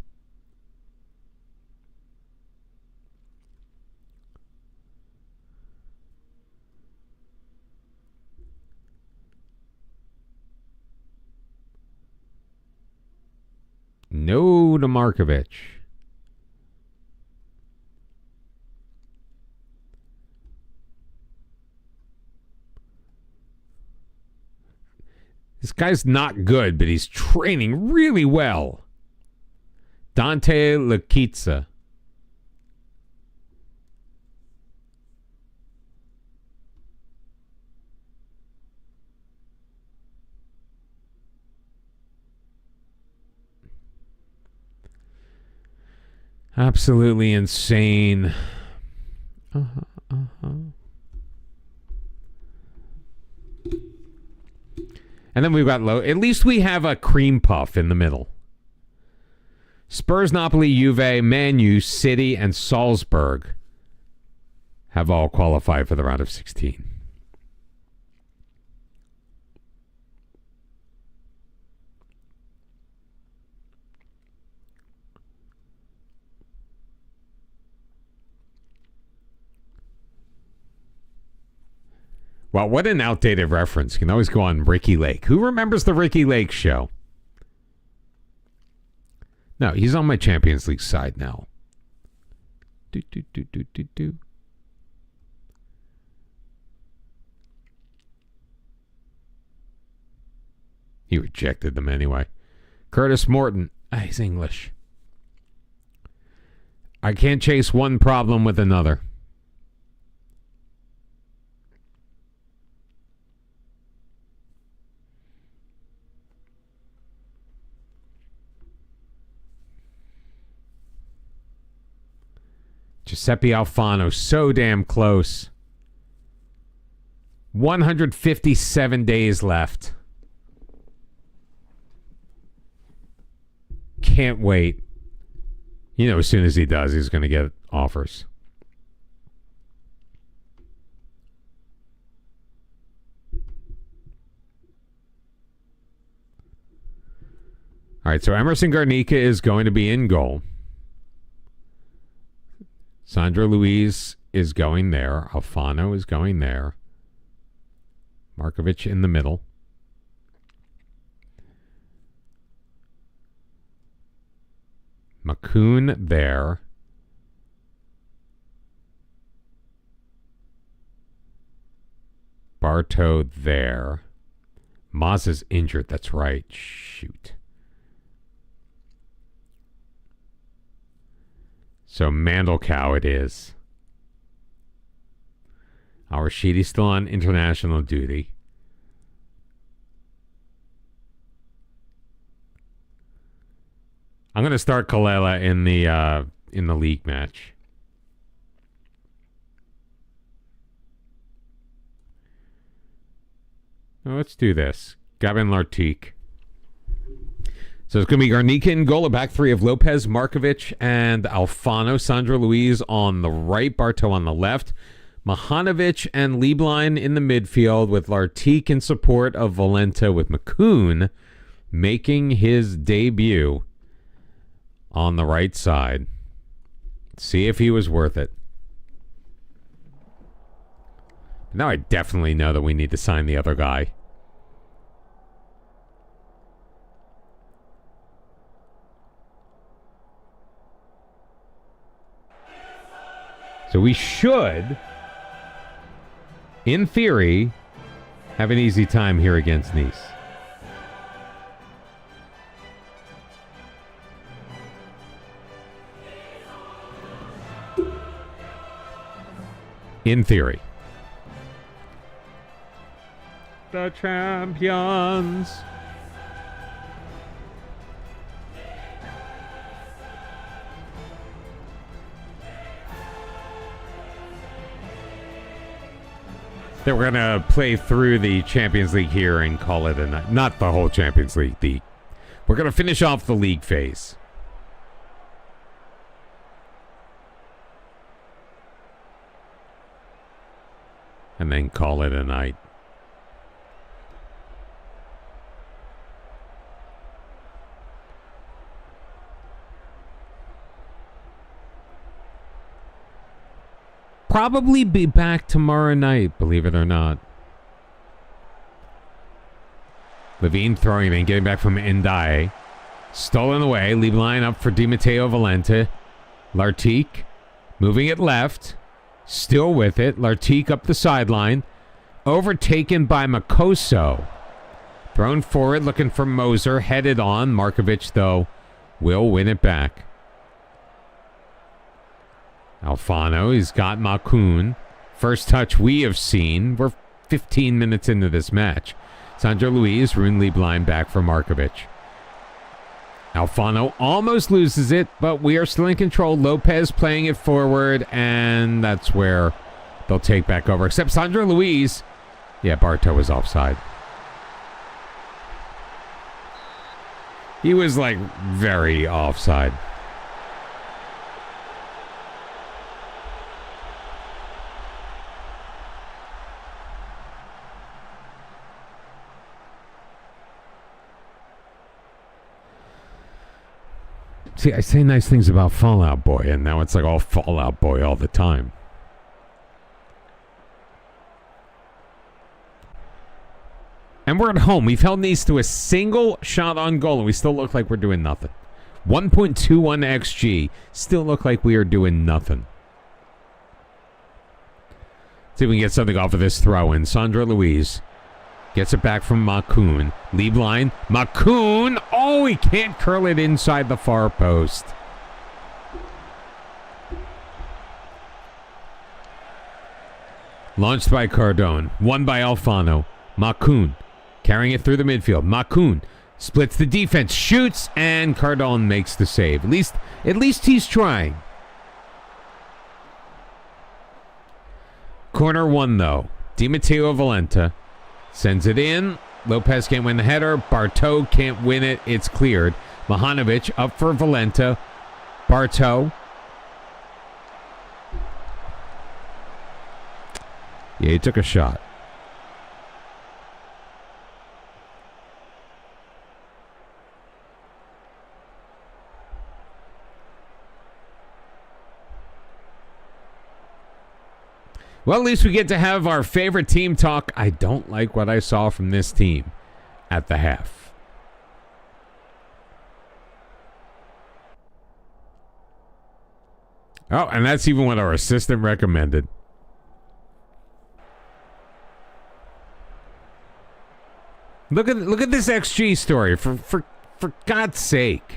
S1: No to Markovic. This guy's not good, but he's training really well. Dante Lakitsa. Absolutely insane. And then we've got low. At least we have a cream puff in the middle. Spurs, Napoli, Juve, Man U, City, and Salzburg have all qualified for the round of 16. Wow, what an outdated reference. You can always go on Ricky Lake. Who remembers the Ricky Lake show? No, he's on my Champions League side now. Do. He rejected them anyway. Curtis Morton. He's English. I can't chase one problem with another. Giuseppe Alfano, so damn close. 157 days left. Can't wait. You know, as soon as he does, he's going to get offers. All right, so Emerson Garnica is going to be in goal. Sandra Louise is going there. Alfano is going there. Markovic in the middle. Makoun there. Bartow there. Maz is injured. That's right. Shoot. So Mandelkow it is. Our Sheedy's still on international duty. I'm going to start Kalela in the league match. Now let's do this. Gabin Lartigue. So it's going to be Garnica in goal, a back three of Lopez, Markovic, and Alfano. Sandra Louise on the right, Bartow on the left. Mahanovic and Lieblein in the midfield with Lartigue in support of Valenta, with Makoun making his debut on the right side. See if he was worth it. Now I definitely know that we need to sign the other guy. So we should, in theory, have an easy time here against Nice. In theory. The champions. That we're going to play through the Champions League here and call it a night. Not the whole Champions League. We're going to finish off the league phase. And then call it a night. Probably be back tomorrow night, believe it or not. Levine throwing in, getting back from Ndiaye. Stolen away. Lieblein up for Di Matteo Valenta. Lartigue moving it left. Still with it. Lartigue up the sideline. Overtaken by Makoso. Thrown forward, looking for Moser. Headed on. Markovic, though, will win it back. Alfano, he's got Makoun. First touch we have seen. We're 15 minutes into this match. Sandra Louise, Rune Lieblein back for Markovic. Alfano almost loses it, but we are still in control. Lopez playing it forward, and that's where they'll take back over. Except Sandra Louise. Yeah, Bartow was offside. He was, like, very offside. See, I say nice things about Fallout Boy, and now it's like all Fallout Boy all the time. And we're at home. We've held Nice to a single shot on goal, and we still look like we're doing nothing. 1.21 XG. Still look like we are doing nothing. See if we can get something off of this throw-in. Sandra Louise Gets it back from Makun. Lieblein. Makun. Oh, he can't curl it inside the far post. Launched by Cardone. Won by Alfano. Makun. Carrying it through the midfield. Makun. Splits the defense. Shoots. And Cardone makes the save. At least he's trying. Corner 1, though. Di Matteo Valenta sends it in. Lopez can't win the header. Bartow can't win it. It's cleared. Mahanovic up for Valenta. Bartow. Yeah, he took a shot. Well, at least we get to have our favorite team talk. I don't like what I saw from this team at the half. Oh, and that's even what our assistant recommended. Look at this XG story, for God's sake.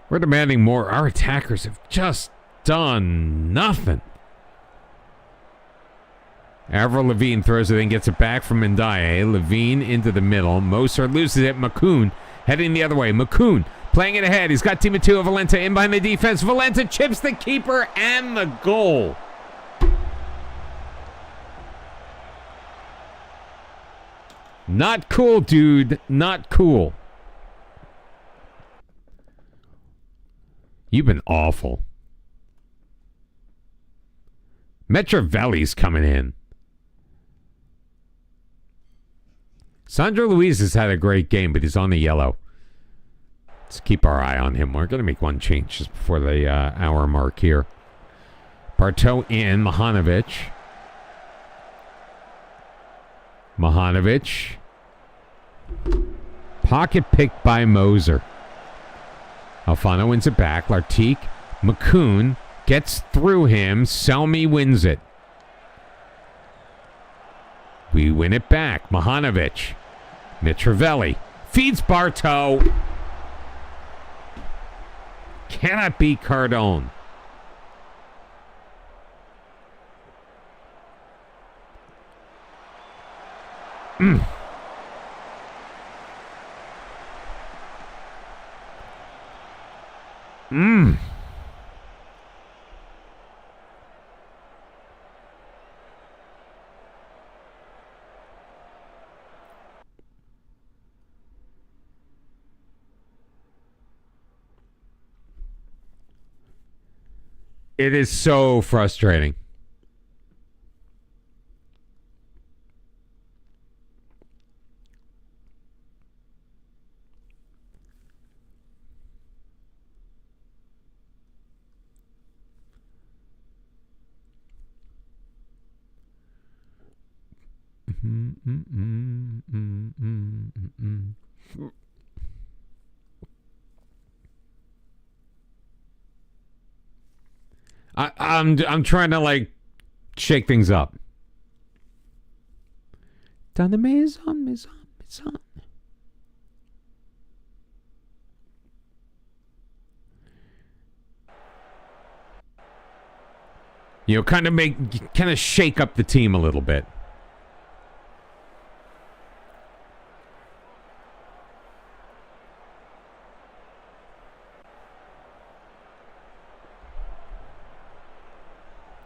S1: We're demanding more. Our attackers have just done nothing. Avril Lavigne throws it in, gets it back from Ndiaye. Lavigne into the middle. Moser loses it. Makun heading the other way. Makun playing it ahead. He's got Di Matteo Valenta in behind the defense. Valenta chips the keeper and the goal. Not cool, dude. Not cool. You've been awful. Metrovelli's coming in. Sandro Luiz has had a great game, but he's on the yellow. Let's keep our eye on him. We're going to make one change just before the hour mark here. Bartow in. Mahanovic. Mahanovic. Pocket picked by Moser. Alfano wins it back. Lartigue. Makun gets through him. Selmy wins it. We win it back. Mahanovic. Mitrovelli. Feeds Bartow. Cannot beat Cardone. It is so frustrating. I'm trying to like shake things up. Dans la maison. You know, kind of shake up the team a little bit.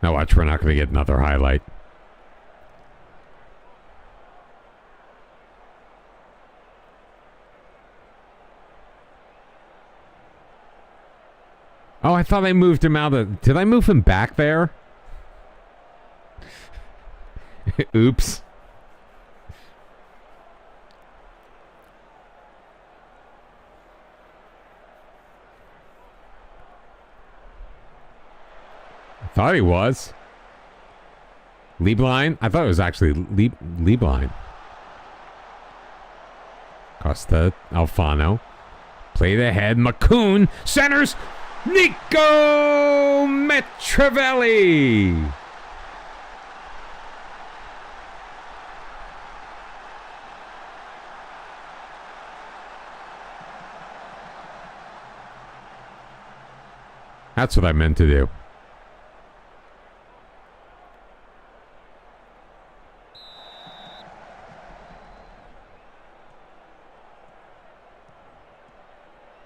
S1: Now watch, we're not going to get another highlight. Oh, I thought I moved him out of... Did I move him back there? Oops. Thought he was. Lieblein? I thought it was actually Lieblein. Costa, Alfano. Played ahead. Makun. Centers. Nico Metrovelli. That's what I meant to do.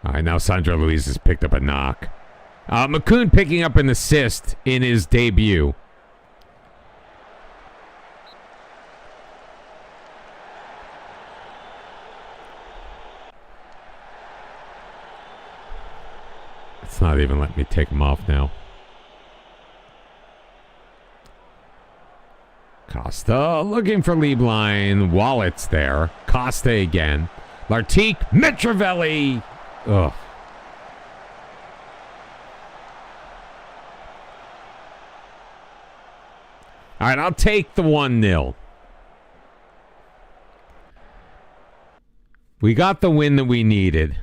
S1: All right, now Sandro Luis has picked up a knock. McCoon picking up an assist in his debut. It's not even letting me take him off now. Costa looking for Lieblein. Wallet's there. Costa again. Lartigue. Mitrovelli. Ugh. All right, I'll take the 1-0. We got the win that we needed.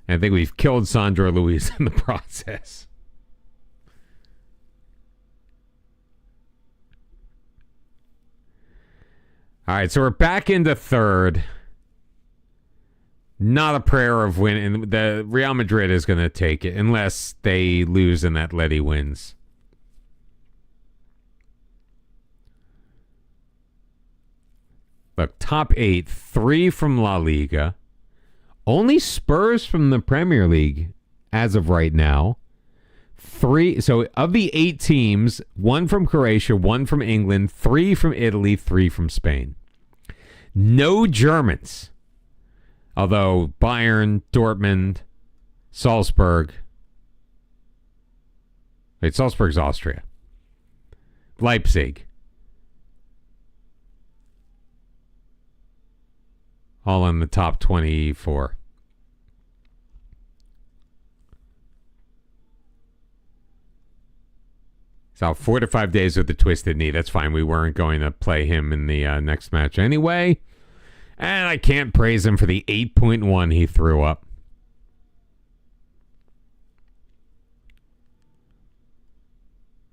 S1: I think we've killed Sandro Luis in the process. All right, so we're back into third. Not a prayer of winning. The Real Madrid is going to take it unless they lose and Atleti wins. Look, top 8, 3 from La Liga. Only Spurs from the Premier League as of right now. 3. So of the 8 teams, 1 from Croatia, 1 from England, 3 from Italy, 3 from Spain. No Germans. Although Bayern, Dortmund, Salzburg. Wait, Salzburg's Austria. Leipzig. All in the top 24. So 4 to 5 days with the twisted knee. That's fine. We weren't going to play him in the next match anyway. And I can't praise him for the 8.1 he threw up.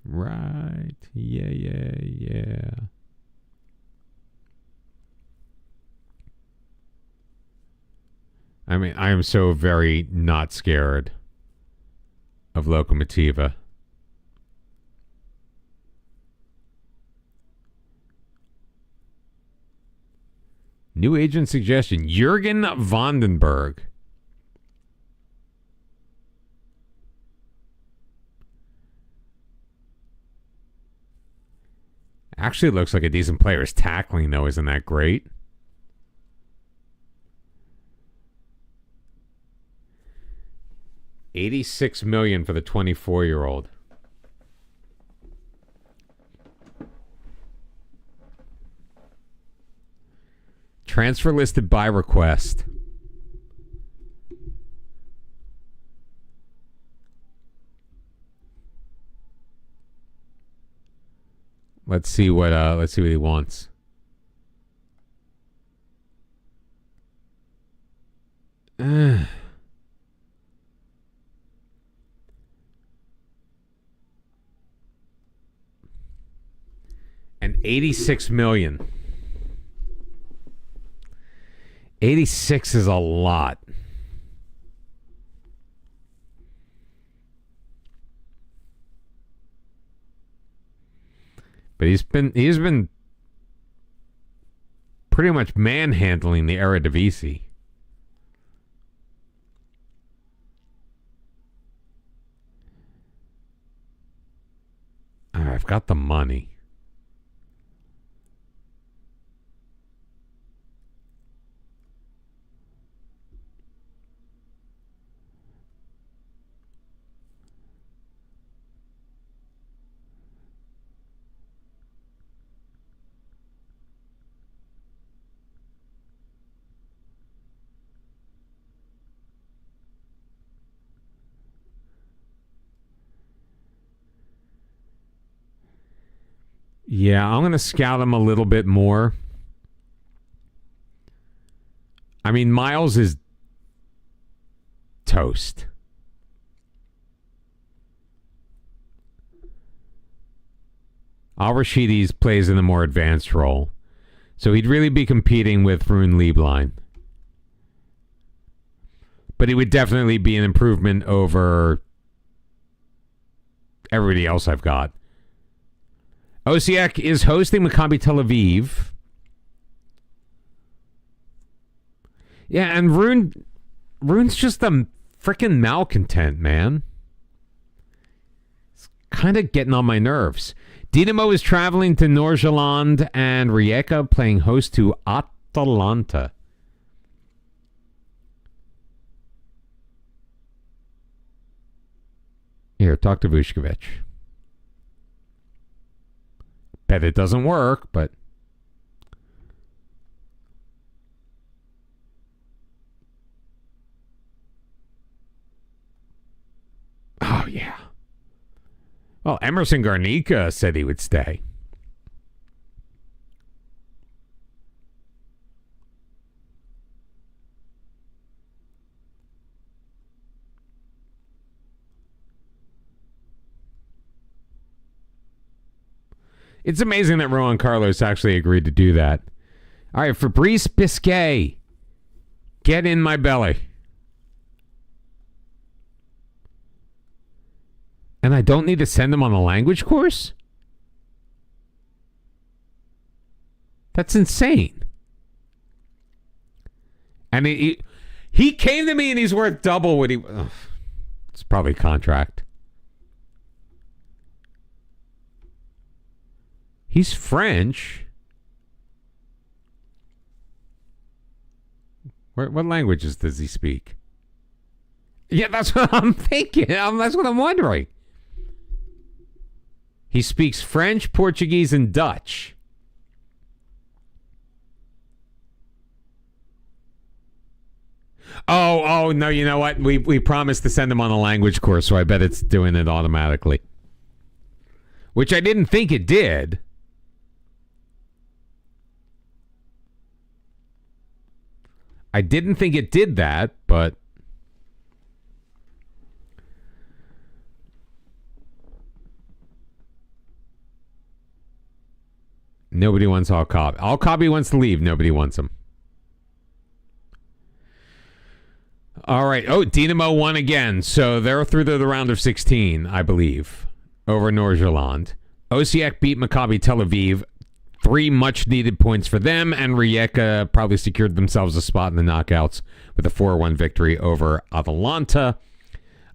S1: Right. Yeah. I mean, I am so very not scared of Lokomotiva. New agent suggestion, Jurgen Vandenberg. Actually looks like a decent player. His tackling, though, isn't that great. $86 million for the 24-year-old. Transfer listed by request. Let's see what he wants. And $86 million. 86 is a lot. But he's been pretty much manhandling the Eredivisie. All right, I've got the money. Yeah, I'm going to scout him a little bit more. I mean, Miles is toast. Al-Rashidi's plays in a more advanced role. So he'd really be competing with Rune Lieblein. But he would definitely be an improvement over everybody else I've got. Osijek is hosting Maccabi Tel Aviv. Yeah, and Rune's just a freaking malcontent, man. It's kind of getting on my nerves. Dinamo is traveling to Nordsjælland, and Rijeka playing host to Atalanta. Here, talk to Vučković. Bet it doesn't work, but... Oh, yeah. Well, Emerson Garnica said he would stay. It's amazing that Rowan Carlos actually agreed to do that. All right, Fabrice Biscay. Get in my belly. And I don't need to send him on a language course? That's insane. And he came to me and he's worth double what he... Ugh, it's probably contract. He's French. What languages does he speak? Yeah, that's what I'm thinking. That's what I'm wondering. He speaks French, Portuguese, and Dutch. Oh, no, you know what? We promised to send him on a language course, so I bet it's doing it automatically. Which I didn't think it did. I didn't think it did that, but... Nobody wants Al-Kabi. Al-Kabi wants to leave. Nobody wants him. All right. Oh, Dinamo won again. So they're through the round of 16, I believe, over Nordsjælland. Osijek beat Maccabi Tel Aviv. 3 much-needed points for them, and Rijeka probably secured themselves a spot in the knockouts with a 4-1 victory over Atalanta.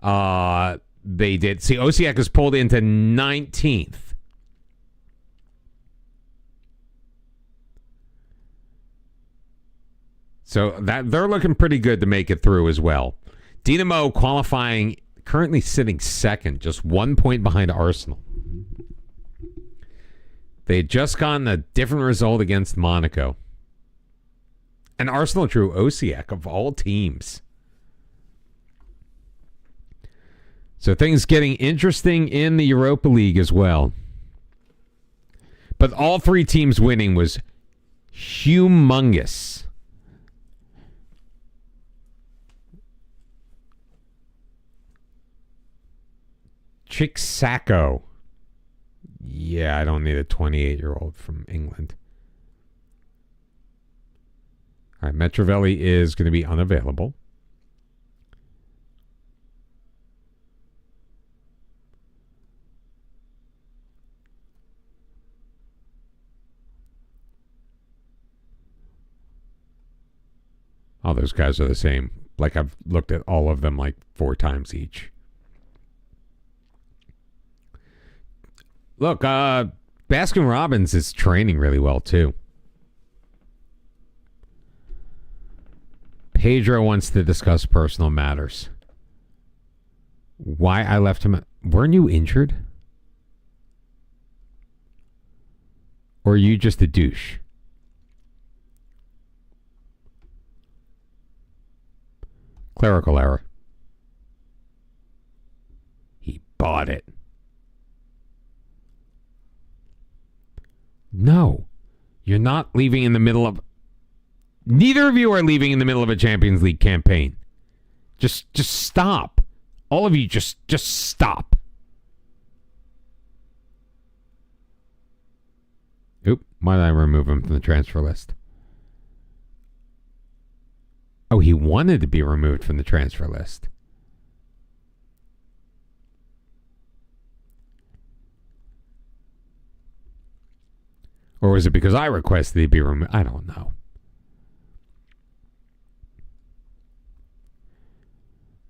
S1: They did. See, Osijek is pulled into 19th. So that they're looking pretty good to make it through as well. Dinamo qualifying, currently sitting second, just 1 point behind Arsenal. They had just gotten a different result against Monaco. And Arsenal drew Osijek of all teams. So things getting interesting in the Europa League as well. But all 3 teams winning was humongous. Chiksako. Yeah, I don't need a 28-year-old from England. All right, Metrovelli is going to be unavailable. All those guys are the same. Like, I've looked at all of them like 4 times each. Look, Baskin Robbins is training really well, too. Pedro wants to discuss personal matters. Why I left him... Weren't you injured? Or are you just a douche? Clerical error. He bought it. No, you're not leaving in the middle of... Neither of you are leaving in the middle of a Champions League campaign. Just stop. All of you, just stop. Oop, Why did I remove him from the transfer list? Oh, he wanted to be removed from the transfer list. Or was it because I requested he be removed? I don't know.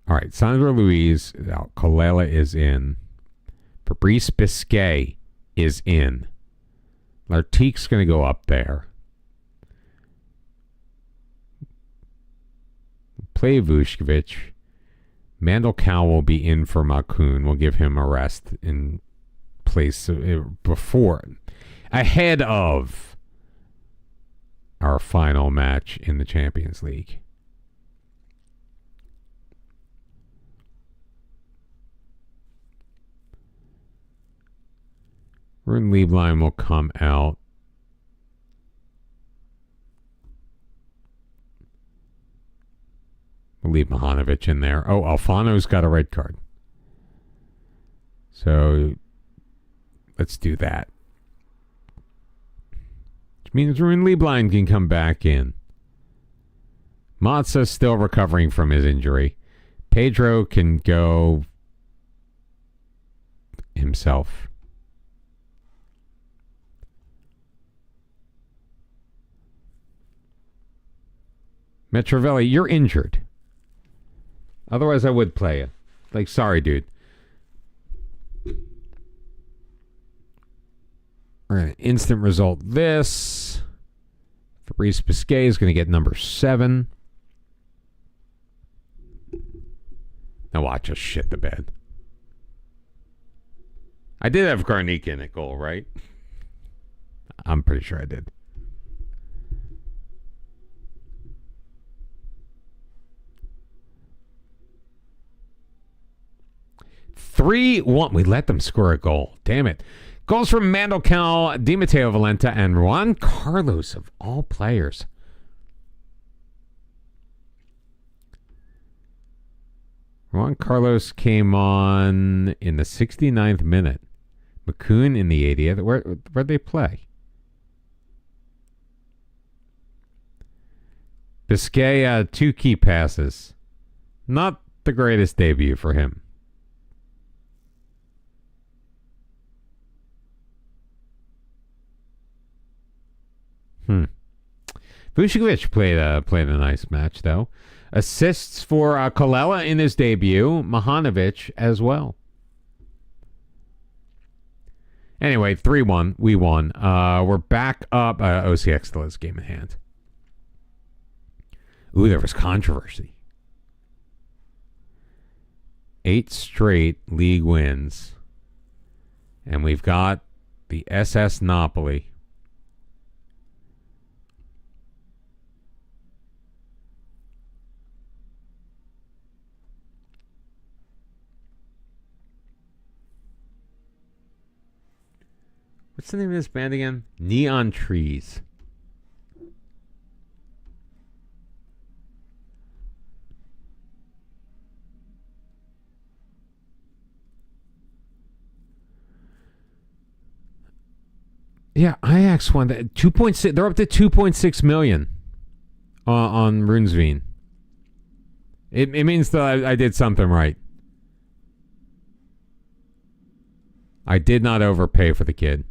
S1: All right, Sandro Luiz out. Colella is in. Fabrice Biscay is in. Lartique's going to go up there. Play Vuskovic. Mandelkow will be in for Makun. We'll give him a rest in place ahead of our final match in the Champions League. Rune Lieblein will come out. We'll leave Mihanovic in there. Oh, Alfano's got a red card. So let's do that. Which means Rune Lieblein can come back in. Matza's still recovering from his injury. Pedro can go himself. Metrovelli, you're injured. Otherwise, I would play you. Like, sorry, dude. All right, instant result this. Fabrice Biscay is going to get number 7. Now watch us shit the bed. I did have Garnica in at goal, right? I'm pretty sure I did. 3-1. We let them score a goal. Damn it. Goals from Mandelkow, Di Matteo Valenta, and Juan Carlos, of all players. Juan Carlos came on in the 69th minute. Makun in the 80th. Where'd they play? Biscay, 2 key passes. Not the greatest debut for him. Vuskovic played a nice match, though. Assists for Colella in his debut. Mihanovic as well. Anyway, 3-1. We won. We're back up. OCX still has game in hand. Ooh, there was controversy. 8 straight league wins. And we've got the SS Napoli. What's the name of this band again? Neon Trees. Yeah, Ajax won that 2.6. They're up to 2.6 million on Runesveen. It means that I did something right. I did not overpay for the kid.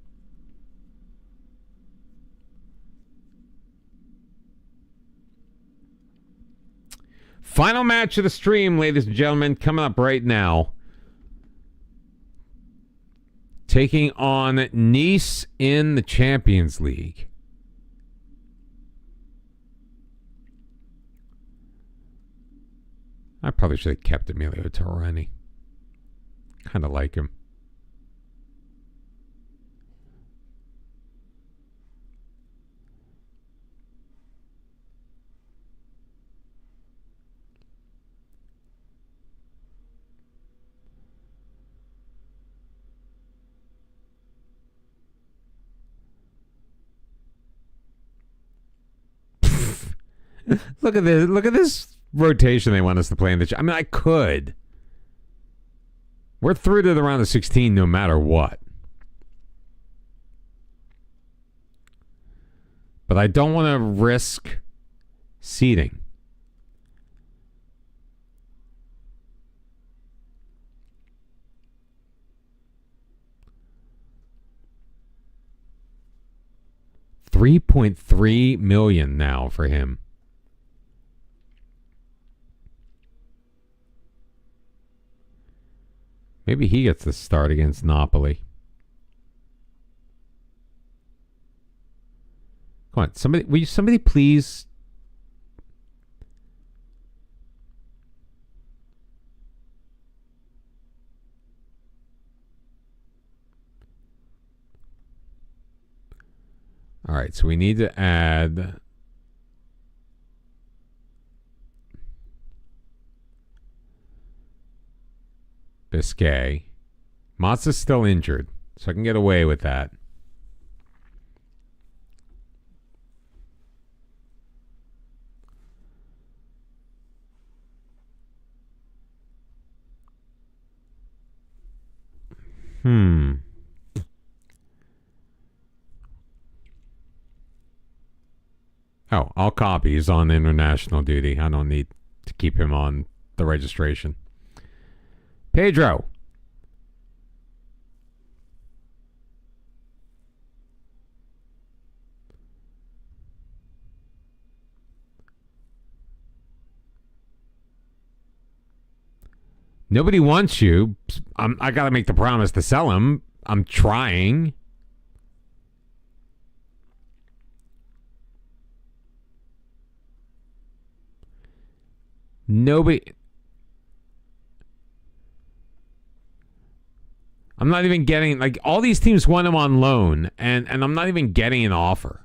S1: Final match of the stream, ladies and gentlemen, coming up right now. Taking on Nice in the Champions League. I probably should have kept Emilio Torreni. Kind of like him. Look at this. Look at this rotation they want us to play in the. I mean, I could. We're through to the round of 16 no matter what. But I don't want to risk seeding. $3.3 million now for him. Maybe he gets the start against Napoli. Come on, somebody, will you, somebody please? All right, so we need to add Biscay. Mazza's still injured, so I can get away with that. Oh, I'll copy. He's on international duty. I don't need to keep him on the registration. Pedro. Nobody wants you. I got to make the promise to sell him. I'm trying. Nobody. I'm not even getting, like, all these teams want him on loan, and I'm not even getting an offer.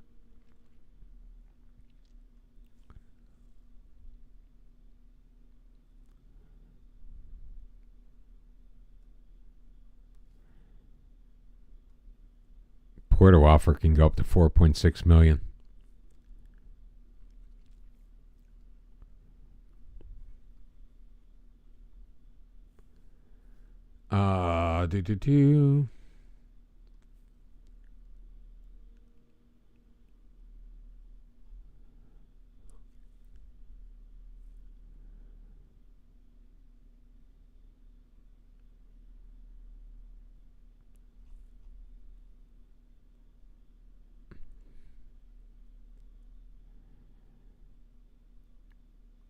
S1: Porto offer can go up to $4.6 million.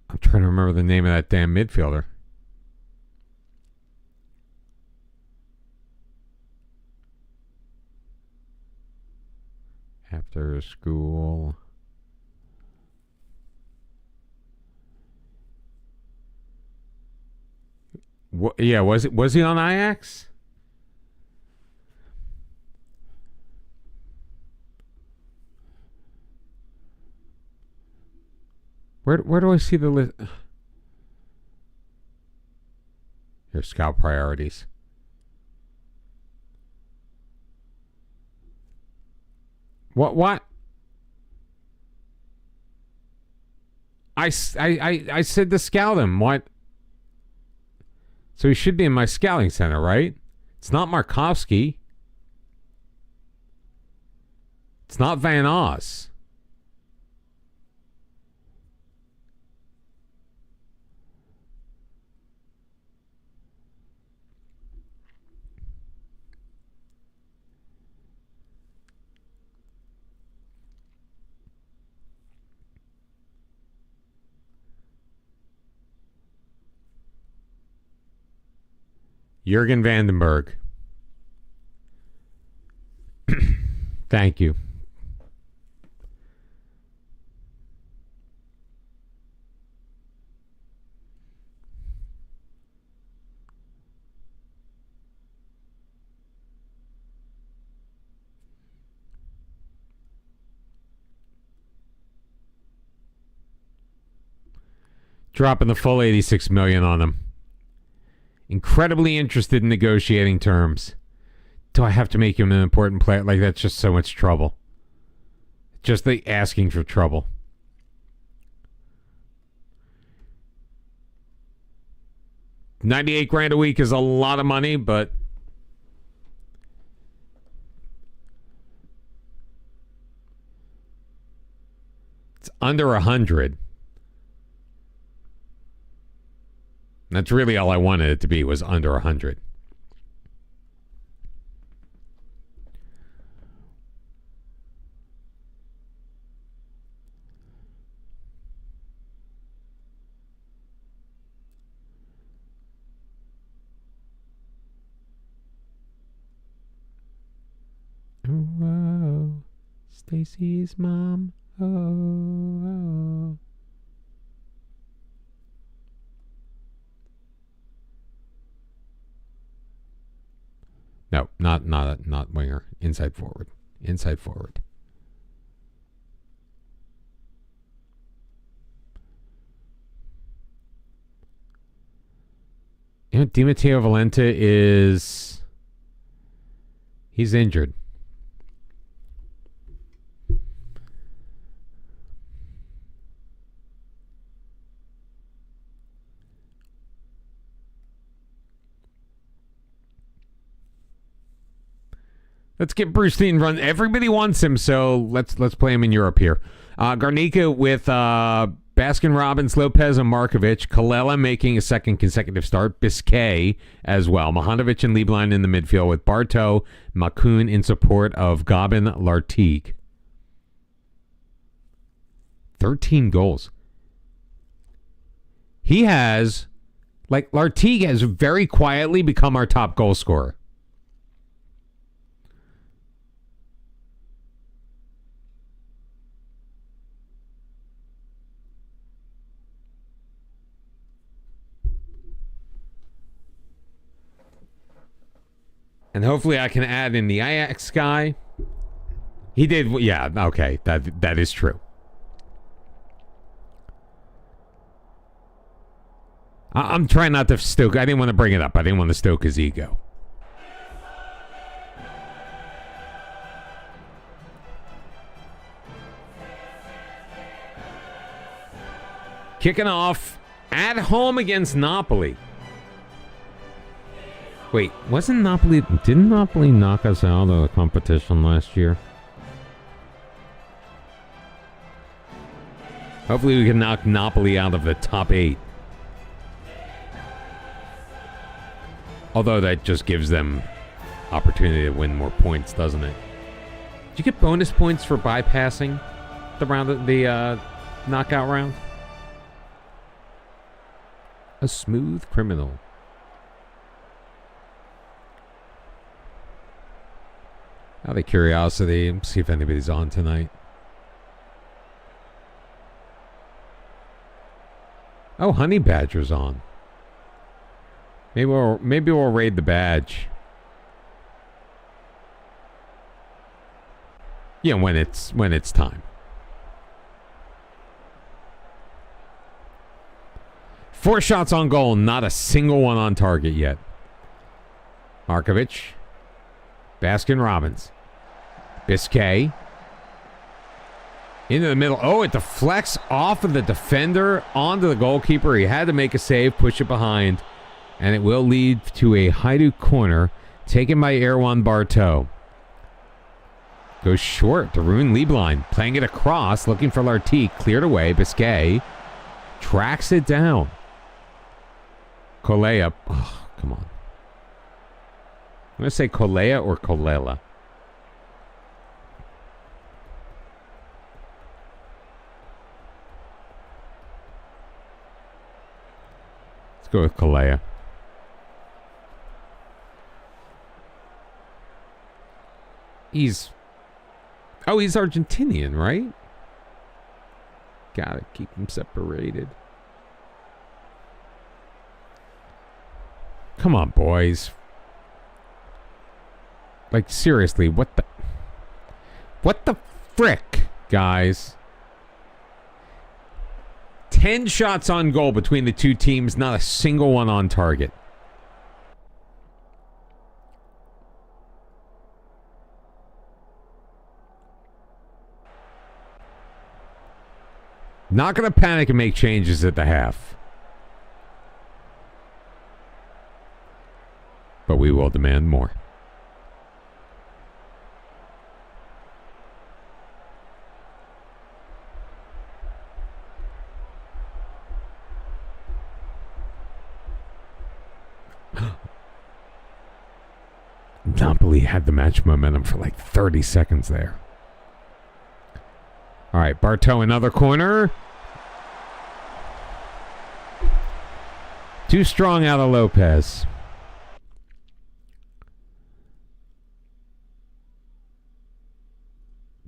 S1: I'm trying to remember the name of that damn midfielder. After school. Yeah, was he on Ajax? Where do I see the list? Here, scout priorities. What? I said to scout him. What? So he should be in my scouting center, right? It's not Markovsky. It's not Van Oss. Jurgen Vandenberg. Thank you. Dropping the full $86 million on them. Incredibly interested in negotiating terms. Do I have to make him an important player? Like, that's just so much trouble. Just the asking for trouble. $98,000 a week is a lot of money, but It's under 100. That's really all I wanted it to be, was under 100. Oh, Stacy's mom. Oh. No, not winger. Inside forward. Inside forward. You know, Di Matteo Valenta he's injured. Let's get Bruce Dean run. Everybody wants him, so let's play him in Europe here. Garnica with Baskin Robbins, Lopez, and Markovic. Kalela making a second consecutive start. Biscay as well. Mahanovic and Lieblein in the midfield with Bartow, Makun in support of Gabin Lartigue. 13 goals. He has, Lartigue has very quietly become our top goal scorer. And hopefully I can add in the Ajax guy. He did, yeah, okay, that is true. I'm trying not to stoke, I didn't want to bring it up. I didn't want to stoke his ego. Kicking off at home against Napoli. Wait, didn't Napoli knock us out of the competition last year? Hopefully we can knock Napoli out of the top 8. Although that just gives them opportunity to win more points, doesn't it? Did you get bonus points for bypassing the knockout round? A smooth criminal. Out of curiosity, see if anybody's on tonight. Oh, Honey Badger's on. Maybe we'll raid the badge. Yeah, when it's time. 4 shots on goal, not a single one on target yet. Markovic, Baskin Robbins, Biscay into the middle. Oh, it deflects off of the defender onto the goalkeeper. He had to make a save, push it behind, and it will lead to a Hajduk corner taken by Erwan Bartow. Goes short to Rune Lieblein, playing it across, looking for Lartigue, cleared away. Biscay tracks it down. Colea, oh, come on. I'm going to say Colea or Colela. Let's go with Colea. He's Argentinian, right? Gotta keep them separated. Come on, boys. Like, seriously, what the frick, guys? 10 shots on goal between the two teams, not a single one on target. Not going to panic and make changes at the half. But we will demand more. Napoli had the match momentum for like 30 seconds there. All right, Bartow, another corner. Too strong out of Lopez.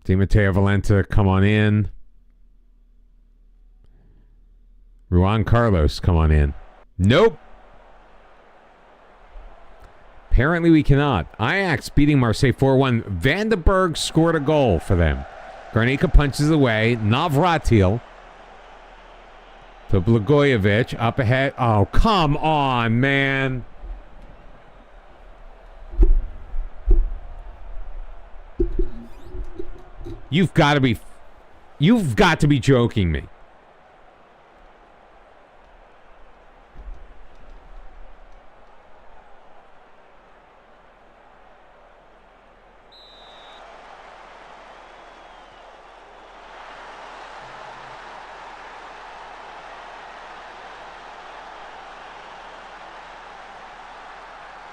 S1: Di Matteo Valenta, come on in. Juan Carlos, come on in. Nope. Apparently we cannot. Ajax beating Marseille 4-1. Van de Berg scored a goal for them. Garnica punches away. Navratil to Blagojevic. Up ahead. Oh, come on, man. You've got to be joking me.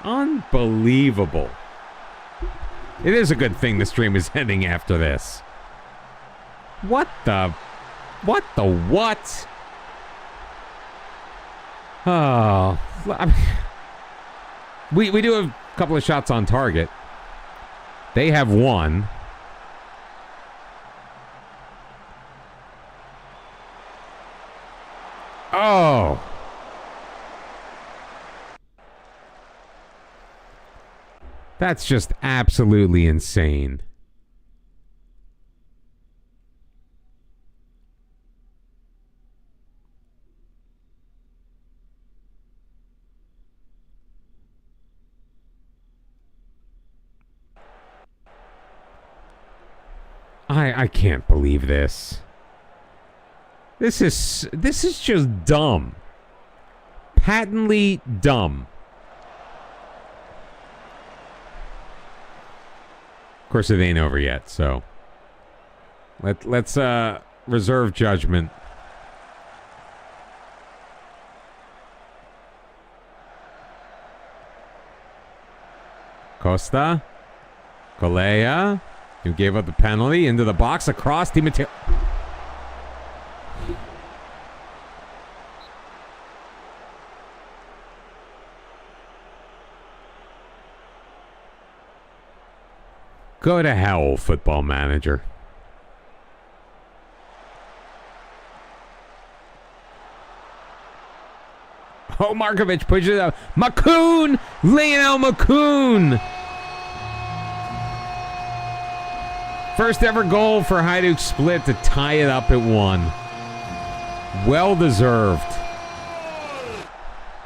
S1: Unbelievable. It is a good thing the stream is ending after this. What? Oh. We do have a couple of shots on target. They have one. Oh. That's just absolutely insane. I can't believe this. This is just dumb. Patently dumb. Of course, it ain't over yet, so let's reserve judgment. Costa, Colea, who gave up the penalty, into the box, across Di Matteo. Go to hell, Football Manager. Oh, Markovic pushes it out. Makoun! Lionel Makoun! First ever goal for Hajduk Split to tie it up at 1. Well deserved.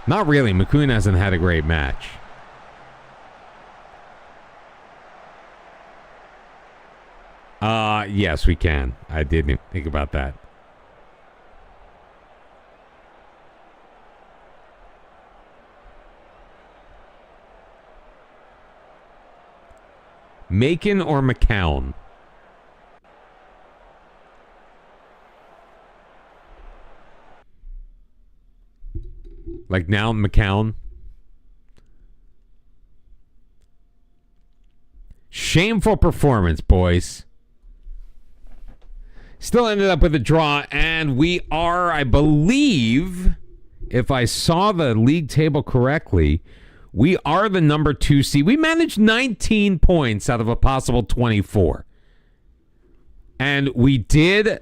S1: Not really. Makoun hasn't had a great match. Yes, we can. I didn't even think about that. Macon or McCown? Like now, McCown? Shameful performance, boys. Still ended up with a draw, and we are, I believe, if I saw the league table correctly, we are the number 2 seed. We managed 19 points out of a possible 24. And we did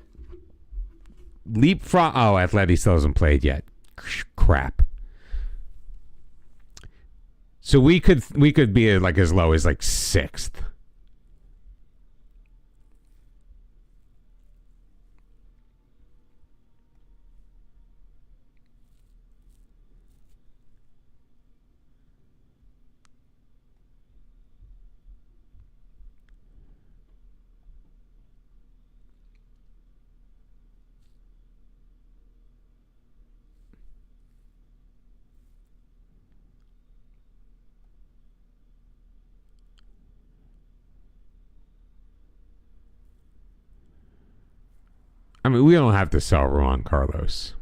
S1: leapfrog. Oh, Atleti still hasn't played yet. Crap. So we could be like as low as like 6th. I mean, we don't have to sell Juan Carlos.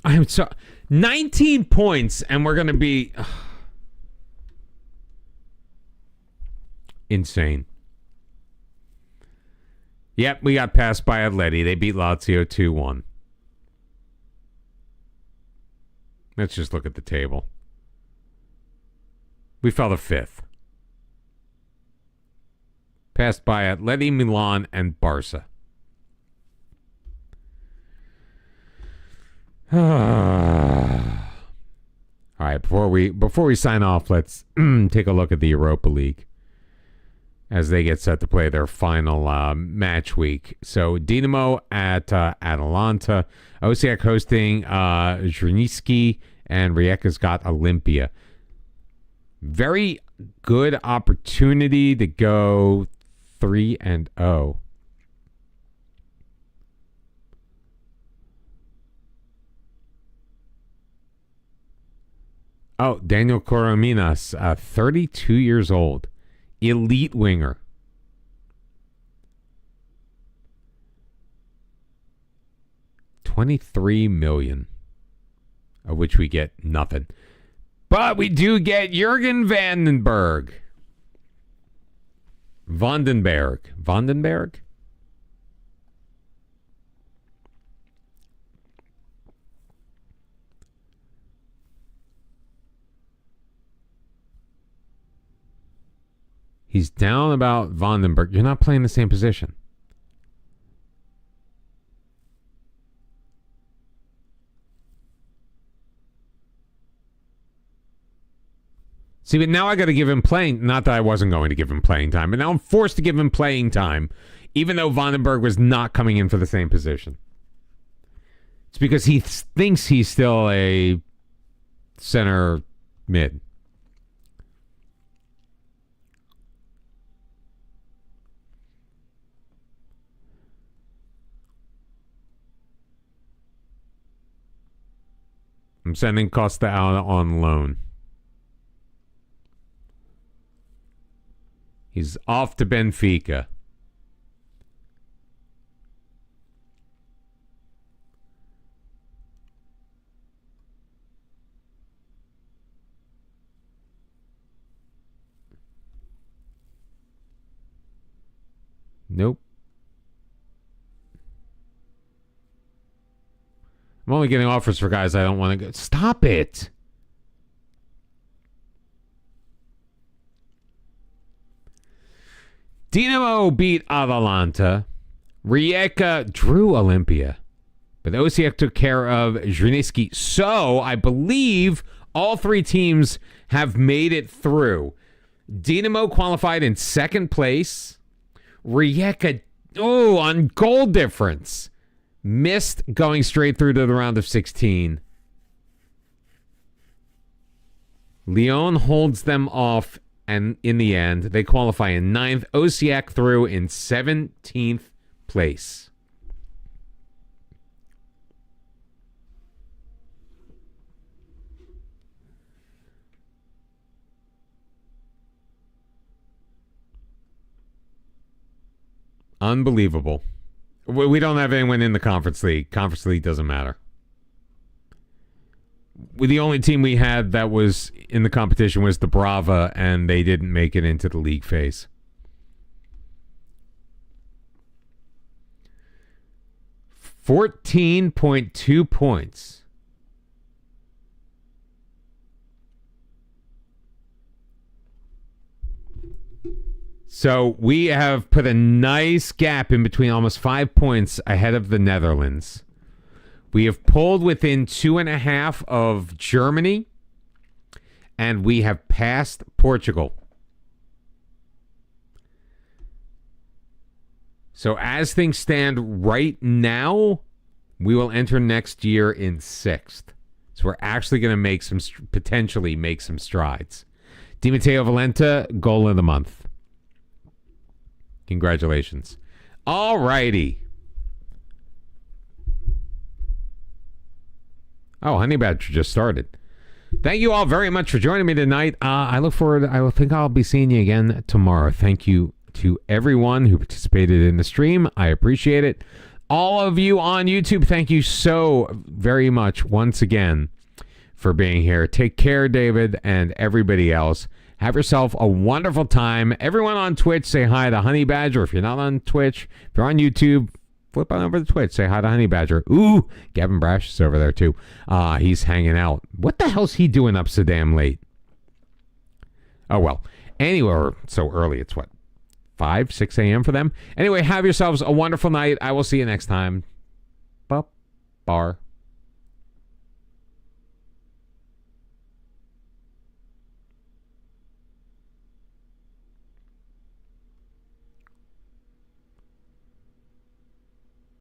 S1: I'm so 19 points, and we're going to be insane. Yep, we got passed by Atleti. They beat Lazio 2-1. Let's just look at the table. We fell to 5th. Passed by Atleti, Milan, and Barca. All right, before we sign off, let's take a look at the Europa League as they get set to play their final match week. So Dinamo at Atalanta, Osijek hosting Žrnički, and Rijeka's got Olympia. Very good opportunity to go 3-0. Oh, Daniel Corominas, 32 years old. Elite winger. $23 million, of which we get nothing. But we do get Jurgen Vandenberg. Vandenberg? He's down about Vandenberg. You're not playing the same position. See, but now I got to give him playing. Not that I wasn't going to give him playing time, but now I'm forced to give him playing time, even though Vandenberg was not coming in for the same position. It's because he thinks he's still a center mid. I'm sending Costa out on loan. He's off to Benfica. Nope. I'm only getting offers for guys I don't want to go. Stop it. Dinamo beat Atalanta. Rijeka drew Olympia. But Osijek took care of Žrnički. So I believe all three teams have made it through. Dinamo qualified in second place. Rijeka, on goal difference, missed going straight through to the round of 16. Lyon holds them off, and in the end, they qualify in 9th. Osijek through in 17th place. Unbelievable. We don't have anyone in the Conference League. Conference League doesn't matter. The only team we had that was in the competition was the Brava, and they didn't make it into the league phase. $14.2 points. So we have put a nice gap in between, almost 5 points ahead of the Netherlands. We have pulled within 2.5 of Germany, and we have passed Portugal. So as things stand right now, we will enter next year in 6th. So we're actually going to potentially make some strides. Di Matteo Valenta, goal of the month. Congratulations. All righty. Oh, Honey Badger just started. Thank you all very much for joining me tonight. I look forward. I think I'll be seeing you again tomorrow. Thank you to everyone who participated in the stream. I appreciate it. All of you on YouTube, thank you so very much once again for being here. Take care, David, and everybody else. Have yourself a wonderful time. Everyone on Twitch, say hi to Honey Badger. If you're not on Twitch, if you're on YouTube, flip on over to Twitch. Say hi to Honey Badger. Ooh, Gavin Brash is over there, too. He's hanging out. What the hell's he doing up so damn late? Oh, well. Anyway, so early. It's what? 5, 6 a.m. for them? Anyway, have yourselves a wonderful night. I will see you next time. Bar.